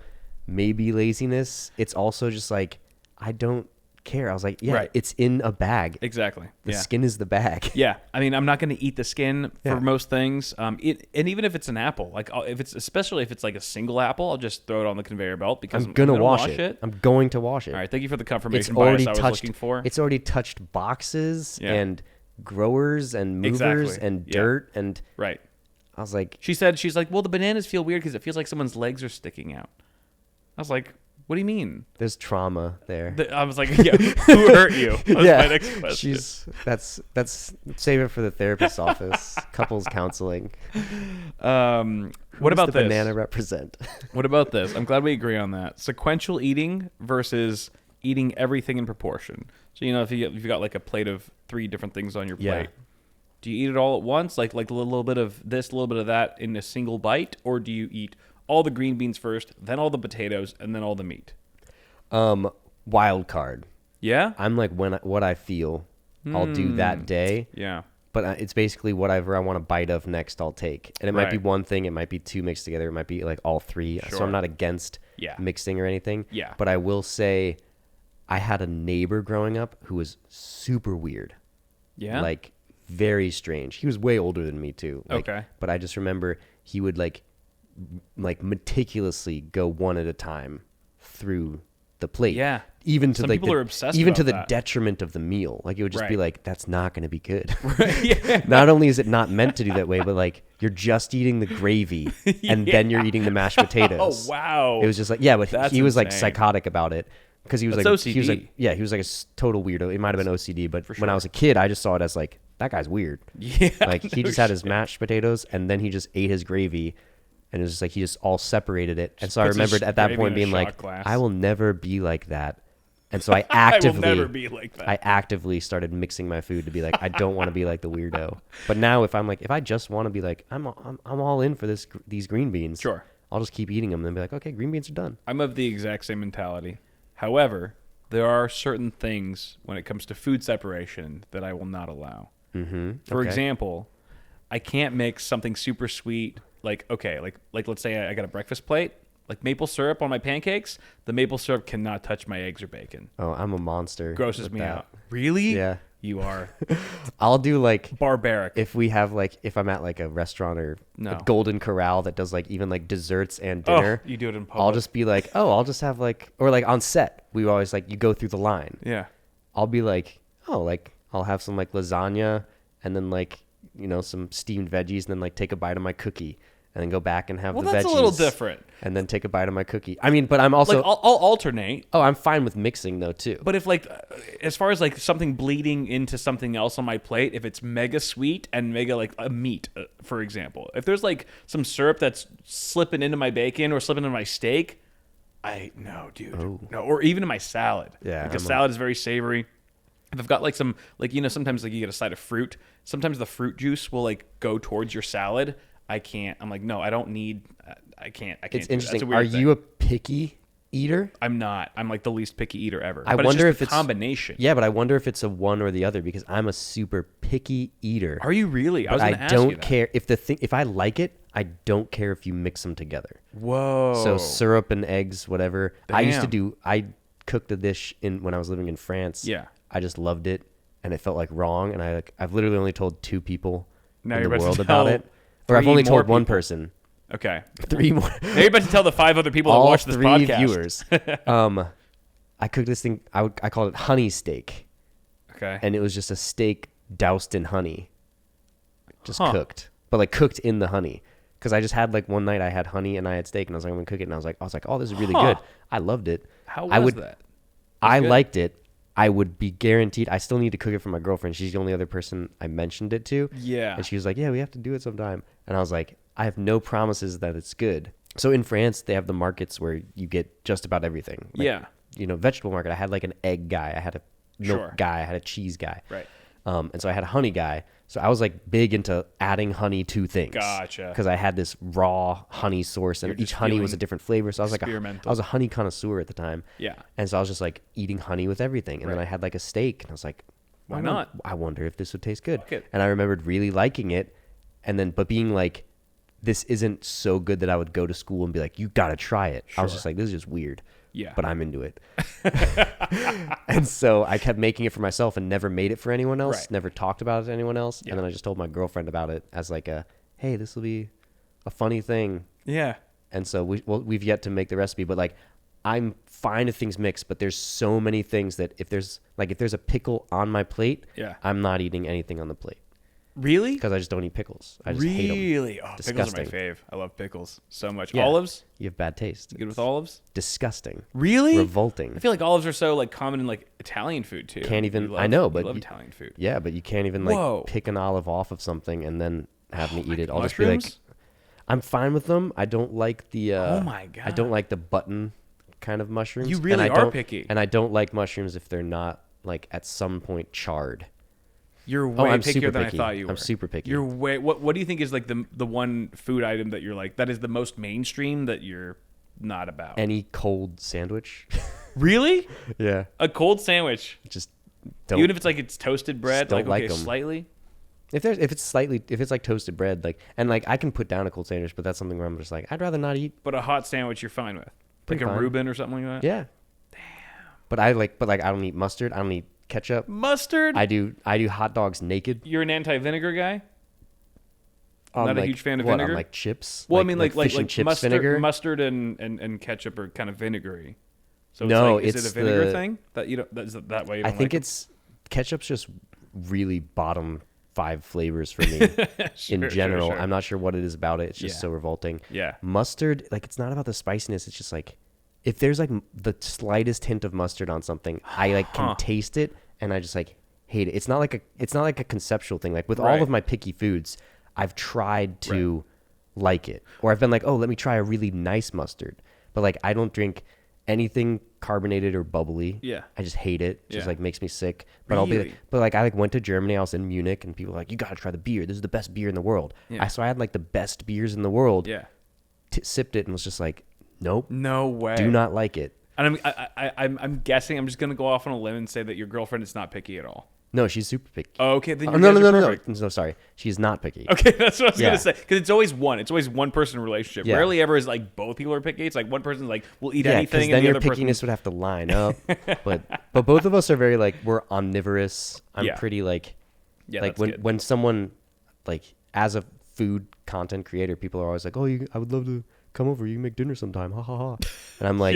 maybe laziness. It's also just like, I don't care. I was like, it's in a bag. Exactly. The skin is the bag. Yeah. I mean, I'm not going to eat the skin for most things. And even if it's an apple, like especially if it's like a single apple, I'll just throw it on the conveyor belt because I'm gonna gonna wash it. I'm going to wash it. All right. Thank you for the confirmation bias I was looking for. It's already touched boxes and growers and movers and dirt and right. I was like, she's like, well, the bananas feel weird because it feels like someone's legs are sticking out. I was like, what do you mean? There's trauma there. I was like, who hurt you? That's my next question. That's save it for the therapist's office. Couples counseling. What about this? Banana represent? What about this? I'm glad we agree on that. Sequential eating versus eating everything in proportion. So if you've got like a plate of 3 different things on your plate, do you eat it all at once, like a little bit of this, a little bit of that in a single bite, or do you eat all the green beans first, then all the potatoes, and then all the meat? Wild card. Yeah? I'm like, what I feel, I'll do that day. Yeah. but it's basically whatever I want to bite of next I'll take. And it might be one thing, it might be two mixed together, it might be like all three. Sure. So I'm not against mixing or anything. Yeah. But I will say I had a neighbor growing up who was super weird. Yeah. Like very strange. He was way older than me too. Like, okay. But I just remember he would like meticulously go one at a time through the plate. Yeah. Even to Some like people are obsessed even about to the that. detriment of the meal. Like it would just be like, that's not going to be good. Yeah. Not only is it not meant to do that way, but like you're just eating the gravy and then you're eating the mashed potatoes. Oh wow. It was just like, yeah, but That's he was like insane. psychotic about it because he was That's like OCD. he was like he was like a total weirdo. It might have been OCD, but For when I sure. was a kid, I just saw it as like, that guy's weird. Yeah. Like he no just had his shit. mashed potatoes and then he just ate his gravy. And it was just like he just all separated it. And Just so I puts his remembered at that gravy point in a being like, shot glass. I will never be like that. And so I I will actively never be like that. I actively started mixing my food to be like, I don't want to be like the weirdo. But now if I'm like, if I just want to be like, I'm all in for these green beans. Sure. I'll just keep eating them and then be like, okay, green beans are done. I'm of the exact same mentality. However, there are certain things when it comes to food separation that I will not allow. Mm-hmm. For example, I can't mix something super sweet like let's say I got a breakfast plate, like maple syrup on my pancakes. The maple syrup cannot touch my eggs or bacon. Oh, I'm a monster. Grosses with me that. out. Really? Yeah. You are I'll do like barbaric. if we have like if I'm at like a restaurant or No. a Golden Corral that does like even like desserts and dinner. You do it in public. I'll just be like, oh, I'll just have like, or like on set, we always like, you go through the line. Yeah. I'll be like, oh, like I'll have some like lasagna and then like, you know, some steamed veggies and then like take a bite of my cookie and then go back and have the veggies. Well, that's a little different. And then take a bite of my cookie. I mean, but I'm also, Like I'll alternate. oh, I'm fine with mixing though too. But if like, as far as like something bleeding into something else on my plate, if it's mega sweet and mega like a meat, for example, if there's like some syrup that's slipping into my bacon or slipping into my steak, no, dude, no, or even in my salad. Yeah, like a salad is very savory. If I've got like some, like, you know, sometimes like you get a side of fruit, sometimes the fruit juice will like go towards your salad. I can't. I'm like, no, I don't need. I can't. It's do that. That's a interesting. weird Are thing. you a picky eater? I'm not. I'm like the least picky eater ever. I But wonder it's if just it's a combination. Yeah, but I wonder if it's a one or the other because I'm a super picky eater. Are you really? I But was I gonna ask you don't that. care if I like it. I don't care if you mix them together. Whoa. So syrup and eggs, whatever. Damn. I cooked a dish when I was living in France. Yeah. I just loved it, and it felt like wrong. And I've literally only told 2 people Now in you're the about to world about tell it, or I've 3 only more told one people. person. Okay. 3 more. Now you're about to tell the 5 other people that All watch this 3 podcast. viewers. I cooked this thing. I called it honey steak, Okay. and it was just a steak doused in honey, just Huh. cooked, but like cooked in the honey. Because I just had like one night I had honey and I had steak and I was like, I'm gonna cook it, and I was like, oh, this is really Huh. good. I loved it. How I was would, that? I good? liked it. I would be guaranteed. I still need to cook it for my girlfriend. She's the only other person I mentioned it to. Yeah. And she was like, yeah, we have to do it sometime. And I was like, I have no promises that it's good. So in France, they have the markets where you get just about everything. Like, Yeah. You know, vegetable market. I had like an egg guy. I had a milk Sure. guy. I had a cheese guy. Right. And so I had a honey guy. So I was like big into adding honey to things. Gotcha. Because I had this raw honey source, and You're each just honey was a feeling different flavor. So I was like, experimental. I was a honey connoisseur at the time. Yeah. And so I was just like eating honey with everything. And then Right. I had like a steak, and I was like, Why not? I wonder if this would taste good. Fuck it. And I remembered really liking it, and then but being like, this isn't so good that I would go to school and be like, you gotta try it. I was Sure. just like, this is just weird. Yeah. But I'm into it. And so I kept making it for myself and never made it for anyone else, Right. never talked about it to anyone else. Yeah. And then I just told my girlfriend about it as like hey, this will be a funny thing. Yeah. And so we've yet to make the recipe, but like I'm fine if things mix, but there's so many things that if there's a pickle on my plate, Yeah. I'm not eating anything on the plate Really? because I just don't eat pickles. I just hate them. Really? Oh, pickles are my Disgusting. fave. I love pickles so much. Yeah. Olives? You have bad taste. You good with olives? Disgusting. Really? Revolting. I feel like olives are so like common in like Italian food too. Can't even. You love- I know, you but love Italian food. Yeah, but you can't even like Whoa. pick an olive off of something and then have me eat it. I'll just Mushrooms? be like, I'm fine with them. I don't like the. Oh my I don't God. like the button kind of mushrooms. You and really I are don't- picky. And I don't like mushrooms if they're not like at some point charred. You're way I'm pickier super than picky. I thought you were. I'm super picky. You're way. What do you think is like the one food item that you're like that is the most mainstream that you're not about? Any cold sandwich. Really? Yeah. A cold sandwich, Just don't. even if it's like it's toasted bread, don't like like okay, 'em. slightly. If it's like toasted bread, like, and like I can put down a cold sandwich, but that's something where I'm just like, I'd rather not eat. But a hot sandwich you're fine with. Pretty Like a fine. Reuben or something like that? Yeah. Damn. But I don't eat mustard. I don't eat ketchup. Mustard? I do hot dogs naked. You're an anti-vinegar guy? Not a like, huge fan of what, vinegar? on like chips? Well, I mean, like fish and chips mustard, vinegar? mustard and ketchup are kind of vinegary. So No, is it's it a vinegar the- thing that you don't? That's that way. You I don't think like it's ketchup's just really bottom 5 flavors for me in general. Sure. I'm not sure what it is about it. It's just Yeah. so revolting. Yeah. Mustard, like, it's not about the spiciness. It's just like, if there's like the slightest hint of mustard on something, I like can taste it and I just like hate it. It's not like a conceptual thing. Like with all Right. of my picky foods, I've tried to like it, or I've been like, oh, let me try a really nice mustard. But like, I don't drink anything carbonated or bubbly. Yeah. I just hate it. It just Yeah. like makes me sick. But I'll be Really? like, but like I like went to Germany. I was in Munich and people were like, you got to try the beer. This is the best beer in the world. Yeah. So I had like the best beers in the world. Yeah. Sipped it and was just like, nope, No way. do not like it. And I'm guessing. I'm just gonna go off on a limb and say that your girlfriend is not picky at all. No, she's super picky. Oh, okay. Then Oh, you no, guys no, are no, no, perfect. no. No, sorry. She's not picky. Okay, that's what I was Yeah. gonna say. Because it's always one person relationship. Yeah. Rarely ever is like both people are picky. It's like one person's like, we'll eat Yeah, anything, because and then the your other person. pickiness would have to line up. but both of us are very like, we're omnivorous. I'm Yeah. pretty like, Yeah, like that's good. when someone like as a food content creator, people are always like, oh, I would love to come over. You can make dinner sometime. Ha ha ha. And I'm like,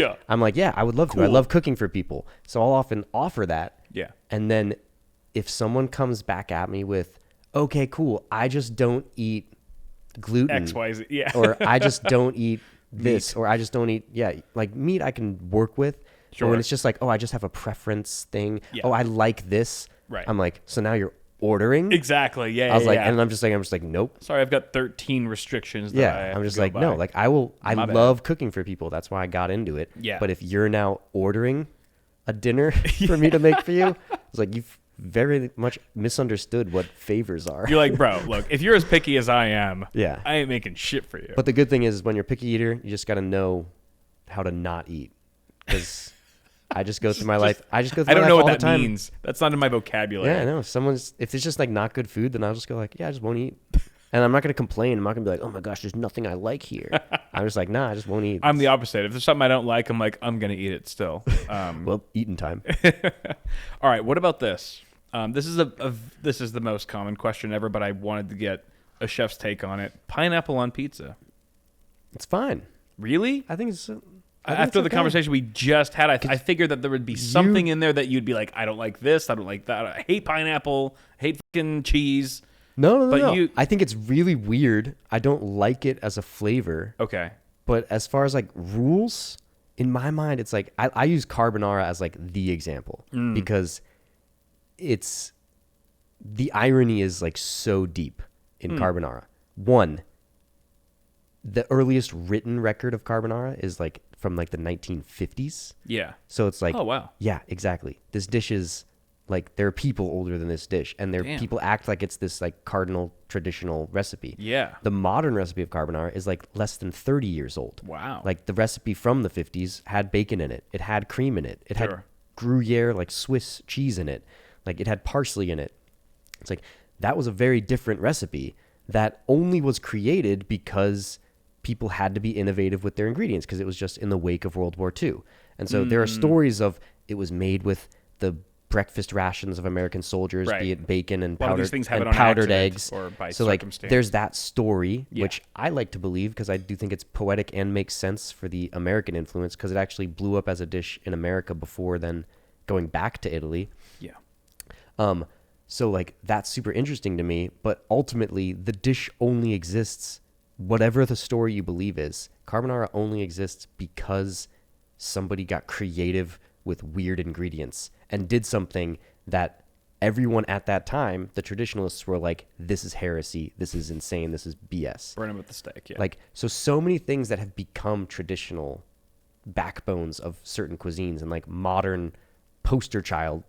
Yeah. I would love to. I Cool. love cooking for people. So I'll often offer that. Yeah. And then if someone comes back at me with, okay, cool, I just don't eat gluten. XYZ. Yeah. Or I just don't eat this, or I just don't eat, like meat I can work with. But Sure. when it's just like, oh, I just have a preference thing. Yeah. Oh, I like this. Right. I'm like, so now you're ordering? Exactly. Yeah. I was yeah, like, yeah. and I'm just like, nope. Sorry, I've got 13 restrictions. That I Yeah. have I'm to just go like, by. no, like I My bad. love cooking for people. That's why I got into it. Yeah. But if you're now ordering a dinner for me to make for you, it's like, you've very much misunderstood what favors are. You're like, bro, look, if you're as picky as I am, Yeah. I ain't making shit for you. But the good thing is, when you're a picky eater, you just got to know how to not eat. Because I just go through my life. I just go through I don't my know life what all that the time. means. That's not in my vocabulary. Yeah, I know. If it's just like not good food, then I'll just go like, yeah, I just won't eat. And I'm not going to complain. I'm not going to be like, oh my gosh, there's nothing I like here. I'm just like, nah, I just won't eat. I'm the opposite. If there's something I don't like, I'm like, I'm gonna eat it still. Well, eating time. All right. What about this? This is this is the most common question ever, but I wanted to get a chef's take on it. Pineapple on pizza. It's fine. Really? I think it's. After the okay. conversation we just had, I figured that there would be something in there that you'd be like, I don't like this, I don't like that, I hate pineapple, I hate fucking cheese. No. But No. I think it's really weird. I don't like it as a flavor. Okay. But as far as like rules, in my mind, it's like I use carbonara as like the example because it's the irony is like so deep in carbonara. One, the earliest written record of carbonara is like from like the 1950s. Yeah. So it's like, Oh, wow. Yeah, exactly. This dish is like, there are people older than this dish, and Damn. people act like it's this like cardinal traditional recipe. Yeah. The modern recipe of carbonara is like less than 30 years old. Wow. Like the recipe from the 50s had bacon in it. It had cream in it. It had Sure. Gruyere, like Swiss cheese in it. Like it had parsley in it. It's like, that was a very different recipe that only was created because people had to be innovative with their ingredients, because it was just in the wake of World War II. And so there are stories of it was made with the breakfast rations of American soldiers, Right. be it bacon and A lot of powdered, these things have and it on powdered accident eggs. or by So like circumstance. there's that story, Yeah. which I like to believe because I do think it's poetic and makes sense for the American influence, because it actually blew up as a dish in America before then going back to Italy. Yeah. So like that's super interesting to me, but ultimately the dish only exists, whatever the story you believe is, carbonara only exists because somebody got creative with weird ingredients and did something that everyone at that time, the traditionalists, were like, this is heresy, this is insane, this is BS. Burn them at the stake. Yeah. Like, so many things that have become traditional backbones of certain cuisines and like modern poster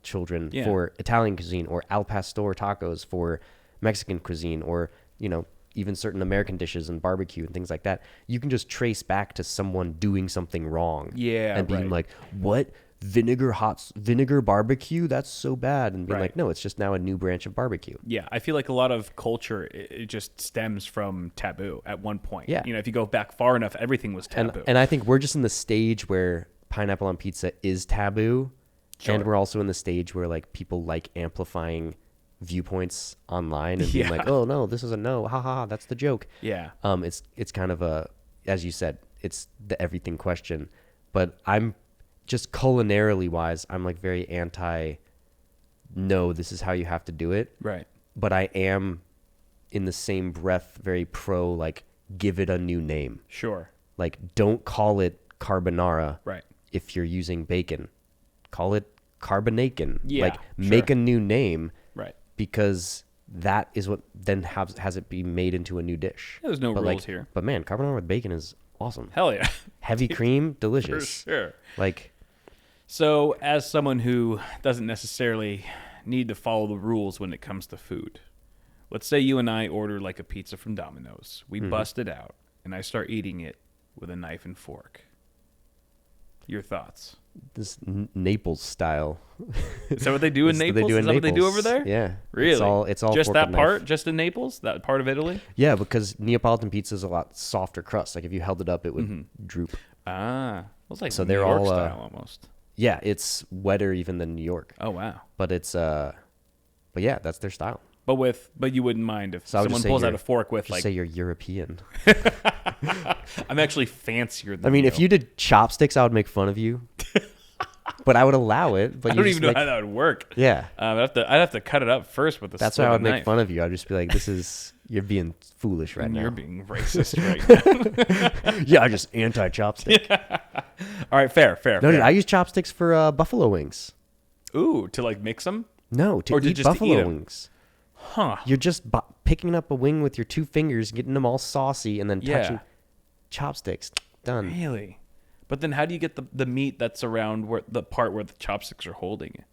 children Yeah. for Italian cuisine, or al pastor tacos for Mexican cuisine, or, you know, even certain American dishes and barbecue and things like that. You can just trace back to someone doing something wrong. Yeah, And being right. like, what? vinegar barbecue, that's so bad, and being Right. like, no, it's just now a new branch of barbecue. Yeah, I feel like a lot of culture it just stems from taboo at one point. Yeah. You know, if you go back far enough, everything was taboo. And I think we're just in the stage where pineapple on pizza is taboo, and we're also in the stage where like people like amplifying viewpoints online and being like, oh no, this is a no, ha ha ha, that's the joke. Yeah. It's kind of a, as you said, it's the everything question, but I'm just culinarily wise, I'm like very anti, no, this is how you have to do it. Right. But I am in the same breath very pro, like, give it a new name. Sure. Like, don't call it carbonara. Right. If you're using bacon, call it carbonacon. Yeah, Like, sure. make a new name. Right. Because that is what then has it be made into a new dish. Yeah, there's no But rules like, here. But man, carbonara with bacon is awesome. Hell yeah. Heavy cream, For delicious. sure. Like, So, as someone who doesn't necessarily need to follow the rules when it comes to food, let's say you and I order like a pizza from Domino's. We bust it out, and I start eating it with a knife and fork. Your thoughts? this Naples style. Is that what they do in That's what Naples? they do in Is that what they do Naples. over there? Yeah. Really? It's all just fork that and part? knife. Just in Naples? That part of Italy? Yeah, because Neapolitan pizza is a lot softer crust. Like if you held it up, it would droop. Ah. It was like So New they're York all, style almost. Yeah, it's wetter even than New York. Oh, wow. But it's but yeah, that's their style. But you wouldn't mind if So I would someone just say pulls out you're- a fork with Just like, say you're European. I'm actually fancier than I mean, if you. you did chopsticks, I would make fun of you. But I would allow it. But I don't even know how that would work. Yeah, I'd have to cut it up first with the that's why I would make fun of you. I'd just be like, "This is you're being foolish right now." You're being racist right now. Yeah, I just anti chopstick. All right, fair. No, dude, I use chopsticks for buffalo wings. Ooh, to like mix them? No, to Or to eat just to eat buffalo 'em? wings. Huh. You're just picking up a wing with your two fingers, getting them all saucy, and then Yeah. touching chopsticks. Done. Really? But then how do you get the meat that's around where the part where the chopsticks are holding it?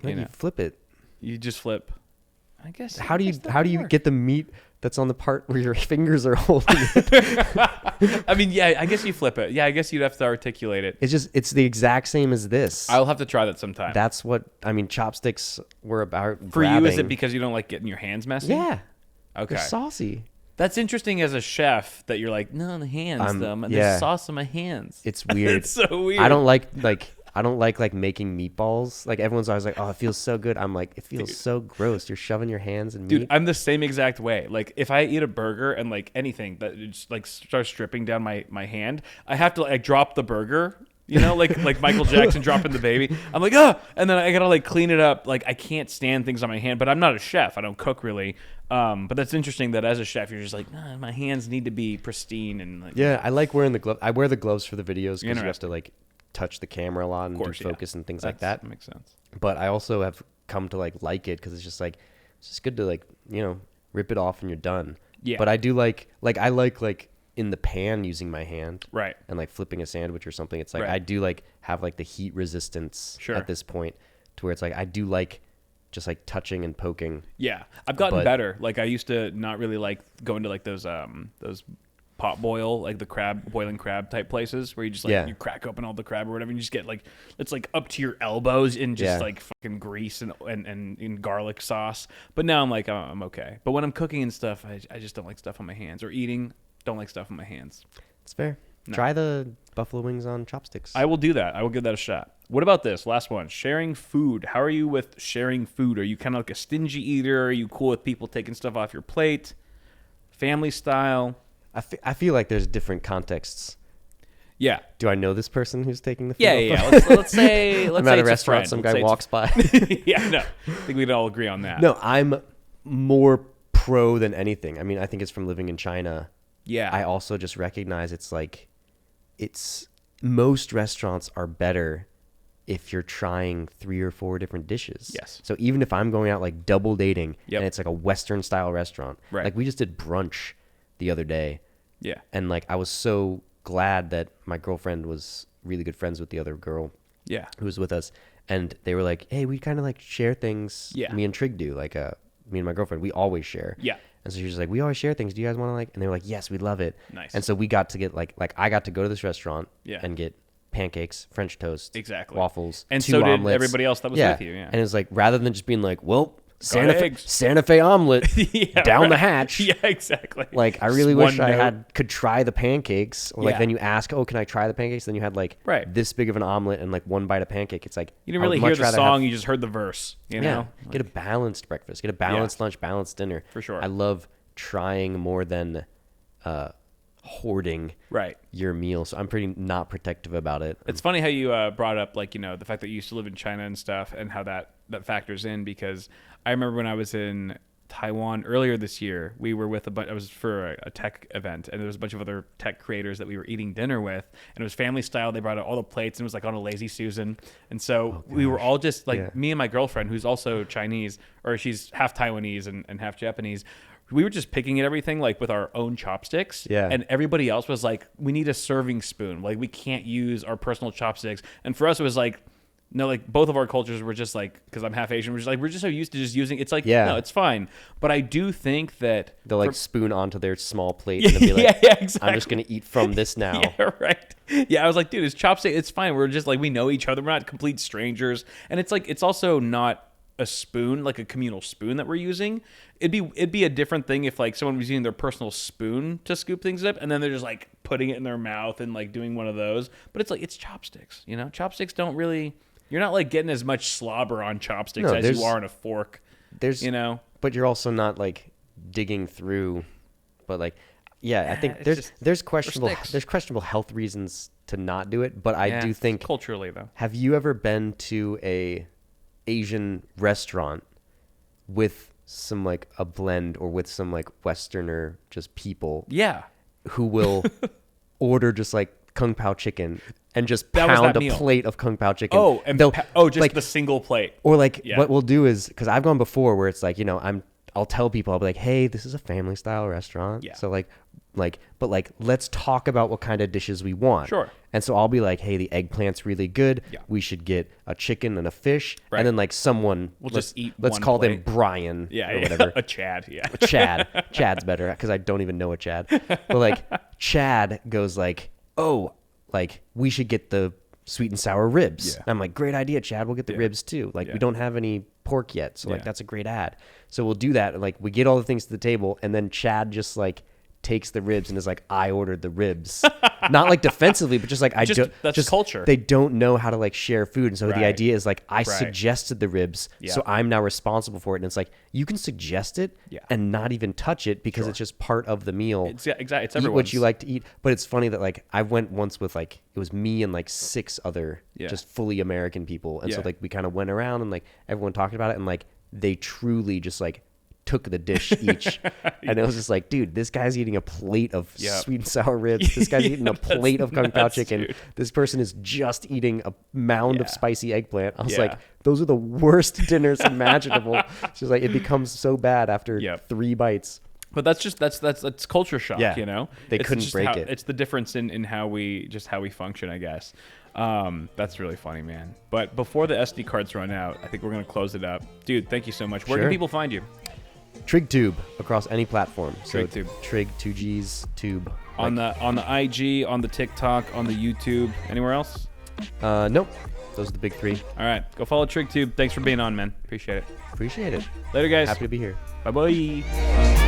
No, You you know, flip it. you just flip. I guess. How do I you guess that how do could you work. get the meat that's on the part where your fingers are holding it? I mean, yeah, I guess you flip it. Yeah, I guess you'd have to articulate it. It's the exact same as this. I'll have to try that sometime. That's what I mean. Chopsticks were about. For you, is it grabbing. because you don't like getting your hands messy? Yeah. Okay. They're saucy. That's interesting as a chef that you're like, no, the hands, though. yeah. There's sauce on my hands. It's weird. It's so weird. I don't like making meatballs. Like everyone's always like, "Oh, it feels so good." I'm like, "It feels so gross. You're shoving your hands in Dude, meat." I'm the same exact way. Like if I eat a burger and like anything that just like starts dripping down my hand, I have to like drop the burger, you know, like Michael Jackson dropping the baby. I'm like, oh, and then I gotta like clean it up. Like I can't stand things on my hand, but I'm not a chef. I don't cook really. But that's interesting that as a chef, you're just like, nah, my hands need to be pristine and like, Yeah, I like wearing the glove. I wear the gloves for the videos because you have Interesting. to like touch the camera a lot and course, do yeah. focus and things like that. Makes sense. But I also have come to like it because it's just good to like, you know, rip it off and you're done. Yeah. But I do like I like in the pan using my hand. Right. And like flipping a sandwich or something. It's like Right. I do like have like the heat resistance Sure. at this point to where it's like I do like just like touching and poking. Yeah, I've gotten But- better. Like I used to not really like going to like those pot boil, like the boiling crab type places where you just like Yeah. you crack open all the crab or whatever and you just get like it's like up to your elbows in just Yeah. like fucking grease and garlic sauce. But now I'm like, oh, I'm okay. But when I'm cooking and stuff, I just don't like stuff on my hands, or eating, don't like stuff on my hands. It's fair. No. Try the buffalo wings on chopsticks. I will do that. I will give that a shot. What about this last one? Sharing food. How are you with sharing food? Are you kind of like a stingy eater? Are you cool with people taking stuff off your plate? Family style? I feel like there's different contexts. Yeah. Do I know this person who's taking the food? Yeah. off? Let's say I'm at a it's restaurant. friend. Some Let's guy say walks by. yeah, no. I think we'd all agree on that. No, I'm more pro than anything. I mean, I think it's from living in China. Yeah. I also just recognize most restaurants are better if you're trying 3 or 4 different dishes. Yes. So even if I'm going out like double dating Yep. and it's like a Western style restaurant, Right. like we just did brunch the other day. Yeah. And like I was so glad that my girlfriend was really good friends with the other girl Yeah. who was with us, and they were like, "Hey, we kind of like share things." Yeah. Me and Trigg do, like me and my girlfriend, we always share. Yeah. And so she was like, "We always share things. Do you guys want to like?" And they were like, "Yes, we love it." Nice. And so we got to get like I got to go to this restaurant Yeah. and get pancakes, French toast, exactly, waffles, and 2 so omelets. did everybody else that was with you. Yeah, and it's like rather than just being like, well, eggs. Santa Fe omelet down the hatch. Yeah, exactly. Like I really wish I could try the pancakes, or like then you ask, oh, can I try the pancakes? Then you had like this big of an omelet and like one bite of pancake. It's like you didn't really hear the song, you just heard the verse. You know, get a balanced breakfast, get a balanced lunch, balanced dinner. For sure. I love trying more than hoarding your meal, so I'm pretty not protective about it. It's funny how you brought up like the fact that you used to live in China and stuff, and how that factors in, because I remember when I was in Taiwan earlier this year, we were with I was for a tech event, and there was a bunch of other tech creators that we were eating dinner with, and it was family style. They brought out all the plates, and it was like on a lazy Susan, and so we were all just like me and my girlfriend, who's also Chinese, or she's half Taiwanese and half Japanese. We were just picking at everything like with our own chopsticks. Yeah. And everybody else was like, we need a serving spoon. Like we can't use our personal chopsticks. And for us, it was like, no, like both of our cultures were just like, because I'm half Asian, we're just so used to just using, it's like, no, it's fine. But I do think that they'll like spoon onto their small plate and they'll be like, exactly. I'm just going to eat from this now. Yeah, right. Yeah, I was like, dude, it's chopstick. It's fine. We're just like, we know each other. We're not complete strangers. And it's like, it's also not a spoon, like a communal spoon that we're using. It'd be a different thing if like someone was using their personal spoon to scoop things up, and then they're just like putting it in their mouth and like doing one of those. But it's like, it's chopsticks, chopsticks don't really, you're not like getting as much slobber on chopsticks as you are on a fork. But you're also not like digging through, but like, I think there's questionable health reasons to not do it, but I do think culturally though. Have you ever been to a Asian restaurant with some like a blend, or with some like Westerner just people who will order just like kung pao chicken and just pound a plate of kung pao chicken? Just like the single plate. Or like what we'll do is, because I've gone before where it's like, I'll tell people, I'll be like, hey, this is a family style restaurant. Yeah. So but let's talk about what kind of dishes we want. Sure. And so I'll be like, hey, the eggplant's really good. Yeah. We should get a chicken and a fish. Right. And then like someone, just eat let's call them Brian or whatever. A Chad. Yeah. A Chad. Chad's better because I don't even know a Chad. But like Chad goes like, oh, like we should get the sweet and sour ribs. Yeah. And I'm like, great idea, Chad. We'll get the ribs too. Like we don't have any pork yet. So like that's a great ad. So we'll do that. And like we get all the things to the table, and then Chad just like takes the ribs and is like, I ordered the ribs. Not like defensively, but just like that's culture. They don't know how to like share food. And so the idea is like, I suggested the ribs, so I'm now responsible for it. And it's like, you can suggest it and not even touch it because it's just part of the meal. It's exactly. It's eat what you like to eat. But it's funny that like I went once with like, it was me and like 6 other just fully American people. And so like we kind of went around and like everyone talked about it, and like they truly just like took the dish each. And it was just like, dude, this guy's eating a plate of sweet and sour ribs. This guy's eating a plate of kung pao chicken. Dude. This person is just eating a mound of spicy eggplant. I was like, those are the worst dinners imaginable. It's just like, it becomes so bad after 3 bites. But that's culture shock, They couldn't break it. It's the difference in how we function, I guess. That's really funny, man. But before the SD cards run out, I think we're going to close it up. Dude, thank you so much. Where can people find you? TriggTube across any platform. TriggTube. Trig, 2Gs, tube. On the IG, on the TikTok, on the YouTube. Anywhere else? Nope. Those are the big 3. All right. Go follow TriggTube. Thanks for being on, man. Appreciate it. Appreciate it. Later, guys. Happy to be here. Bye-bye.